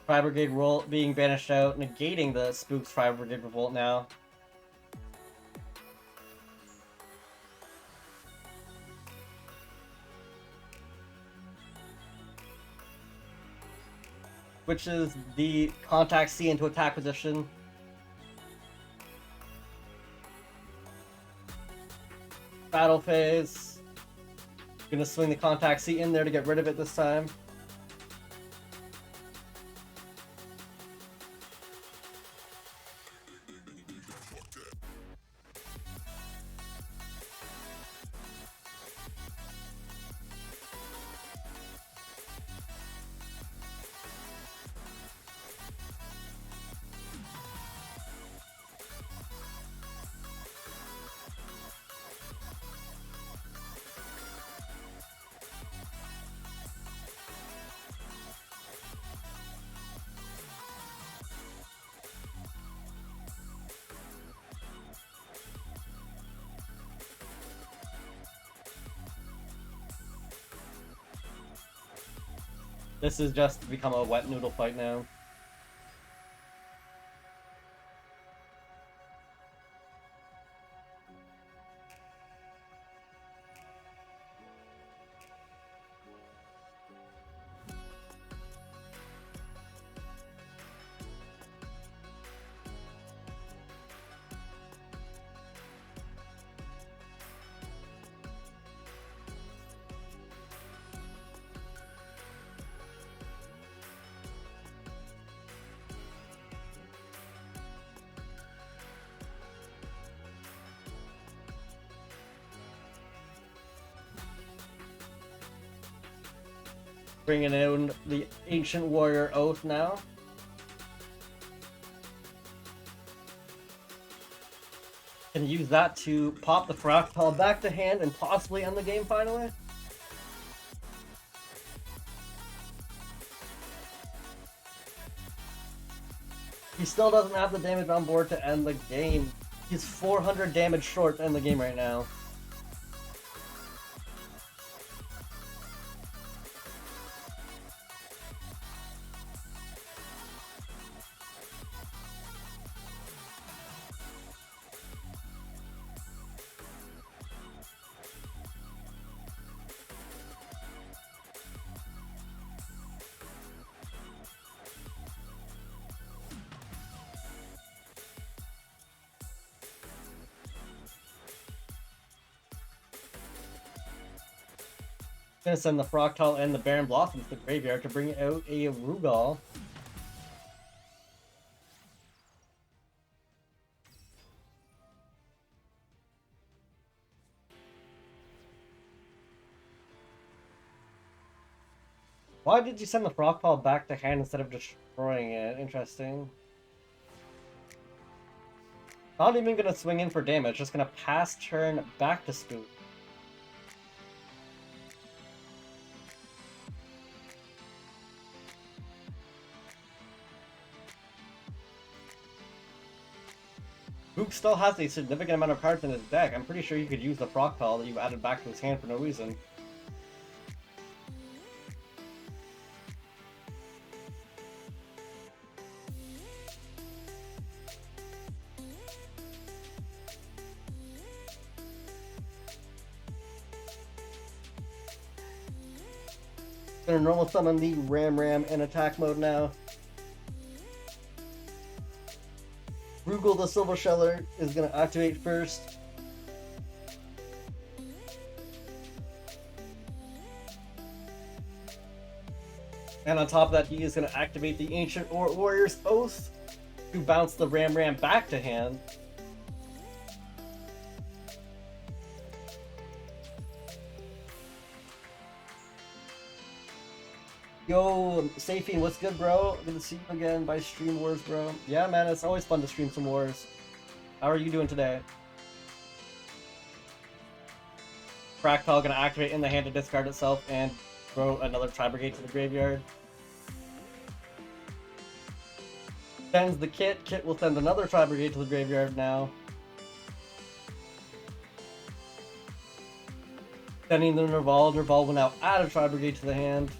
A: Fire Brigade roll being banished out, negating the Spook's Fire Brigade revolt now. switches the contact C into attack position. Battle phase. Gonna swing the contact C in there to get rid of it this time. This has just become a wet noodle fight now. Bringing in the Ancient Warrior Oath now. Can use that to pop the Fractal back to hand and possibly end the game finally. He still doesn't have the damage on board to end the game. He's 400 damage short to end the game right now. Gonna send the Fractal and the Baron Blossom to the graveyard to bring out a Rugal. Why did you send the Fractal back to hand instead of destroying it? Interesting. Not even gonna swing in for damage, just gonna pass turn back to Spook. Spook still has a significant amount of cards in his deck. I'm pretty sure you could use the Fractal that you've added back to his hand for no reason. Gonna normal summon the Ram in attack mode now. Rugal the Silver Sheller is gonna activate first. And on top of that, he is gonna activate the Ancient Warrior's Oath to bounce the Ram back to hand. Yo, Safine, what's good, bro? Good to see you again by Stream Wars, bro. Yeah, man, it's always fun to stream some Wars. How are you doing today? Fractal gonna activate in the hand to discard itself and throw another Tri-Brigade to the graveyard. Sends the Kit. Kit will send another Tri-Brigade to the graveyard now. Sending the Nerval. Nerval will now add a Tri-Brigade to the hand.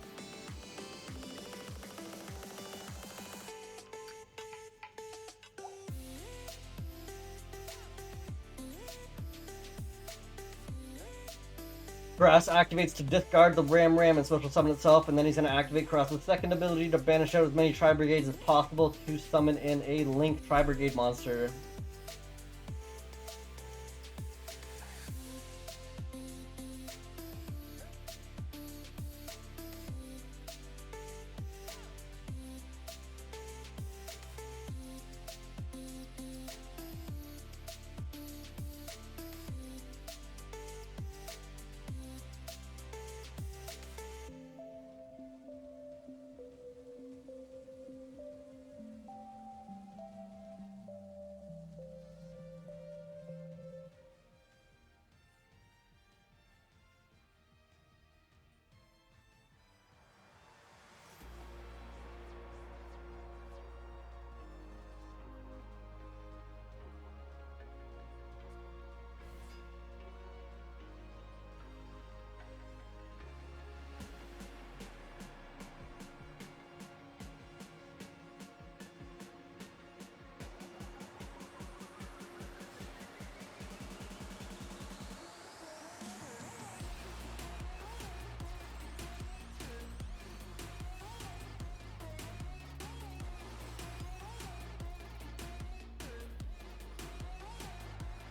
A: Grass activates to discard the Ram and special summon itself, and then he's going to activate Grass's second ability to banish out as many Tri-Brigades as possible to summon in a Link Tri-Brigade monster.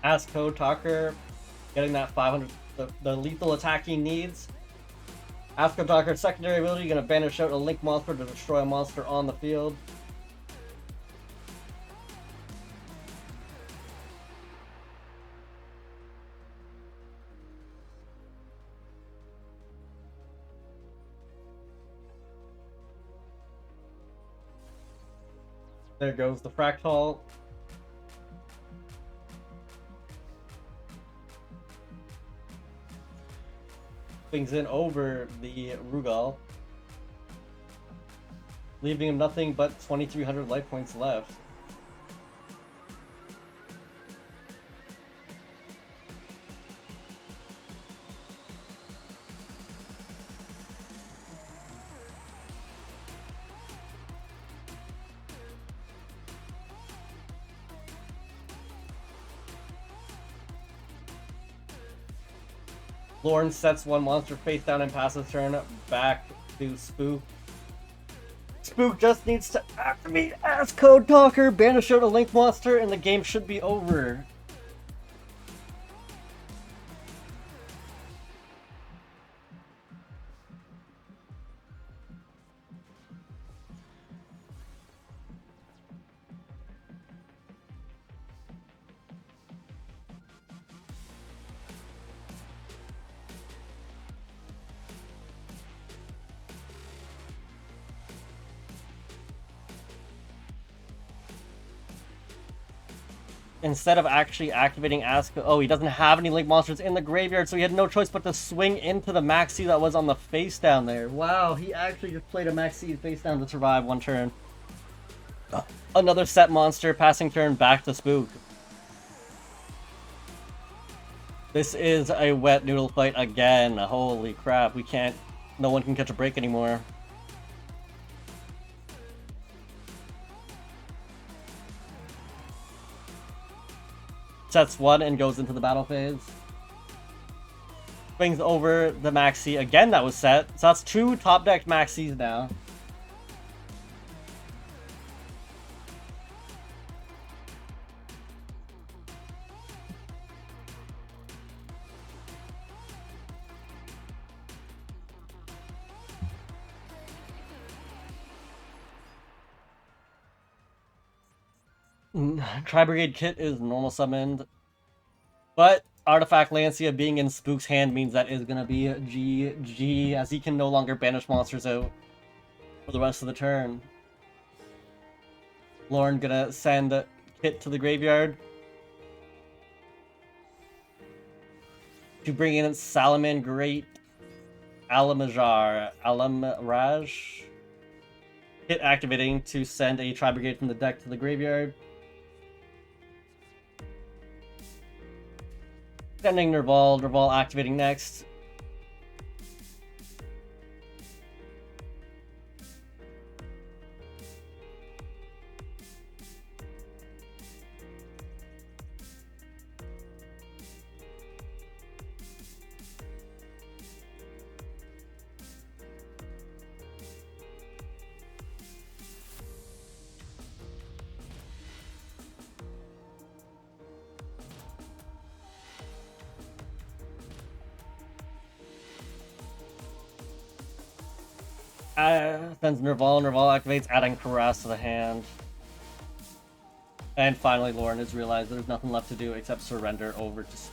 A: As Code Talker, getting that 500, the lethal attack he needs. As Code Talker's secondary ability, gonna banish out a Link monster to destroy a monster on the field. There goes the Fractal. Swings in over the Rugal, leaving him nothing but 2,300 life points left. Lauren sets one monster face down and passes turn back to Spook. Spook just needs to activate as Code Talker, banish out a Link monster, and the game should be over. Instead of actually activating Ask, oh, he doesn't have any Link monsters in the graveyard, so he had no choice but to swing into the Maxi that was on the face down there. Wow, he actually just played a Maxi face down to survive one turn. Another set monster, passing turn back to Spook. This is a wet noodle fight again. Holy crap, we can't, no one can catch a break anymore. Sets one and goes into the battle phase. Swings over the Maxi again that was set. So that's two top deck Maxis now. Tri-Brigade Kit is normal summoned. But Artifact Lancia being in Spook's hand means that is going to be GG, as he can no longer banish monsters out for the rest of the turn. Lauren gonna send Kit to the graveyard to bring in Salaman Great Alamraj. Kit activating to send a Tri-Brigade from the deck to the graveyard. Sending Nerval activating next. Sends Nerval. Nerval activates, adding Caress to the hand. And finally, Lauren has realized there's nothing left to do except surrender over to. So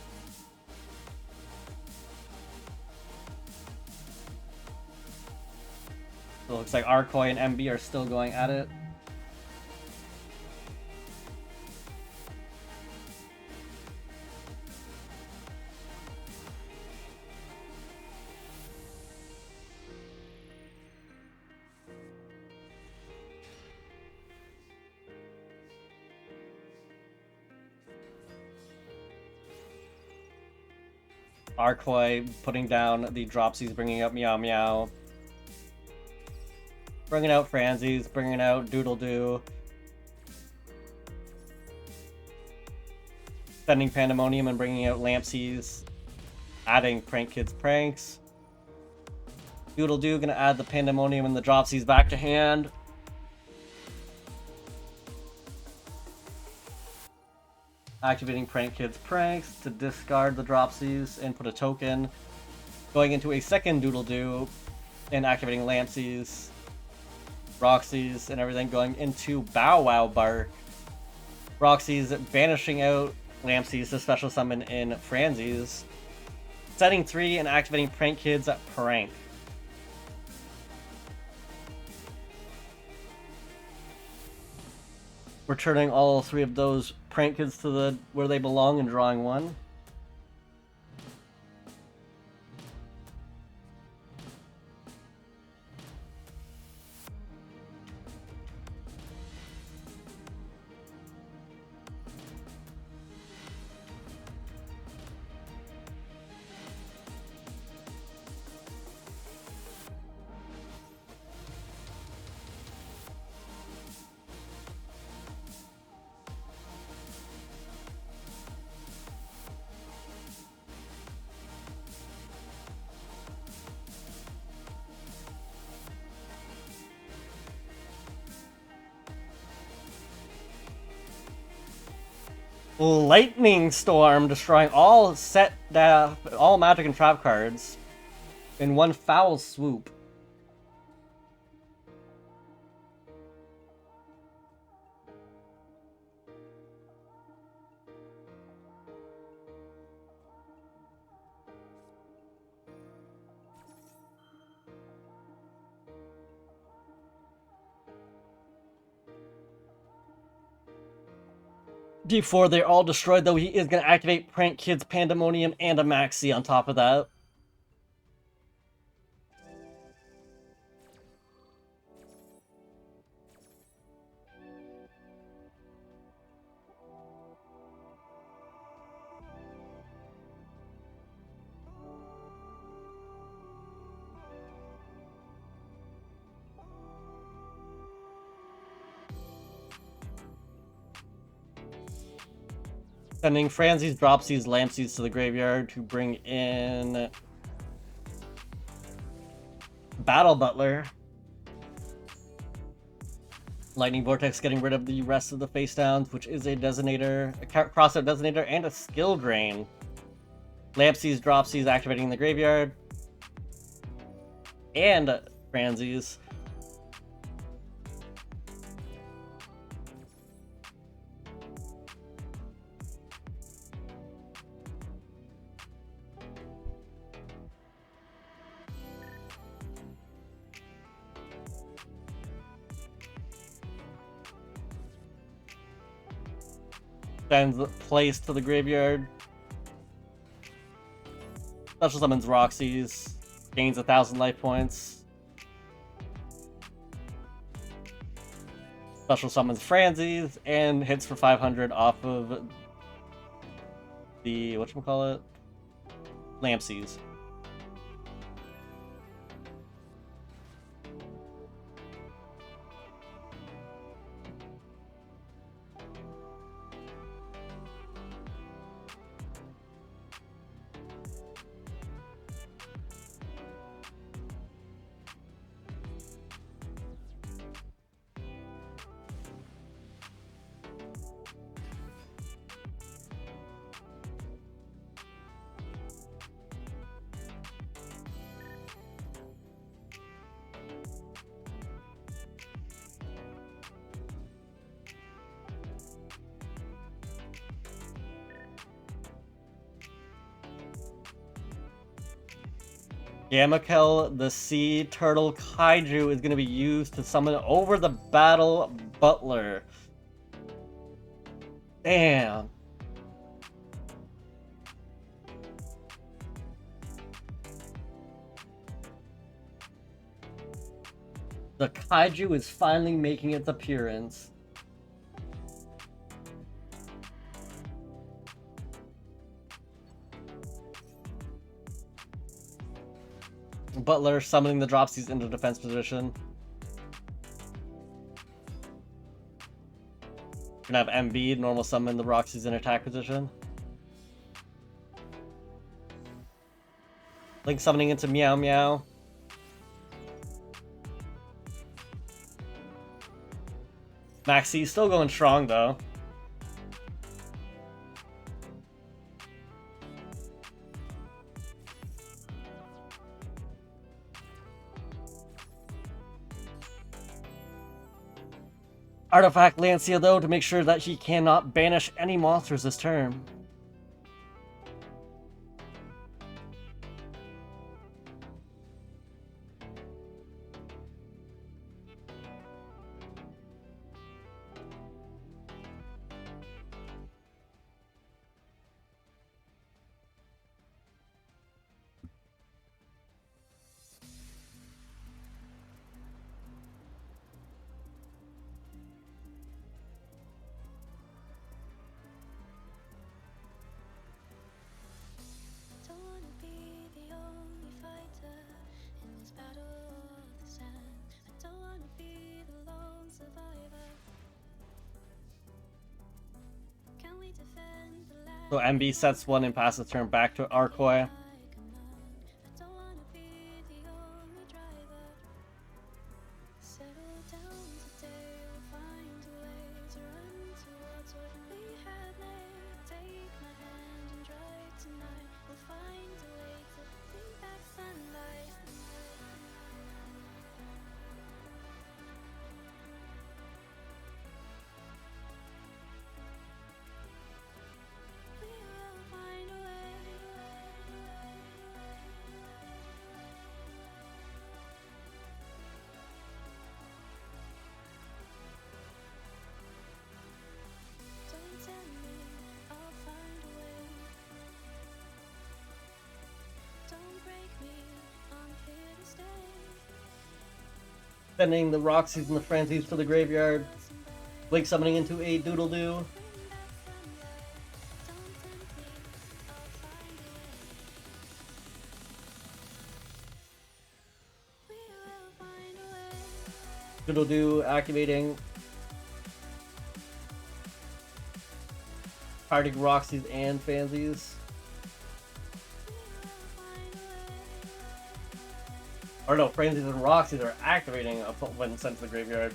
A: it looks like Arkoy and MB are still going at it. Arkoy putting down the Dropsies, bringing up Meow Meow. Bringing out Franzies, bringing out Doodle Doo. Sending Pandemonium and bringing out Lampsies. Adding Prank Kids Pranks. Doodle Doo gonna add the Pandemonium and the Dropsies back to hand. Activating Prank Kids Pranks to discard the Dropsies and put a token. Going into a second Doodle Doo and activating Lampsies, Roxy's, and everything. Going into Bow Wow Bark. Roxy's banishing out Lampsies to special summon in Franzies. Setting 3 and activating Prank Kids Prank. Returning all 3 of those Prank Kids to the where they belong and drawing 1. Lightning Storm, destroying all all magic and trap cards in one foul swoop. Before they're all destroyed, though, he is going to activate Prank Kids Pandemonium and a Maxi on top of that. Sending Franzies, Dropsies, Lampsies to the graveyard to bring in Battle Butler. Lightning Vortex getting rid of the rest of the face downs, which is a designator, a crossout designator, and a skill drain. Lampsies, Dropsies activating the graveyard. And Franzies. Sends Place to the graveyard. Special summons Roxy's. Gains 1,000 life points. Special summons Franzies and hits for 500 off of the whatchamacallit? Lampsies. Gamakel, the sea turtle kaiju, is going to be used to summon over the battle butler. Damn. The kaiju is finally making its appearance. Butler summoning the dropsies into defense position. Gonna have MB normal summon the Roxy's in attack position. Link summoning into Meow Meow. Maxi still going strong though. Artifact Lancia though to make sure that he cannot banish any monsters this turn.
D: Don't wanna be the only fighter in this battle of the sand. I don't wanna be the lone survivor. Can we defend the land?
A: So MB sets one and passes turn back to Arkoy.
D: I don't wanna be the only driver. Settle down today, we'll find a way to run towards what we had made. Take my hand and drive tonight. We'll find a way to bring back sunlight. We will find a way. Don't tell me, I'll find a way. Don't break me, I'm here to stay.
A: Sending the Roxy's and the Frenzies to the graveyard. Blink summoning into a Doodle Doo. Doodle Doo activating. Targeting Roxy's and Fansies. Or no, Frenzies and Roxy's are activating when sent to the graveyard.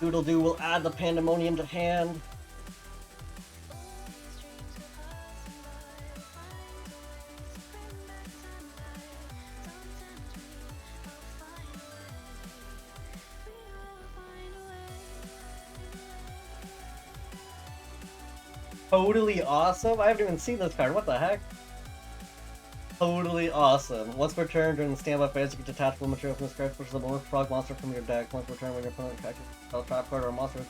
A: Doodle Doo will add the Pandemonium to hand. Totally awesome. I haven't even seen this card. What the heck? Totally awesome. Once per turn during the standby phase, you can detach one material from this card, which is a bonus frog monster from your deck. Once per turn when your opponent attacks a trap card or a monster,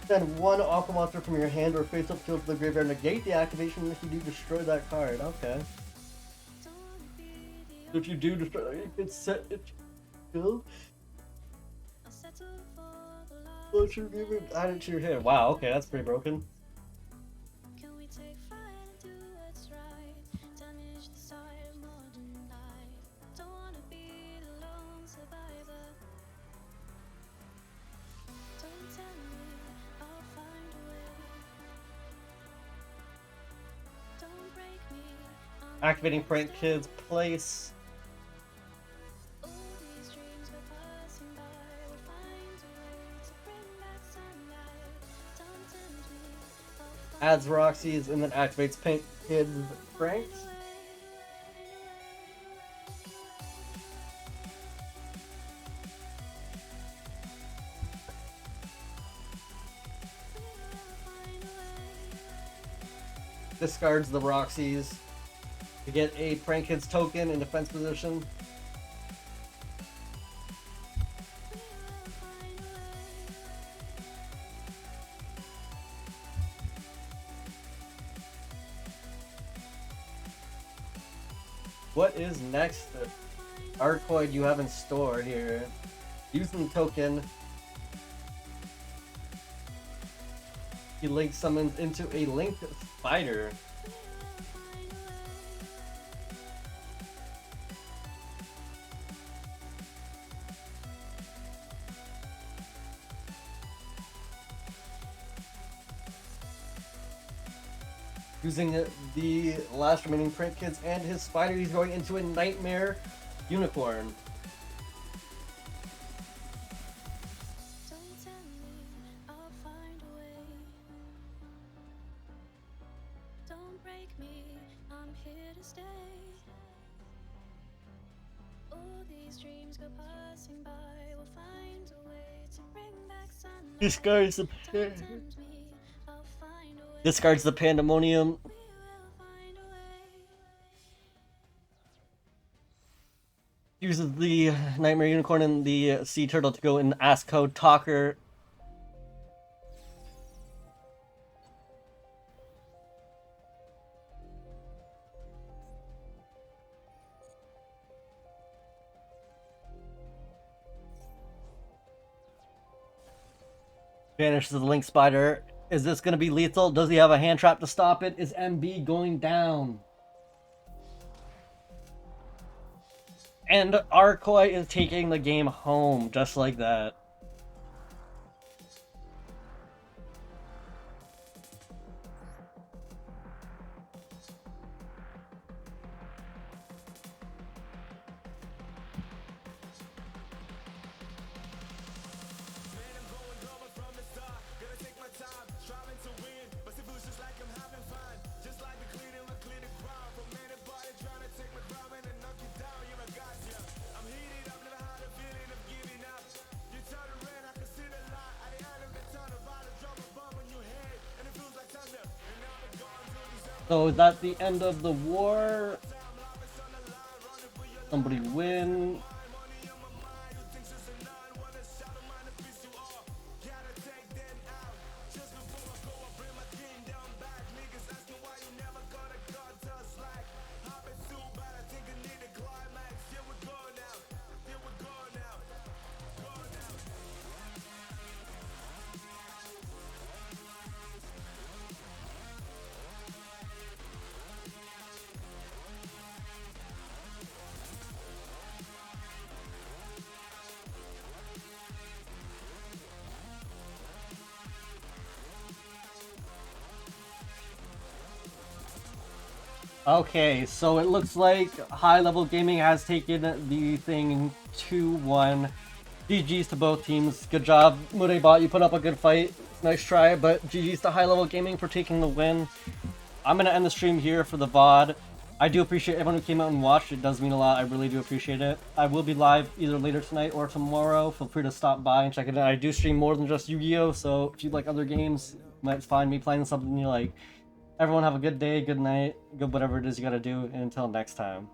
A: send one aqua monster from your hand or face up field to the graveyard. Negate the activation if you do destroy that card. Okay. If you do destroy, you can set it. Go. Let your graveyard add it to your hand. Wow. Okay, that's pretty broken. Activating Prank Kids place.
D: All these dreams go passing by. We'll find a way to bring back sunlight. Don't tempt me. I'll find
A: Adds Roxy's and then activates Prank Kids pranks. Discards the Roxy's to get a Prank Kids token in defense position. What is next? Arcoid you have in store here. Using the token. He link summons into a linked spider. Using the last remaining Prank Kids and his spider, he's going into a Nightmare Unicorn.
D: Don't tell me, I'll find a way. Don't break me, I'm here to stay. All these dreams go passing by. We'll find a way to bring back sunlight.
A: Discards the
D: Don't tempt me, I'll find a way.
A: discards the Pandemonium.
D: We will find a way.
A: Uses the Nightmare Unicorn and the Sea Turtle to go in Ask Code Talker. Vanishes the Link Spider. Is this going to be lethal? Does he have a hand trap to stop it? Is MB going down? And Arcoy is taking the game home, just like that. So is that the end of the war? Somebody win? Okay, so it looks like High Level Gaming has taken the thing 2-1. GG's to both teams. Good job, Murebot. You put up a good fight. Nice try, but GG's to High Level Gaming for taking the win. I'm going to end the stream here for the VOD. I do appreciate everyone who came out and watched. It does mean a lot. I really do appreciate it. I will be live either later tonight or tomorrow. Feel free to stop by and check it out. I do stream more than just Yu-Gi-Oh! So if you like other games, you might find me playing something you like. Everyone have a good day, good night, good whatever it is you gotta do, and until next time.